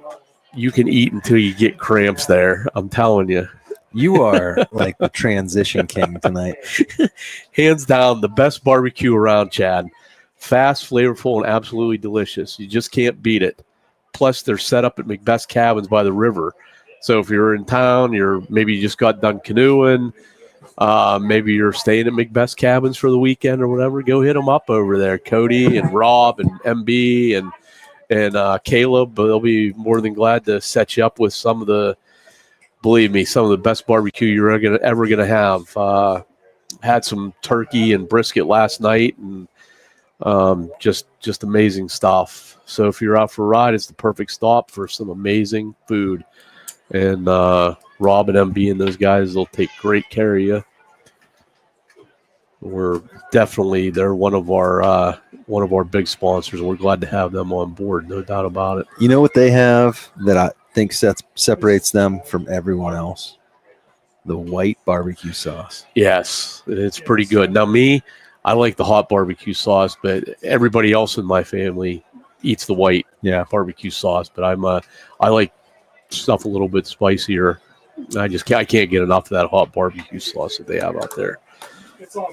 you can eat until you get cramps there. I'm telling you. You are like the transition king tonight. Hands down, the best barbecue around, Chad. Fast, flavorful, and absolutely delicious. You just can't beat it. Plus, they're set up at Macbeth's Cabins by the river. So if you're in town, maybe you just got done canoeing, maybe you're staying at Macbeth's Cabins for the weekend or whatever, go hit them up over there. Cody and Rob and MB and Caleb, they'll be more than glad to set you up with some of the best barbecue you're ever going to have. Had some turkey and brisket last night, and just amazing stuff. So if you're out for a ride, it's the perfect stop for some amazing food. And Rob and MB and those guys, they'll take great care of you. They're one of our big sponsors. We're glad to have them on board, no doubt about it. You know what they have that I think separates them from everyone else? The white barbecue sauce. Yes, it's pretty good. Now, I like the hot barbecue sauce, but everybody else in my family eats the white barbecue sauce. But I like stuff a little bit spicier. I can't get enough of that hot barbecue sauce that they have out there.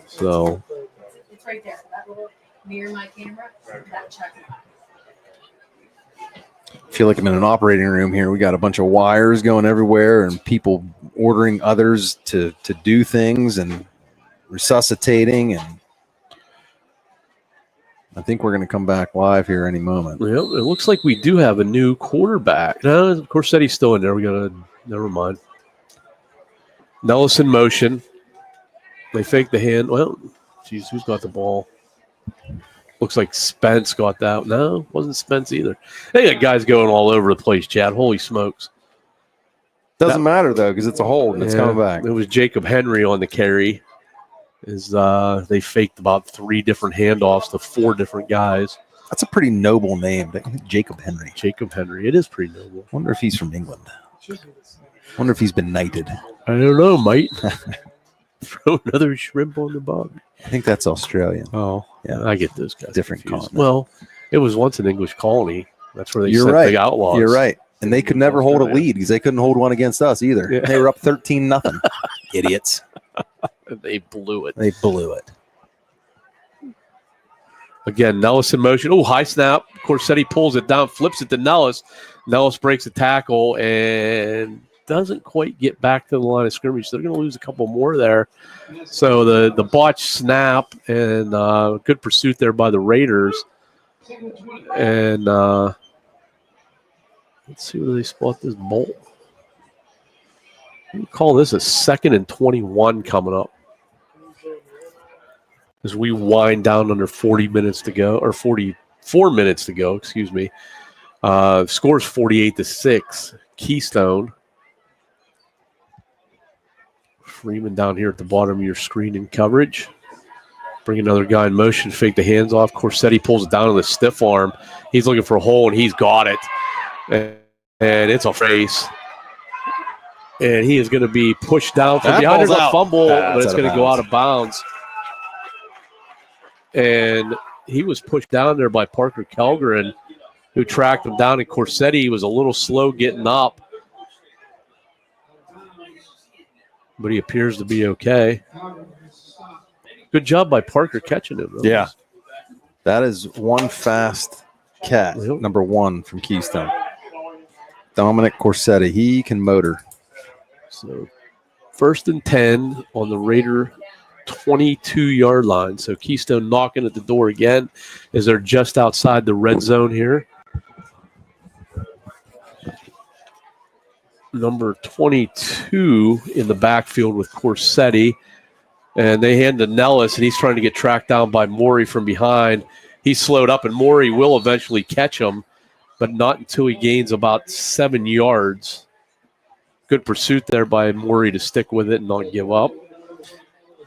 So It's right there. That little near my camera. That check. I feel like I'm in an operating room here. We got a bunch of wires going everywhere and people ordering others to do things and resuscitating. And I think we're going to come back live here any moment. Well, it looks like we do have a new quarterback. No, of course, Corsetti's still in there. Never mind. Nellis in motion. They fake the hand. Well, geez, who's got the ball? Looks like Spence got that. No, it wasn't Spence either. They got guys going all over the place, Chad. Holy smokes. Doesn't matter, though, because it's a hold and it's coming back. It was Jacob Henry on the carry. They faked about 3 different handoffs to 4 different guys. That's a pretty noble name, Jacob Henry. Jacob Henry. It is pretty noble. Wonder if he's from England. Wonder if he's been knighted. I don't know, mate. Throw another shrimp on the barbie. I think that's Australian. Oh, yeah. I get those guys. Different confused. continent. Well, it was once an English colony. That's where they sent the outlaws. You're right. And they could never hold a lead because they couldn't hold one against us either. Yeah. They were up 13-0. Idiots. They blew it. They blew it. Again, Nellis in motion. Oh, high snap. Corsetti pulls it down, flips it to Nellis. Nellis breaks a tackle and doesn't quite get back to the line of scrimmage. So they're going to lose a couple more there. So the botched snap and good pursuit there by the Raiders. And let's see where they spot this bolt. We call this a 2nd and 21 coming up. As we wind down under 40 minutes to go, or 44 minutes to go, excuse me. Scores 48-6. Keystone. Freeman down here at the bottom of your screen in coverage. Bring another guy in motion, fake the hands off. Corsetti pulls it down on the stiff arm. He's looking for a hole, and he's got it. And it's a face. And he is going to be pushed down from That behind. There's ball's a out. fumble, That's but it's out of going to go bounds. out of bounds. And he was pushed down there by Parker Kelgren, who tracked him down. And Corsetti was a little slow getting up, but he appears to be okay. Good job by Parker catching him, though. Yeah. That is one fast cat, number 1 from Keystone. Dominic Corsetti. He can motor. So 1st and 10 on the Raider 22-yard line. So Keystone knocking at the door again as they're just outside the red zone here. Number 22 in the backfield with Corsetti. And they hand to Nellis, and he's trying to get tracked down by Morey from behind. He's slowed up, and Morey will eventually catch him, but not until he gains about 7 yards. Good pursuit there by Morey to stick with it and not give up.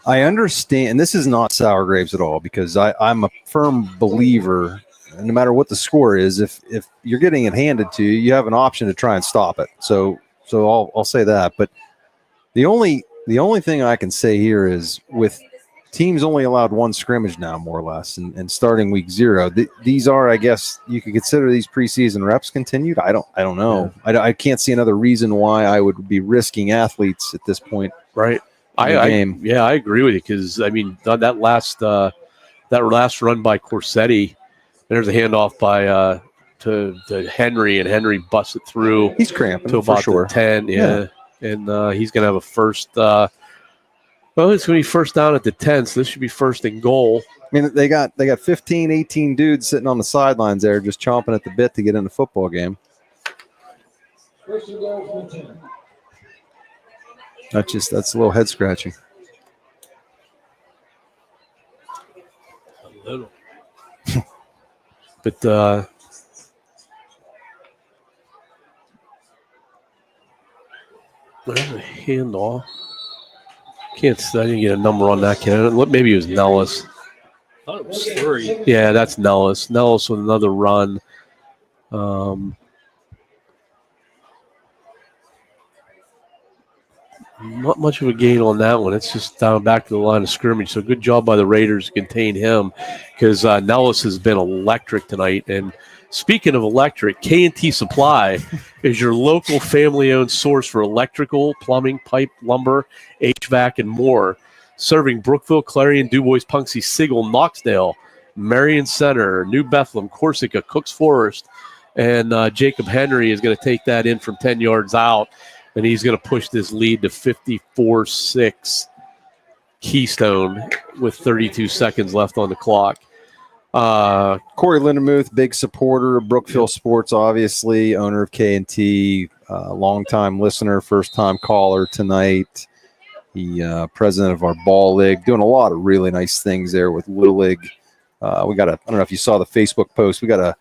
I understand, and this is not sour grapes at all, because I'm a firm believer, no matter what the score is, if you're getting it handed to you, you have an option to try and stop it. So I'll say that. But the only thing I can say here is, with teams only allowed 1 scrimmage now, more or less, and starting week 0, these are, I guess, you could consider these preseason reps continued. I don't know. Yeah. I can't see another reason why I would be risking athletes at this point. Right. I agree with you, because I mean that last run by Corsetti, there's a handoff by to Henry, and Henry busts it through. He's cramping to about for sure. the 10, yeah. And he's going to have a first. It's going to be first down at the 10, so this should be first and goal. I mean, they got 15, 18 dudes sitting on the sidelines there, just chomping at the bit to get in the football game. First and goal from 10. That's a little head scratching. A little. But there's a handoff. I didn't get a number on that kid. Maybe it was Nellis. I thought it was 3. Yeah, that's Nellis. Nellis with another run. Not much of a gain on that one. It's just down back to the line of scrimmage. So good job by the Raiders to contain him, because Nellis has been electric tonight. And speaking of electric, K&T Supply is your local family-owned source for electrical, plumbing, pipe, lumber, HVAC, and more. Serving Brookville, Clarion, Dubois, Punxsutawney, Sigel, Knoxdale, Marion Center, New Bethlehem, Corsica, Cooks Forest. And Jacob Henry is going to take that in from 10 yards out. And he's going to push this lead to 54-6 Keystone with 32 seconds left on the clock. Corey Lindemuth, big supporter of Brookville Sports, obviously, owner of K&T, longtime listener, first-time caller tonight. He president of our ball league, doing a lot of really nice things there with Little League. I don't know if you saw the Facebook post. We got a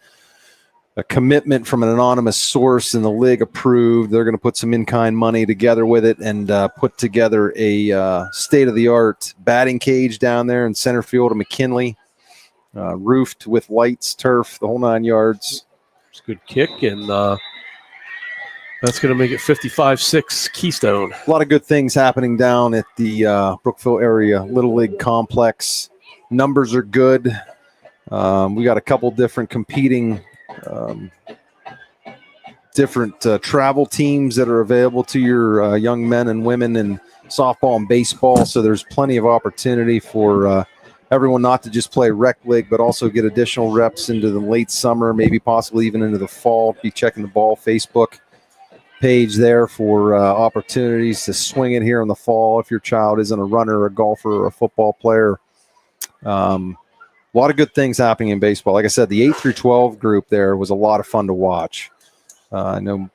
commitment from an anonymous source, and the league approved. They're going to put some in-kind money together with it and put together a state-of-the-art batting cage down there in center field of McKinley, roofed with lights, turf, the whole 9 yards. It's a good kick, and that's going to make it 55-6 Keystone. A lot of good things happening down at the Brookville area Little League complex. Numbers are good. We got a couple different competing different travel teams that are available to your young men and women in softball and baseball. So there's plenty of opportunity for everyone not to just play rec league, but also get additional reps into the late summer, maybe possibly even into the fall. Be checking the ball Facebook page there for opportunities to swing it here in the fall if your child isn't a runner, a golfer, or a football player. A lot of good things happening in baseball. Like I said, the 8 through 12 group there was a lot of fun to watch. I know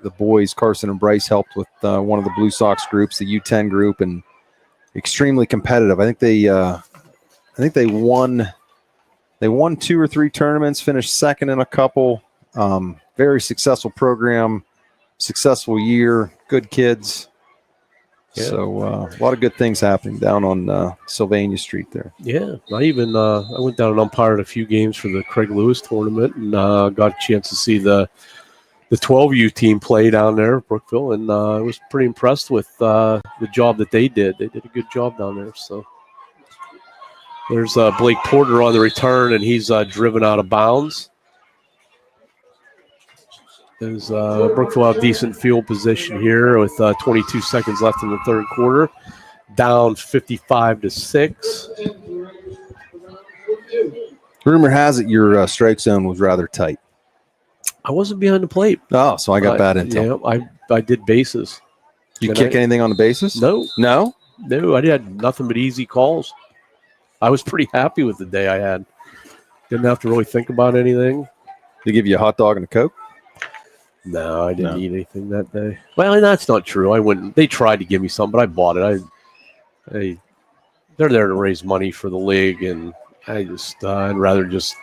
the boys, Carson and Bryce, helped with one of the Blue Sox groups, the U10 group, and extremely competitive. I think they won 2 or 3 tournaments, finished second in a couple. Very successful program, successful year, good kids. Yeah. So a lot of good things happening down on Sylvania Street there. Yeah, I went down and umpired a few games for the Craig Lewis tournament, and got a chance to see the the 12U team play down there at Brookville, and I was pretty impressed with the job that they did. They did a good job down there. So there's Blake Porter on the return, and he's driven out of bounds. There's Brookville have decent field position here with 22 seconds left in the third quarter, down 55-6. Rumor has it your strike zone was rather tight. I wasn't behind the plate. Oh, so I got bad intel. Yeah, I did bases. You kick anything on the bases? No. No? No, I had nothing but easy calls. I was pretty happy with the day I had. Didn't have to really think about anything. They give you a hot dog and a Coke? No, I didn't eat anything that day. Well, that's not true. I wouldn't. They tried to give me some, but I bought it. They're there to raise money for the league, and I just I'd rather just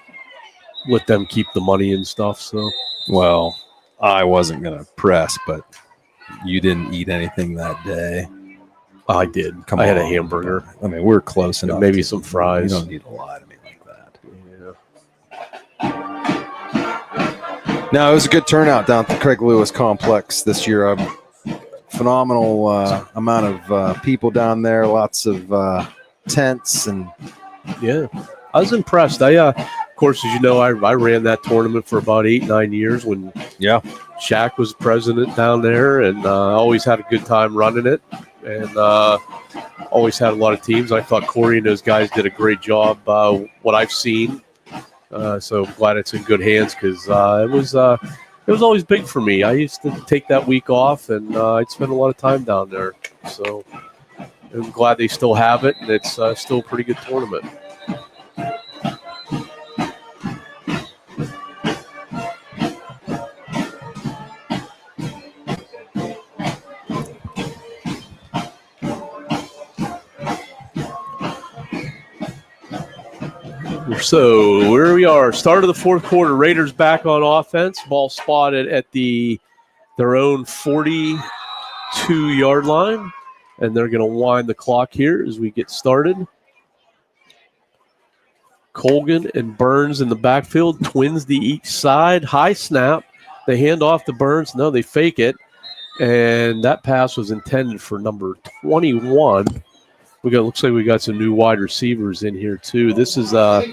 let them keep the money and stuff. So, well, I wasn't gonna press, but you didn't eat anything that day. I did. I had a hamburger. I mean, we're close enough. Maybe some fries. You don't need to lie to me like that. Yeah. No, it was a good turnout down at the Craig Lewis Complex this year. Phenomenal amount of people down there. Lots of tents and. Yeah, I was impressed. Of course, as you know, I ran that tournament for about 8-9 years when Shaq was president down there, and always had a good time running it, and always had a lot of teams. I thought Corey and those guys did a great job. What I've seen, so I'm glad it's in good hands because it was always big for me. I used to take that week off, and I'd spend a lot of time down there. So I'm glad they still have it, and it's still a pretty good tournament. So where we are, start of the fourth quarter, Raiders back on offense. Ball spotted at their own 42-yard line, and they're going to wind the clock here as we get started. Colgan and Burns in the backfield, twins to each side. High snap. They hand off to Burns. No, they fake it, and that pass was intended for number 21. Looks like we got some new wide receivers in here too. This is that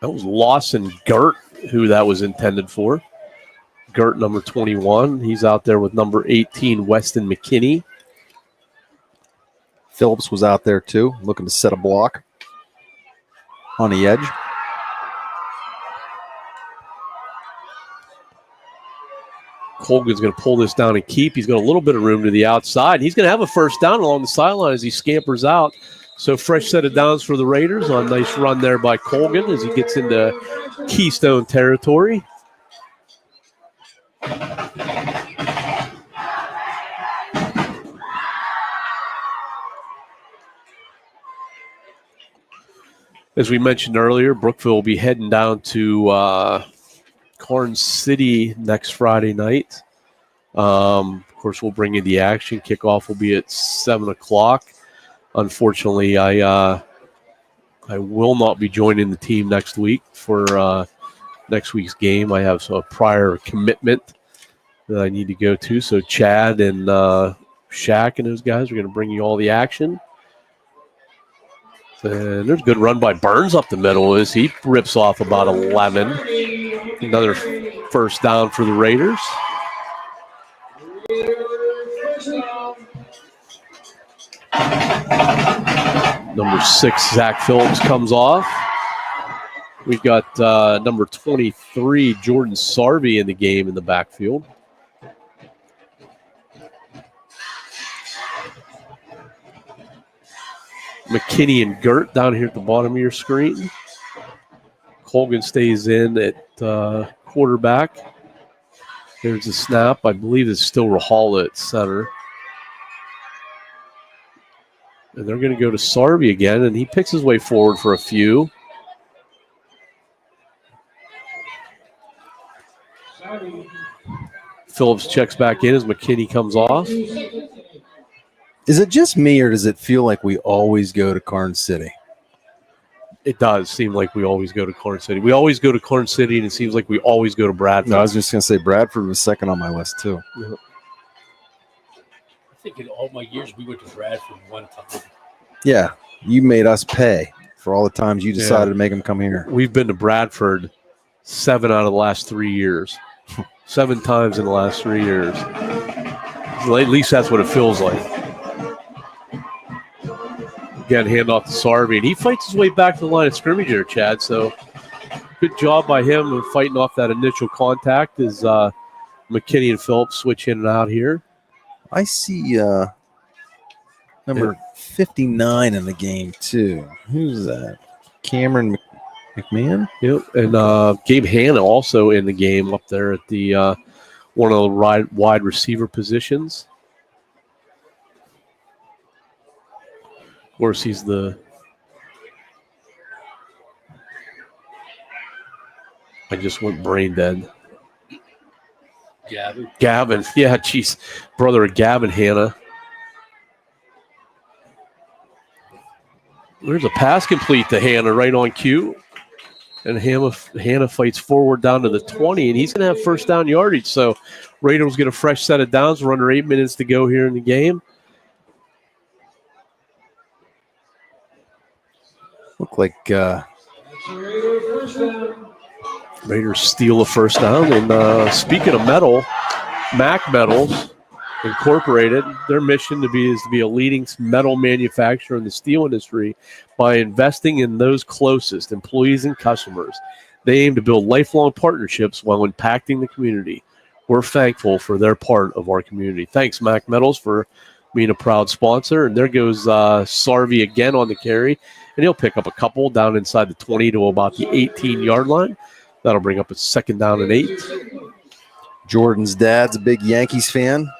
was Lawson Gert, who that was intended for. Gert, number 21. He's out there with number 18, Weston McKinney. Phillips was out there too, looking to set a block on the edge. Colgan's going to pull this down and keep. He's got a little bit of room to the outside. He's going to have a first down along the sideline as he scampers out. So fresh set of downs for the Raiders on a nice run there by Colgan as he gets into Keystone territory. As we mentioned earlier, Brookville will be heading down to Karnes City next Friday night. Of course, we'll bring you the action. Kickoff will be at 7 o'clock. Unfortunately, I will not be joining the team next week for next week's game. I have a prior commitment that I need to go to. So Chad and Shaq and those guys are going to bring you all the action. And there's a good run by Burns up the middle as he rips off about 11. Another first down for the Raiders. Number 6, Zach Phillips, comes off. We've got number 23, Jordan Sarvey, in the game in the backfield. McKinney and Gert down here at the bottom of your screen. Colgan stays in at quarterback. There's a snap. I believe it's still Rahala at center. And they're going to go to Sarvey again, and he picks his way forward for a few. Phillips checks back in as McKinney comes off. Is it just me, or does it feel like we always go to Karnes City? It does seem like we always go to Corn City. We always go to Corn City, and it seems like we always go to Bradford. No, I was just going to say Bradford was second on my list, too. Yeah. I think in all my years we went to Bradford one time. Yeah, you made us pay for all the times you decided to make them come here. We've been to Bradford 7 out of the last 3 years. 7 times in the last 3 years. At least that's what it feels like. Again, hand off to Sarvey, and he fights his way back to the line of scrimmage there, Chad. So good job by him of fighting off that initial contact as McKinney and Phillips switch in and out here. I see number 59 in the game, too. Who's that? Cameron McMahon? Yep, and Gabe Hanna also in the game up there at the one of the wide receiver positions. Of course, he's I just went brain dead. Gavin. Yeah, geez. Brother of Gavin Hanna. There's a pass complete to Hanna right on cue. And Hanna fights forward down to the 20, and he's going to have first down yardage. So Raiders get a fresh set of downs. We're under 8 minutes to go here in the game. Look like Raiders steal a first down. And speaking of metal, Mac Metals Incorporated, their mission is to be a leading metal manufacturer in the steel industry by investing in those closest, employees and customers. They aim to build lifelong partnerships while impacting the community. We're thankful for their part of our community. Thanks, Mac Metals, for being a proud sponsor. And there goes Sarvey again on the carry, and he'll pick up a couple down inside the 20 to about the 18-yard line. That'll bring up a second down and 8. Jordan's dad's a big Yankees fan.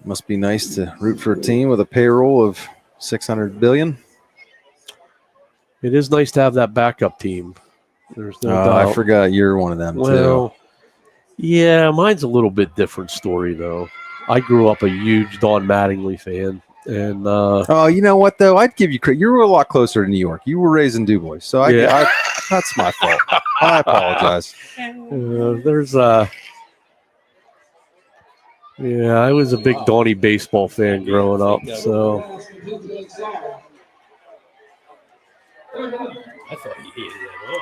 Must be nice to root for a team with a payroll of $600 billion. It is nice to have that backup team. There's no doubt. I forgot you're one of them, too. Yeah, mine's a little bit different story, though. I grew up a huge Don Mattingly fan. And you know what, though? I'd give you credit. You were a lot closer to New York. You were raised in DuBois. So that's my fault. I apologize. Yeah, I was a big Donnie baseball fan growing up, so. I thought he hated that all.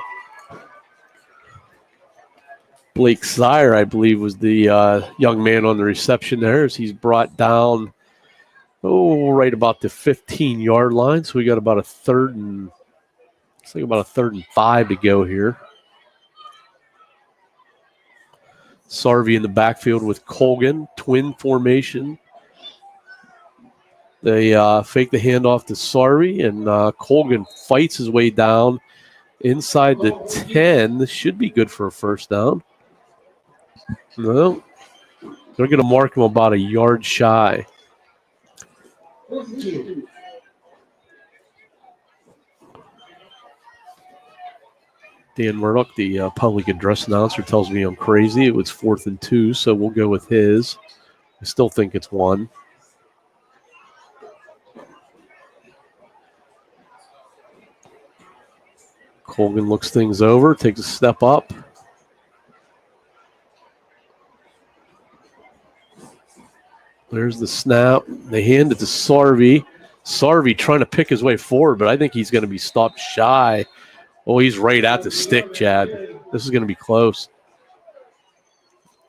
Blake Sire, I believe, was the young man on the reception there as he's brought down, right about the 15-yard line. So we got about a third and 5 to go here. Sarvey in the backfield with Colgan, twin formation. They fake the handoff to Sarvey, and Colgan fights his way down inside the 10. This should be good for a first down. No, they're going to mark him about a yard shy. Dan Murdoch, the public address announcer, tells me I'm crazy. It was 4th and 2, so we'll go with his. I still think it's 1. Colgan looks things over, takes a step up. There's the snap. They hand it to Sarvey. Sarvey trying to pick his way forward, but I think he's going to be stopped shy. Oh, he's right at the stick, Chad. This is going to be close.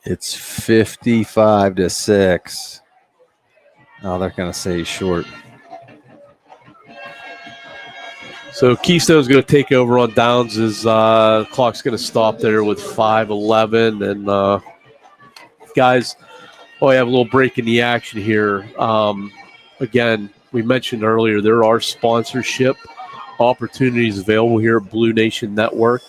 It's 55-6. Oh, they're going to say he's short. So Keystone's going to take over on downs. His clock's going to stop there with 5:11. And guys, I have a little break in the action here. Again, we mentioned earlier there are sponsorship opportunities available here at Blue Nation Network.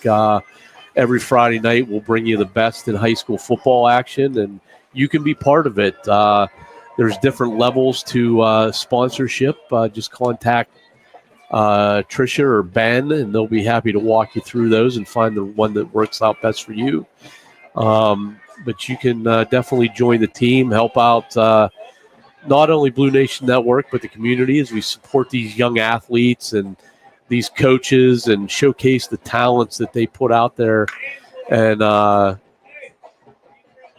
Every Friday night, we'll bring you the best in high school football action, and you can be part of it. There's different levels to sponsorship. Just contact Tricia or Ben, and they'll be happy to walk you through those and find the one that works out best for you. But you can definitely join the team, help out not only Blue Nation Network, but the community as we support these young athletes and these coaches and showcase the talents that they put out there. And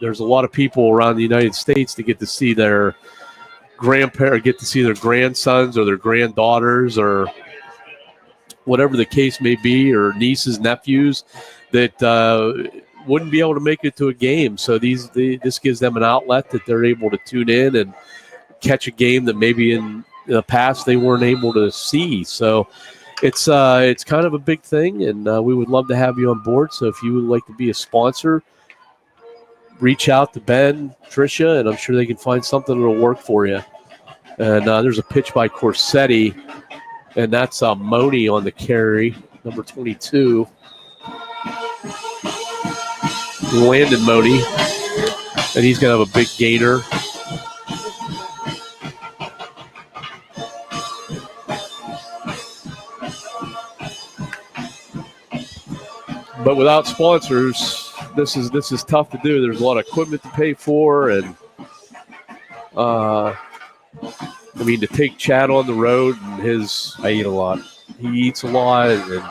there's a lot of people around the United States that get to see their grandparents, get to see their grandsons or their granddaughters or whatever the case may be, or nieces, nephews that wouldn't be able to make it to a game. So this gives them an outlet that they're able to tune in and catch a game that maybe in the past they weren't able to see. So it's kind of a big thing, and we would love to have you on board. So if you would like to be a sponsor, reach out to Ben, Tricia, and I'm sure they can find something that will work for you. And there's a pitch by Corsetti, and that's Moni on the carry, number 22. Landon Moni, and he's going to have a big gainer. But without sponsors, this is tough to do. There's a lot of equipment to pay for, and to take Chad on the road and I eat a lot. He eats a lot, and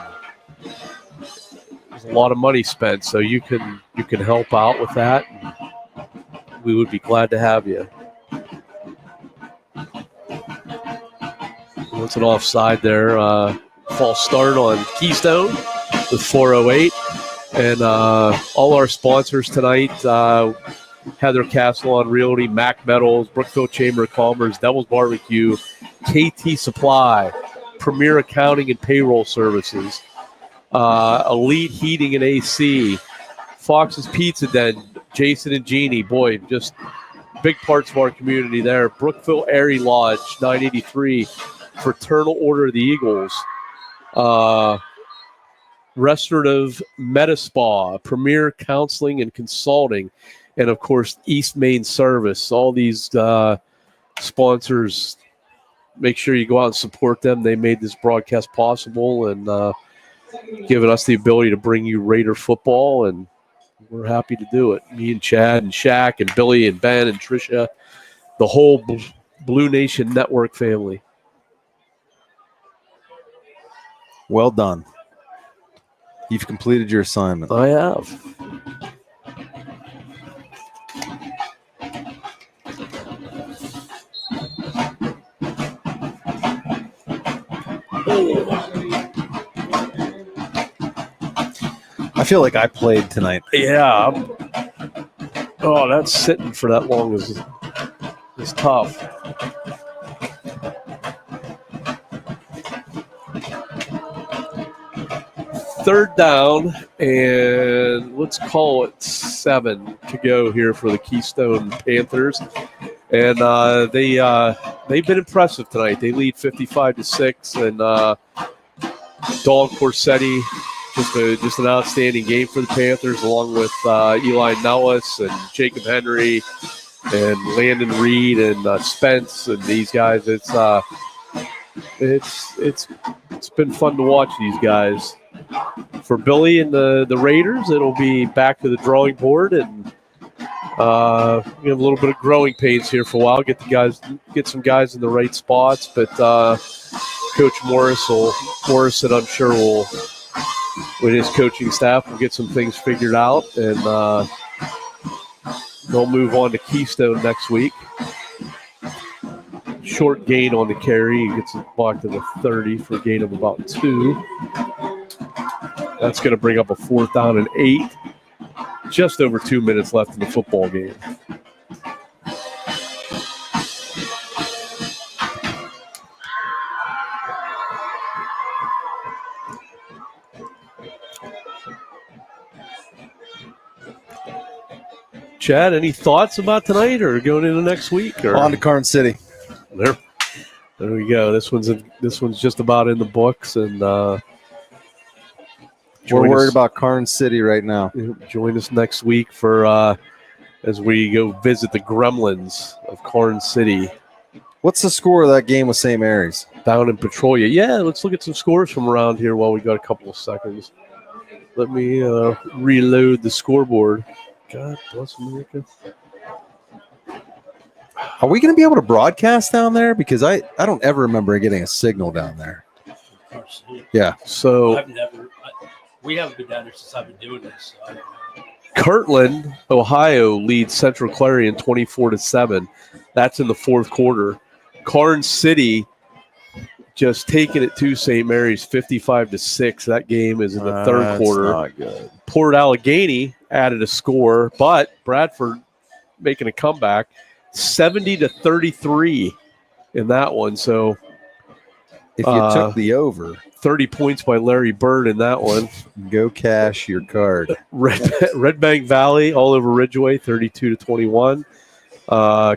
there's a lot of money spent. So you can help out with that. We would be glad to have you. What's an offside there? False start on Keystone with 4:08. And all our sponsors tonight, Heather Castellan Realty, Mac Metals, Brookville Chamber of Commerce, Devil's Barbecue, KT Supply, Premier Accounting and Payroll Services, Elite Heating and AC, Fox's Pizza Den, Jason and Jeannie, boy, just big parts of our community there. Brookville Aerie Lodge, 983, Fraternal Order of the Eagles, Restorative MediSpa, Premier Counseling and Consulting, and, of course, East Main Service. All these sponsors, make sure you go out and support them. They made this broadcast possible and given us the ability to bring you Raider football, and we're happy to do it. Me and Chad and Shaq and Billy and Ben and Tricia, the whole Blue Nation Network family. Well done. You've completed your assignment. I have. I feel like I played tonight. Yeah. Oh, that's sitting for that long is tough. Third down, and let's call it 7 to go here for the Keystone Panthers. And they've been impressive tonight. They lead 55-6, and Dawn Corsetti, just an outstanding game for the Panthers, along with Eli Nellis and Jacob Henry and Landon Reed and Spence and these guys. It's been fun to watch these guys. For Billy and the Raiders, it'll be back to the drawing board, and we have a little bit of growing pains here for a while. Get some guys in the right spots, but Coach Morrison, I'm sure will, with his coaching staff, will get some things figured out, and they'll move on to Keystone next week. Short gain on the carry. He gets it blocked to the 30 for a gain of about 2. That's going to bring up a 4th down and 8. Just over 2 minutes left in the football game. Chad, any thoughts about tonight or going into next week? Or? On to Karn City. There we go. This one's just about in the books, and we're worried about Karn City right now. Join us next week for as we go visit the Gremlins of Karn City. What's the score of that game with St. Mary's? Down in Petrolia. Yeah, let's look at some scores from around here while we got a couple of seconds. Let me reload the scoreboard. God bless America. Are we going to be able to broadcast down there? Because I don't ever remember getting a signal down there. Yeah. So we haven't been down there since I've been doing this. So Kirtland, Ohio leads Central Clarion 24-7. That's in the fourth quarter. Karnes City just taking it to St. Mary's 55-6. That game is in the third quarter. Not good. Port Allegheny added a score, but Bradford making a comeback 70-33 in that one. So if you took the over, 30 points by Larry Bird in that one. Go cash your card. Red Bank Valley all over Ridgeway 32-21.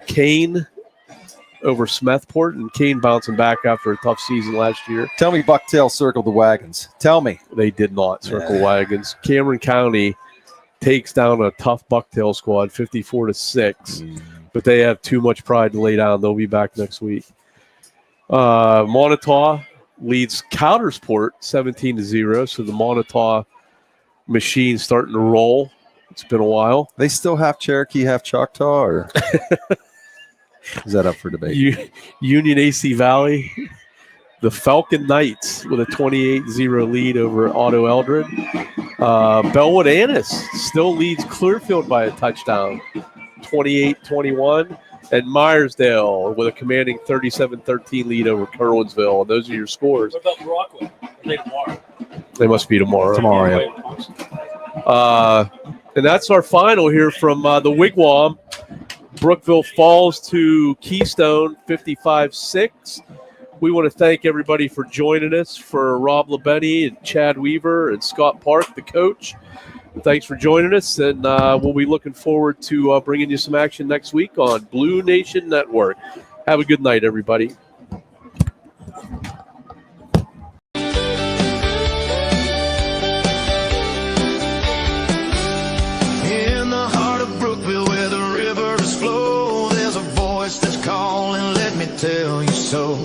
Kane over Smethport, and Kane bouncing back after a tough season last year. Tell me Bucktail circled the wagons. Tell me. They did not circle wagons. Cameron County takes down a tough Bucktail squad 54-6, but they have too much pride to lay down. They'll be back next week. Montauk leads Coudersport 17-0, so the Montauk machine starting to roll. It's been a while. They still half Cherokee, half Choctaw, or is that up for debate? Union AC Valley, the Falcon Knights with a 28-0 lead over Otto Eldred. Bellwood Annis still leads Clearfield by a touchdown, 28-21. And Myersdale with a commanding 37-13 lead over Kerwinsville. And those are your scores. What about Brockway? Are they tomorrow? They must be tomorrow. Tomorrow, yeah. And that's our final here from the Wigwam. Brookville falls to Keystone 55-6. We want to thank everybody for joining us, for Rob LeBenny and Chad Weaver and Scott Park, the coach. Thanks for joining us, and we'll be looking forward to bringing you some action next week on Blue Nation Network. Have a good night, everybody. In the heart of Brookville, where the rivers flow, there's a voice that's calling, let me tell you so.